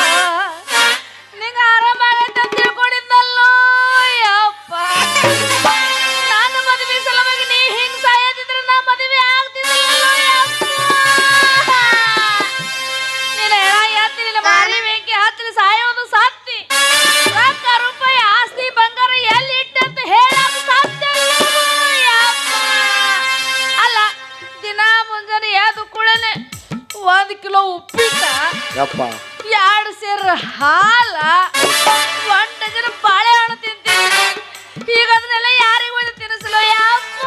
ನಿಂಗೆ ಆರಾಮಾಗೈತೆ ಅಂತ ತಿಳ್ಕೊಂಡಿದ್ದಲ್ಲೋ. ಯಪ್ಪ, ನಾನು ಮದುವೆ ಸಲುವಾಗಿ ನೀ ಹಿಂಗೆ ಸಾಯೋದಿದ್ರೆ ನಾ ಮದುವೆ ಆಗ್ತಿದ್ದಲ್ಲೋ. ಯಪ್ಪ, ನೀನು ಎತ್ತಿ ನಿನ್ನ ಮಾರಿ ಬೆಂಕಿ ಹತ್ತಿ ಸಾಯೋದು ಸಾಧ್ತಿ. ರೊಕ್ಕ ರೂಪಾಯಿ ಆಸ್ತಿ ಬಂಗಾರ ಎಲ್ಲಿ ಇಟ್ಟಂತ ಹೇಳೋದು ಸಾಧ್ಯ. ಅಲ್ಲ, ದಿನ ಮುಂಜಾನೆ ಎದ್ದು ಕೂಡಲೇ 1 ಕಿಲೋ ಉಪ್ಪಿಟ್ಟ, 2 ಸೇರು ಹಾಲ, 1 ಡಜನ್ ಬಾಳೆಹಣ್ಣು ತಿಂತೀನಿ. ಈಗ ಅದನ್ನೆಲ್ಲ ಯಾರಿಗೂ ಒಂದು ತಿನ್ನಿಸಲು? ಯಪ್ಪ,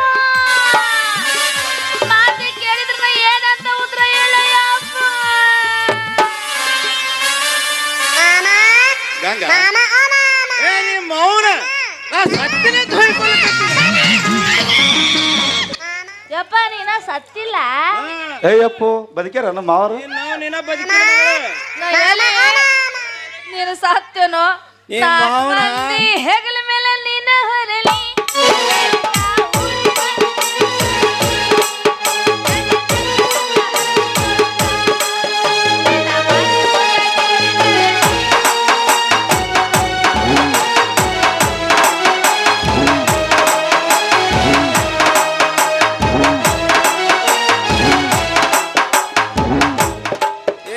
ಮಾತೆ ಕೇಳಿದ್ರೆ ನಾ ಏನಂತ ಉತ್ತರ ಹೇಳ? ಯಪ್ಪ ಸತ್ತಿನೇ ಯಪ್ಪ ನೀನ ಸತ್ತಿಲ್ಲ. ಏಯಪ್ಪು ಬದುಕ್ಯಾರ ನಮ್ಮ ಮಾವರು ನಾವು ನಿನ್ನ ಬದುಕಿನ ನಾ ಎಲ್ಲಿ? ನೀನು ಸತ್ತೇನೋ? ಏ ಮಾವನ? ಹೆಗಲ ಮೇಲೆ ನೀನು ಹೊರಲಿ.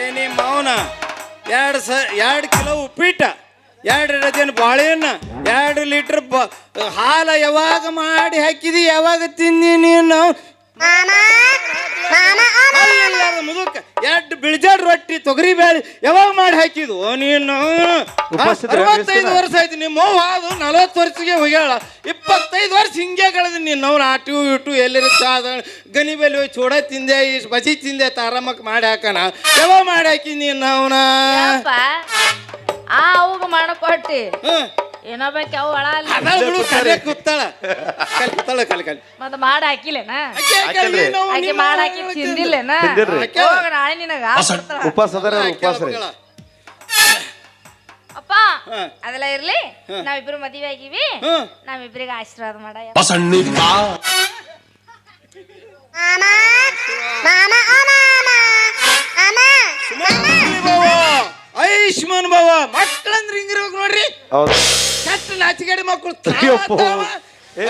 ಏನಿ ಮಾವನ 2 ಕಿಲೋ ಉಪ್ಪಿಟ್ಟ, 2 ಡಜನ್ ಬಾಳೆಹಣ್ಣ, 2 ಲೀಟರ್ ಹಾಲ ಯಾವಾಗ ಮಾಡಿ ಹಾಕಿದಿ, ಯಾವಾಗ ತಿಂದಿ ನೀನು? ಮುದುಕ 2 ಬಿಳಿಜಾಡ್ ರೊಟ್ಟಿ ತೊಗರಿ ಬೇಳೆ ಯಾವಾಗ ಮಾಡಿ ಹಾಕಿದ್ವು ನೀನು? 65 ವರ್ಷ ಆಯ್ತು ನಿಮ್ಮ ಅವ್ವ, ಅದು 40 ವರ್ಷಕ್ಕೆ ಹೋಗ್ಯಾಳ. 25 ವರ್ಷ ಹಿಂಗೆ ಕಳೆದ ನೀನು ಅವ್ನು ಆಟು ಇಟ್ಟು ಎಲ್ಲರೂ ಚಾದ ಗನಿ ಬೆಲೆ ಹೋಗಿ ಚೂಡ ತಿಂದೆ, ಇಷ್ಟು ಬಸಿ ತಿಂದೆ ತಾರಮ್ಮಕ್ಕೆ ಮಾಡಿ ಹಾಕೋಣ. ಯಾವಾಗ ಮಾಡಿ ಹಾಕಿ ನೀನು ಅವನ? ಅವಾಗ ಮಾಡಕೊಟ್ಟಿ ಏನೋ ಬೇಕು ಅವು ಒಳ ಕೂತಾಳ ಮತ್ತ ಮಾಡ ಹಾಕಿಲ್ಲೇನ? ಆಕೆ ಮಾಡ ಹಾಕಿ ತಿಂದಿಲ್ಲೇನ? ಹೋಗ ನಾಳೆ ನಿನಗ ಉಪವಾಸ ಅದಾರ ಉಪವಾಸ ರೀ. ಅಪ್ಪ ಅದೆಲ್ಲ ಇರ್ಲಿ, ನಾವಿಬ್ರು ಮದುವೆ ಆಗಿವಿ, ನಾವಿಬ್ರಿಗೆ ಆಶೀರ್ವಾದ ಮಾಡ. ಆಯುಷ್ಮಾನ್ ಬಾವ ಮಕ್ಕಳಂದ್ರೆ ಹಿಂಗಿರ್ಬೇಕು ನೋಡ್ರಿ. ಕಷ್ಟ ನಾಚಿಗಾಡಿ ಮಕ್ಕಳು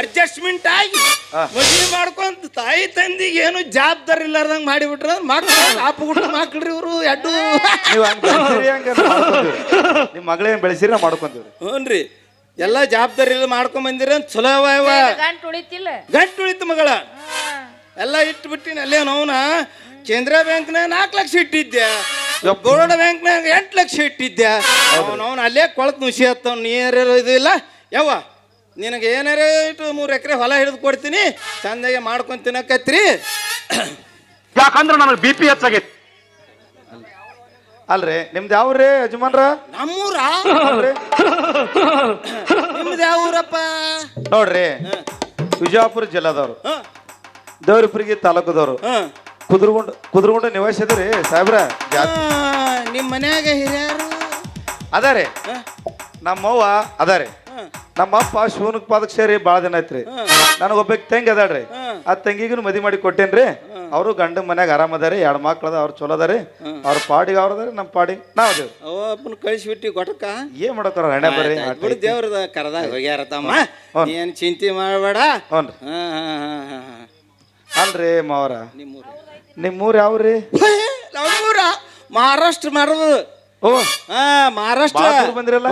ಅಡ್ಜಸ್ಟ್ಮೆಂಟ್ ಆಗಿ ಮದುವೆ ಮಾಡ್ಕೊಂತ ತಾಯಿ ತಂದಿಗೆ ಏನು ಜವಾಬ್ದಾರಿ ಇಲ್ಲಾರ್ದಂಗ ಮಾಡಿಬಿಟ್ರ ಮಕ್ಕಳು ಆಪುಗುಟ್ಟು ಮಕ್ಳ್ರಿ ಇವರು ಎಡ್ಡು. ನಿಮ್ಮ ಮಗಳೇನ್ ಬೆಳೆಸಿರ ಮಾಡ್ಕೊಂತೀವ್ರಿ. ಹ್ಞೂನ್ರಿ, ಎಲ್ಲ ಜವಾಬ್ದಾರಿ ಇಲ್ಲ ಮಾಡ್ಕೊಂಡ್ ಬಂದಿರ ಚಲೋ ಅವ. ಗಂಟು ಉಳಿತಿಲ್ಲ, ಗಂಟು ಉಳಿತು ಮಗಳ ಎಲ್ಲ ಇಟ್ಬಿಟ್ಟಿನ ಅಲ್ಲೇ ನೋವ್ನ. ಕೇಂದ್ರ ಬ್ಯಾಂಕ್ನಾಗ 4 ಲಕ್ಷ ಇಟ್ಟಿದ್ದೆ, ಬರೋಡ ಬ್ಯಾಂಕ್ನಾಗ 8 ಲಕ್ಷ ಇಟ್ಟಿದ್ದೆ. ಅವನು ಅಲ್ಲೇ ಕೊಳತ್ ನುಸಿ ಹತ್ತವ್. ನೀರು ಇದಿಲ್ಲ ಯಾವ ನಿನಗೆ ಏನಾರ ಇಟ್ಟು 3 ಎಕರೆ ಹೊಲ ಹಿಡಿದು ಕೊಡ್ತೀನಿ, ಚಂದಾಗೆ ಮಾಡ್ಕೊಂಡು ತಿನ್ನಕತ್ರಿ. ಯಾಕಂದ್ರೆ ನನಗೆ BP ಹೆಚ್ಚಾಗೈತಿ. ಅಲ್ರಿ ನಿಮ್ದು ಯಾವ್ರಿ ಯಜಮಾನ್ರ? ನಮ್ಮೂರ. ನಿಮ್ದು ಯಾವ ಊರಪ್ಪ? ನೋಡ್ರಿ, ವಿಜಯಪುರ ಜಿಲ್ಲಾದವ್ರು, ದೇವ್ರಿಪುರಿಗೆ ತಾಲೂಕದವ್ರು, ಕುದುರ್ಗುಂಡ ನಿವಾಸ ಇದ್ರಿ ಸಾಹೇಬ್ರ. ನಿಮ್ಮ ಮನ್ಯಾಗ ಹಿರಿಯರು ಅದಾರೆ, ನಮ್ಮವ್ವ ಅದಾರೆ, ನಮ್ಮಪ್ಪ ಶಿವನಕ್ ಪಾದಕ್ ಸೇರಿ ಭಾಳ ದಿನ ಐತ್ರಿ. ನನಗೊಬ್ಬ ತಂಗಿ ಅದಾಳ್ರಿ, ಆ ತಂಗಿಗೂ ಮದಿ ಮಾಡಿ ಕೊಟ್ಟೇನ್ರಿ. ಅವರು ಗಂಡ ಮನ್ಯಾಗ ಆರಾಮ ಅದಾರಿ, 2 ಮಕ್ಳು ಅದ, ಅವ್ರು ಚಲೋ ಅದಾರಿ. ಅವ್ರ ಪಾಡಿಗೆ ಅವ್ರ ಅದಾರಿ, ನಮ್ಮ ಪಾಡಿಗೆ ನಾವ್ ಅದೇವ್ರಿ. ಅವಪ್ಪನ ಕಳಿಸ್ಬಿಟ್ಟು ಕೊಟ್ಟಕ್ಕ ಏನ್ ಮಾಡತ್ತಾರ ಹಣೆ ಬರ್ರಿ. ದೇವ್ರದ ಕರದಾಗ ಹೋಗ್ಯಾರ ತಮ್ಮ, ಏನ್ ಚಿಂತೆ ಮಾಡಬೇಡ. ಹ್ಞೂ. ಅಲ್ರಿ ಮಾವರ, ನಿಮ್ಮೂರ್ ಯಾವ್ರಿ? ನಮ್ಮೂರ ಮಹಾರಾಷ್ಟ್ರ ಮಾಡೋದು. ಓ ಮಹಾರಾಷ್ಟ್ರ ಬಂದಿರಲ್ಲ.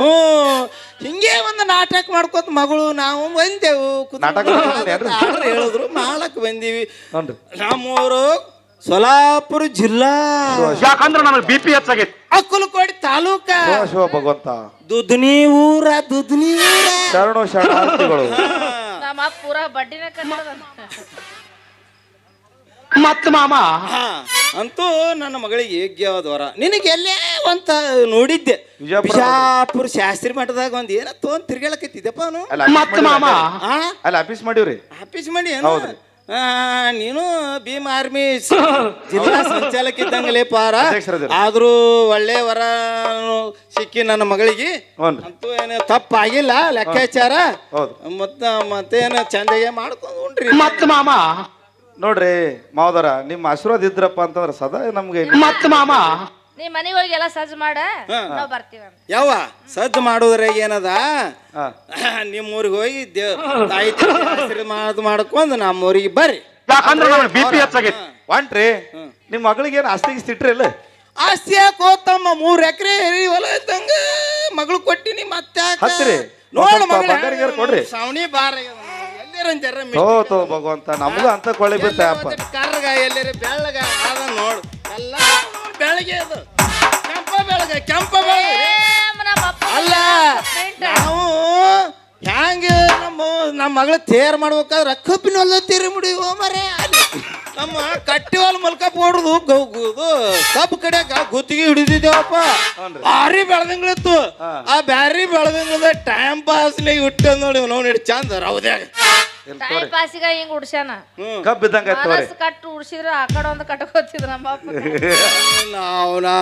ಹಿಂಗೆ ಒಂದು ನಾಟಕ ಮಾಡ್ಕೋತ ಮಗಳು ನಾವು ಬಂದೆವು. ಹೇಳಿದ್ರು ಮಾಡಕ್ ಬಂದೀವಿ. ನಮ್ಮೂರು ಸೊಲಾಪುರ ಜಿಲ್ಲಾ. ಯಾಕಂದ್ರೆ ನನಗೆ BP ಹೆಚ್ಚಾಗೈತಿ. ಅಕ್ಕಲಕೋಟೆ ತಾಲೂಕ. ಭಗವಂತ ದುದ್ನಿ ಊರ, ದುದ್ನಿ ಊರ. ಶರಣಾರ್ಥಿಗಳು. ನಮ್ಮ ಪೂರಾ ಬಡ್ಡಿನ ಕನ್ನಡ. ಮತ್ತ ಮಾಮ ಅಂತೂ ನನ್ನ ಮಗಳಿಗೆ ಯೋಗ್ಯವಾದವರ ನಿನಗೆ ಎಲ್ಲೇ ಅಂತ ನೋಡಿದ್ದೆ. ಬಿಜಾಪುರ ಶಾಸ್ತ್ರಿ ಮಠದಾಗ ಒಂದ್ ಏನ ತೊಗೊಂಡ್ ತಿರ್ಗಾಳಕತ್ತಿದ್ದಪ್ಪ ಅವನು. ಮತ್ತ ಮಾಮ ಅಲ್ಲ ಆಫೀಸ್ ಮಾಡಿವ್ರಿ. ಆಫೀಸ್ ಮಾಡಿ ನೀನು ಭೀಮ್ ಆರ್ಮಿ ಜಿಲ್ಲಾ ಸಂಚಾಲಕ ಇದ್ದಂಗಲೇ ಪಾರ. ಆದ್ರೂ ಒಳ್ಳೆ ವರ ಸಿಕ್ಕಿ ನನ್ನ ಮಗಳಿಗೆ. ಅಂತೂ ಏನು ತಪ್ಪಾಗಿಲ್ಲ ಲೆಕ್ಕಾಚಾರ. ಮತ್ತೇನು ಚಂದಾಗೆ ಮಾಡ್ಕೊಂಡ್ರಿ. ಮತ್ತ ಮಾಮ ನೋಡ್ರಿ ಮಾವದರ, ನಿಮ್ಮ ಆಶೀರ್ವಾದ ಇದ್ರಪ್ಪ ಅಂತಂದ್ರ ಸದಾ ನಮ್ಗೆ. ಮತ್ತ ಮಾಮ ನೀ ಮನೆಗೆ ಹೋಗಿ ಎಲ್ಲ ಸಜ್ಜು ಮಾಡ, ನಾವ್ ಬರ್ತೀವಿ. ಯಾವ ಸಜ್ಜು ಮಾಡೋದ್ರಾಗ ಏನದ, ನಿಮ್ಮೂರಿಗೆ ಹೋಗಿ ತಾಯಿ ಆಶೀರ್ವಾದ ಮಾಡ್ಕೊಂಡು ನಮ್ಮೂರಿಗೆ ಬರ್ರಿ. ಯಾಕಂದ್ರೆ ನನಗೆ BP ಹೆಚ್ಚಾಗೈತಿ. ಒಂಟ್ರಿ ನಿಮ್ಮ ಮಗಳಿಗೆ ಏನು ಆಸ್ತಿ ಇಟ್ರಿ ಇಲ್ಲ? ಆಸ್ತಿ ಯಾಕೆ ಹೋತಮ್ಮ, 3 ಎಕರೆ ಹೊಲ ಇದ್ದಂಗ ಮಗಳು ಕೊಟ್ಟಿನಿ. ಮತ್ತೆ ನೋಡ ಕೊಡ್ರಿ ಸಾವಣಿ ಬಾರ ಭಗವಂತ, ನಮ್ದು ಅಂತ ಕೊಳ್ಳಿ ಬಿಟ್ಟ ಕರ್ಗ ಎಲ್ಲರ ಬೆಳ್ಳಗ ಅದ ನೋಡು. ಎಲ್ಲ ಬೆಳಗ್ಗೆ ಅದು ಕೆಂಪ ಬೆಳಗ ಅಲ್ಲ. ನಾವು ಹ್ಯಾಂಗ ನಮ್ಮ ಮಗಳ ತೇರ್ ಮಾಡ್ಬೇಕಾದ್ರೆ ಕಬ್ಬಿನ ಹೊಲ ತೀರಿ ಮುಡಿಯುವ ಮರೆ ಅಲ್ಲಿ ನಮ್ಮ ಕಟ್ಟಿವಾಲ್ ಮಲ್ಕಪ್ ಹೊಡ್ದು ಕಬ್ಬು ಕಡೆಯಾಗ ಗುತ್ತಿಗೆ ಹಿಡಿದಿದ್ದೇವಪ್ಪ. ಭಾರಿ ಬೆಳದಂಗಳಿತ್ತು. ಆ ಬ್ಯಾರಿ ಬೆಳದಂಗದ ಟೈಮ್ ಪಾಸ್ಲಿ ಇಟ್ಟು ನೋಡಿ ನೋಡಿ ಚಂದ ರೌದ್ಯಾಗ ಟೈಮ್ ಪಾಸಿಗ ಹಿಂಗ್ ಉಡ್ಸ್ಯಾನ. ಕಬ್ಬ್ ಇದ್ದಂಗ ಮನಸ್ಸು ಕಟ್ಟು ಉಡ್ಸಿದ್ರ ಆ ಕಡೆ ಒಂದು ಕಟ್ಕೋತಿದ್ರು ನಮ್ಮ ಅಪ್ಪ. ನಾವ್ನಾ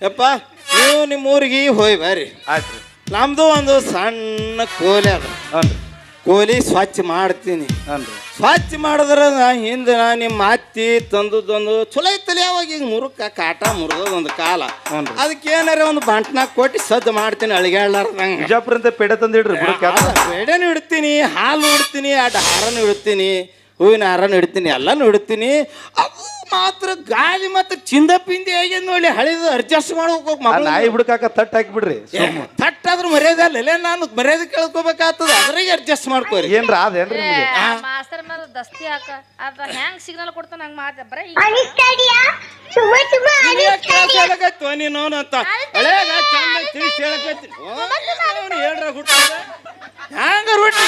ಯಪ್ಪ ನೀವು ನಿಮ್ಮ ಊರಿಗೆ ಹೋಯ್ ಬರ್ರಿ. ಆಯ್ತು. ನಮ್ದು ಒಂದು ಸಣ್ಣ ಕೋಲಿ ಅದ. ಕೋಲಿ ಸ್ವಚ್ಛ ಮಾಡ್ತೀನಿ. ಸ್ವಚ್ಛ ಮಾಡಿದ್ರೆ ಹಿಂದೆ ನಿಮ್ಮ ಅತ್ತಿ ತಂದದೊಂದು ಚಲೋ ಇತ್ತಲ್ಲ ಯಾವಾಗ ಈಗ ಮುರುಕ ಕಾಟ ಮುರಿದೊಂದು ಕಾಲ. ಅದಕ್ಕೆ ಏನಾರ ಒಂದು ಬಂಟ್ನಾಗ ಕೊಟ್ಟು ಸದ್ದು ಮಾಡ್ತೀನಿ ಅಳಿಗಾಡ್ಲಾರ್ದಂಗೆ. ಬಿಜಾಪುರ ಪೇಡೆ ತಂದಿಡ್ರಿ. ಬೇಡನೂ ಇಡ್ತೀನಿ, ಹಾಲು ಇಡ್ತೀನಿ, ಅಡ್ಡ ಹಾರನು ಇಡ್ತೀನಿ, ಹೂವಿನ ಹಾರನು ಇಡ್ತೀನಿ, ಎಲ್ಲನೂ ಇಡ್ತೀನಿ. ಅದು ಮಾತ್ರ ಗಾಳಿ ಮತ್ತು ಚಿಂದ ಪಿಂದಿ ಹೇಗೆ ನೋಡಿ ಹಳಿದು ಅಡ್ಜಸ್ಟ್ ಮಾಡ್ಬೇಕು. ನಾಯಿ ಬಿಡ್ಕಾಕ ತಟ್ ಹಾಕಿಬಿಡ್ರಿ. ತಟ್ಟಾದ್ರೂ ಮರ್ಯಾದೆ ಅಲ್ಲೇ ನಾನು ಮರ್ಯಾದೆ ಕೇಳ್ಕೊಬೇಕಾಗ್ತದೆ. ಅದ್ರಾಗೆ ಅಡ್ಜಸ್ಟ್ ಮಾಡ್ಕೋರಿ. ಏನ್ರ ಅದೇನ್ರಿ ಮಾಸ್ತರ್ ಮೇಲೆ ದಸ್ತಿ ಹಾಕ ಅದ ಹೆಂಗ್ ಸಿಗ್ನಲ್ ಕೊಡ್ತಾನ ಹಂಗ ಮಾತ ಬರೀ ನೀನು ಅಂತ ಹಳೇಗ ಚಂದ ತಿಳಿಸಿ ಹೇಳಕತ್ತೀನಿ. ಹೇಳ್ರ ಹುಟ್ಟಿದ ಹ್ಯಾಂಗ ಹುಟ್ಟಿ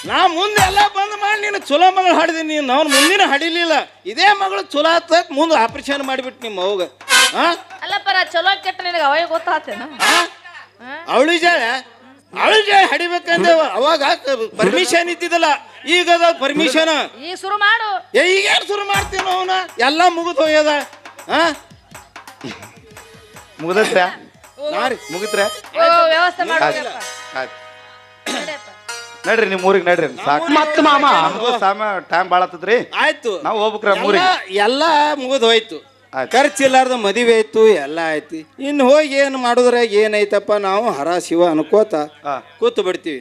ನಾ ಮುಂದೆ ಎಲ್ಲ ಬಂದ್ ಮಾಡಿ ನೀನು ಚಲೋ ಮಗಳು ಹಾಡಿದೀನಿ. ನೀನು ಅವ್ನು ಮುಂದಿನ ಹಾಡಿಲಿಲ್ಲ. ಇದೇ ಮಗಳು ಚಲೋ ಆತ ಮುಂದೆ ಆಪರೇಷನ್ ಮಾಡಿಬಿಟ್ಟು ನಿಮ್ಮ ಅವ್ಗ. ಅಲ್ಲಪ್ಪರ ಚಲೋ ಕೆಟ್ಟ ನಿನಗೆ ಅವಾಗ ಗೊತ್ತಾತೇನ? ಅವಳಿ ಜಾಳ ಹಡಿಬೇಕಂದ್ರೆ ಅವಾಗ ಪರ್ಮಿಷನ್ ಇದ್ದಿದ್ದಲ್ಲ, ಈಗ ಅದ ಪರ್ಮಿಷನ್. ಈಗ ಶುರು ಮಾಡು. ಈಗೇನು ಶುರು ಮಾಡ್ತೀವಿ ಅವನ ಎಲ್ಲ ಮುಗಿದು ಹೋಗ್ಯದ. ಮುಗಿದ್ರೆ ಮುಗಿದ್ರೆ ವ್ಯವಸ್ಥೆ ಮಾಡು. ನಡ್ರಿ ನಿಮ್ ಊರಿಗೆ ನಡ್ರಿ. ಸಾಕು ಮಾಮ ಟೈಮ್ ಭಾಳ ಆತದ್ರಿ. ಆಯ್ತು ನಾವು ಹೋಗ್ಬೇಕ್ರ ಊರಿಗೆ. ಎಲ್ಲ ಮುಗಿದು ಹೋಯ್ತು. ಖರ್ಚಿಲ್ಲಾರ್ದ ಮದುವೆ ಆಯ್ತು, ಎಲ್ಲ ಆಯ್ತು. ಇನ್ನು ಹೋಗಿ ಏನು ಮಾಡಿದ್ರೆ ಏನೈತಪ್ಪ ನಾವು ಹರ ಶಿವ ಅನ್ಕೋತ ಕೂತು ಬಿಡ್ತೀವಿ.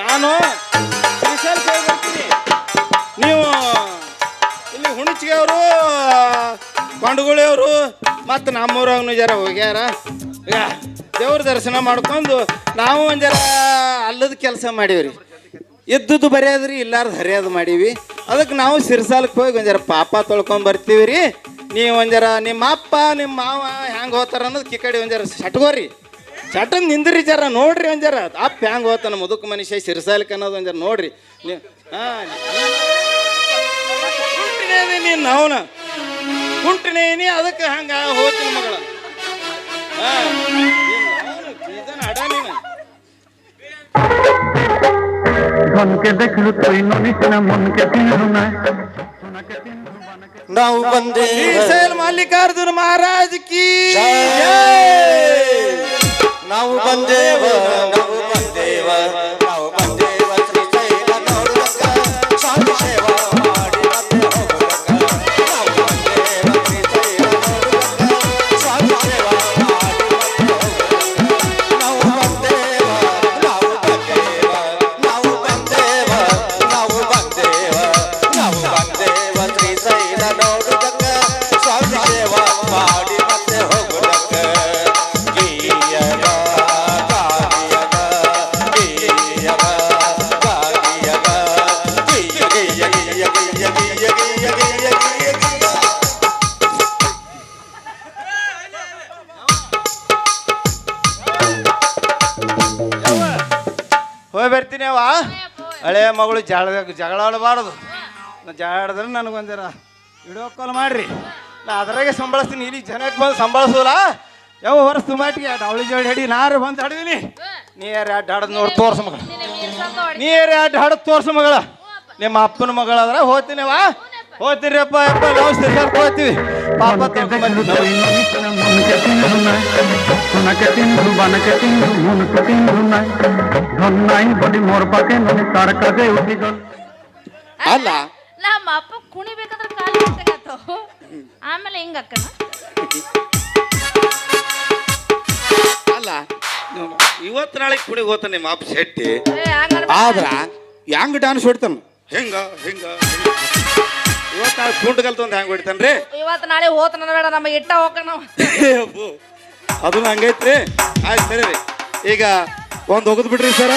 ನಾನು ಶ್ರೀಶೈಲ ಬರ್ತೀನಿ. ನೀವು ಇಲ್ಲಿ ಹುಣಚಿಗೆ ಅವರು ಕೊಂಡಗುಳಿಯವರು ಮತ್ತು ನಮ್ಮೂರವನು ಜರ ಹೋಗ್ಯಾರ. ದೇವ್ರ ದರ್ಶನ ಮಾಡ್ಕೊಂಡು ನಾವು ಒಂದು ಜರ ಅಲ್ಲದ ಕೆಲಸ ಮಾಡೀವ್ರಿ. ಇದ್ದದ್ದು ಬರೆಯೋದ್ರಿ, ಇಲ್ಲಾರ್ದು ಹರಿಯೋದು ಮಾಡೀವಿ. ಅದಕ್ಕೆ ನಾವು ಸಿರ್ಸಾಲಕ್ಕೆ ಹೋಗಿ ಒಂದು ಜರ ಪಾಪ ತೊಳ್ಕೊಂಡು ಬರ್ತೀವಿ ರೀ. ನೀವು ಒಂದು ಜರ ನಿಮ್ಮ ಅಪ್ಪ ನಿಮ್ಮ ಮಾವ ಹೆಂಗೆ ಹೋಗ್ತಾರ ಅನ್ನೋದು ಕಿಕ್ಕಡಿ ಒಂದು ಜರ ಸಟ್ಗೋರಿ. ಚಟನ್ ನಿಂದ್ರಿ ಜರ ನೋಡ್ರಿ. ಒಂದು ಜರ ಅಪ್ಪ ಹೆಂಗೆ ಹೋಗ್ತಾನ ಮುದುಕ ಮನುಷ್ಯ ಸಿರ್ಸಾಲಕ್ಕೆ ಅನ್ನೋದು ಒಂದು ಜರ ನೋಡ್ರಿ. ನೀವು ನೀನು ಅವನ ಕುಂಟಿನೇನಿ ಅದಕ್ಕೆ ಹಂಗೆ ಹೋಗ್ತೀನಿ ಮಗಳ. ಅಡ ನೀನು ನಾವು ಬಂದೇ ಶ್ರೀಶೈಲ ಮಲ್ಲಿಕಾರ್ಜುನ ಮಹಾರಾಜ್ ಕಿ ನಾವು ಬಂದೇವ ನಾವು ಬಂದೇವ ನಾವು ಬಂದೇವ ಶ್ರೀಶೈಲ ನೋಡುವಾಗ ಸ್ವಾಮಿ ಸೇವಾ ಮಾಡಿ ಮತ್ತೆ ಹೋಗುವಾಗ. ನಾವು ಬಂದೇವ ಶ್ರೀಶೈಲ ನೋಡುವಾಗ ಸ್ವಾಮಿ ಸೇವಾ ಮಾಡಿ ಮತ್ತೆ ಹೋಗುವಾಗ. ನಾವು ಬಂದೇವ ನಾವು ಬಂದೇವ ನಾವು ಬಂದೇವ ನಾವು ಬಂದೇವ ನಾವು ಬಂದೇವ ಶ್ರೀಶೈಲ ನೋಡುವಾಗ ಸ್ವಾಮಿ ಸೇವಾ ಮಾಡಿ ಮತ್ತೆ ಹೋಗುವಾಗ. ಗೀಯಗ ಗಾಗಿಯಗ ಗೀಯಗ ಗಾಗಿಯಗ ಗೀಯ ಗೀಯ ಗೀಯ ಗೀಯ ಗೀಯ ಗೀಯ ಗೀಯ ಗೀಯ ಗೀಯ. ಹೋಗಿ ಬರ್ತೀನಿ. ಅವ ಹಳೆಯ ಮಗಳು ಜಗಳ ಆಡಬಾರ್ದು. ಜಗಳ ಆಡಿದ್ರೆ ನನಗೊಂದರ ವಿಡಿಯೋ ಕಾಲ್ ಮಾಡ್ರಿ. ನಾ ಅದ್ರಾಗೆ ಸಂಭಾಳಿಸ್ತೀನಿ. ಇಲ್ಲಿ ಜನಕ್ಕೆ ಬಂದು ಸಂಭಾಳಿಸೋಲ್ಲ. ಯಾವ ವರ್ಷ ತುಮಾಟಿಗೆ ಅವಳಿ ಜೋಡಿ ಹಿಡಿ ನಾರು ಬಂದು ಹಾಡಿದೀನಿ. ನೀರು ಅಡ್ಡ ಹಾಡೋದು ನೋಡಿ ತೋರ್ಸ ಮಗಳ. ನೀರು ಅಡ್ಡ ಹಾಡೋದು ತೋರ್ಸ ಮಗಳ. ನಿಮ್ಮ ಅಪ್ಪನ ಮಗಳಾದ್ರ ಹೋಗ್ತೀನಿ. ವಾ ಹೋಗ್ತೀರಿ ಅಪ್ಪ ಅಪ್ಪ ನಾವು ಸಿರ್ಸಾಕ್ ಹೋಗ್ತೀವಿ. ಪಾಪ ಅಲ್ಲ ನಮ್ಮ ಅಪ್ಪ ಕುಣಿಬೇಕಾದ್ರೆ ಕಾಲು ತೆಗಾತು. ಆಮೇಲೆ ಹಿಂಗ ಅಕ್ಕನ ಅಲ್ಲ ಇವತ್ತು ನಾಳೆ ಕುಡಿ ಹೋಗ್ತಾನೆ ನಿಮ್ಮ ಅಪ್ಪ ಶೆಟ್ಟಿ. ಆದ್ರ ಹೆಂಗ್ ಡಾನ್ಸ್ ಹೊಡ್ತಾನ ಹೆಂಗ ಹೆಂಗ ಇವತ್ತು ನಾಳೆ ಕುಂಟ ಕಲ್ತಂದು ಹೆಂಗ್ ಹೊಡಿತಾನ್ರಿ. ಇವತ್ತು ನಾಳೆ ಹೋತನ ಬೇಡ ನಮಗೆ ಇಟ್ಟ ಹೋಗೋಣ. ಅದನ್ನ ಹಂಗೈತ್ರಿ. ಆಯ್ತು ಸರಿ ರೀ. ಈಗ ಒಂದು ಹೋಗದ್ ಬಿಡ್ರಿ ಸರ.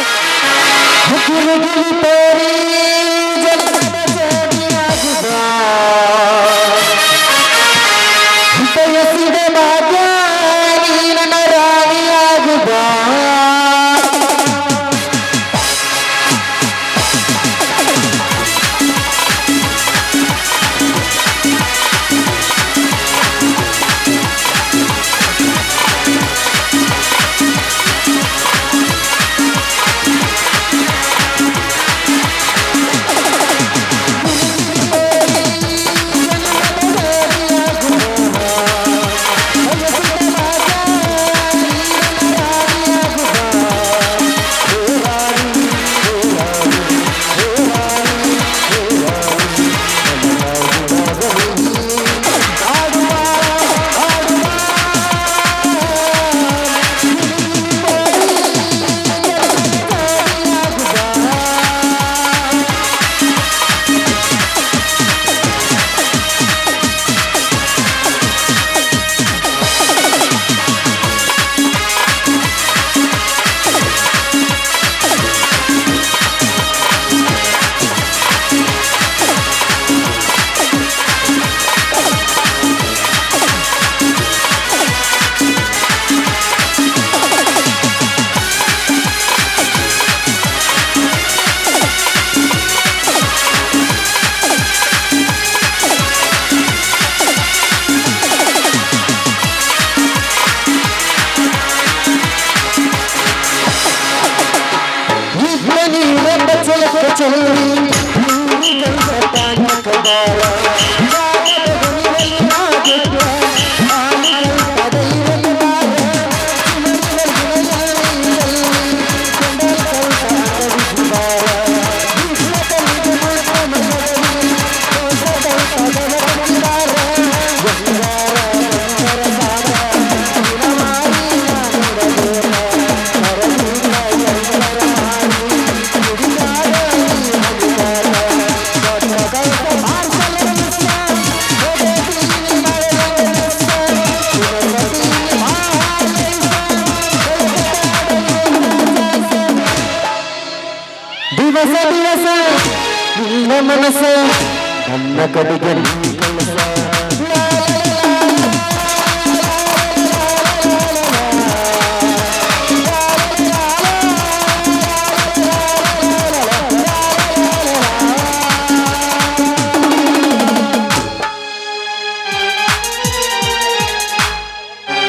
ಮನಸ ನನ್ನ ಕಡೆಗೆ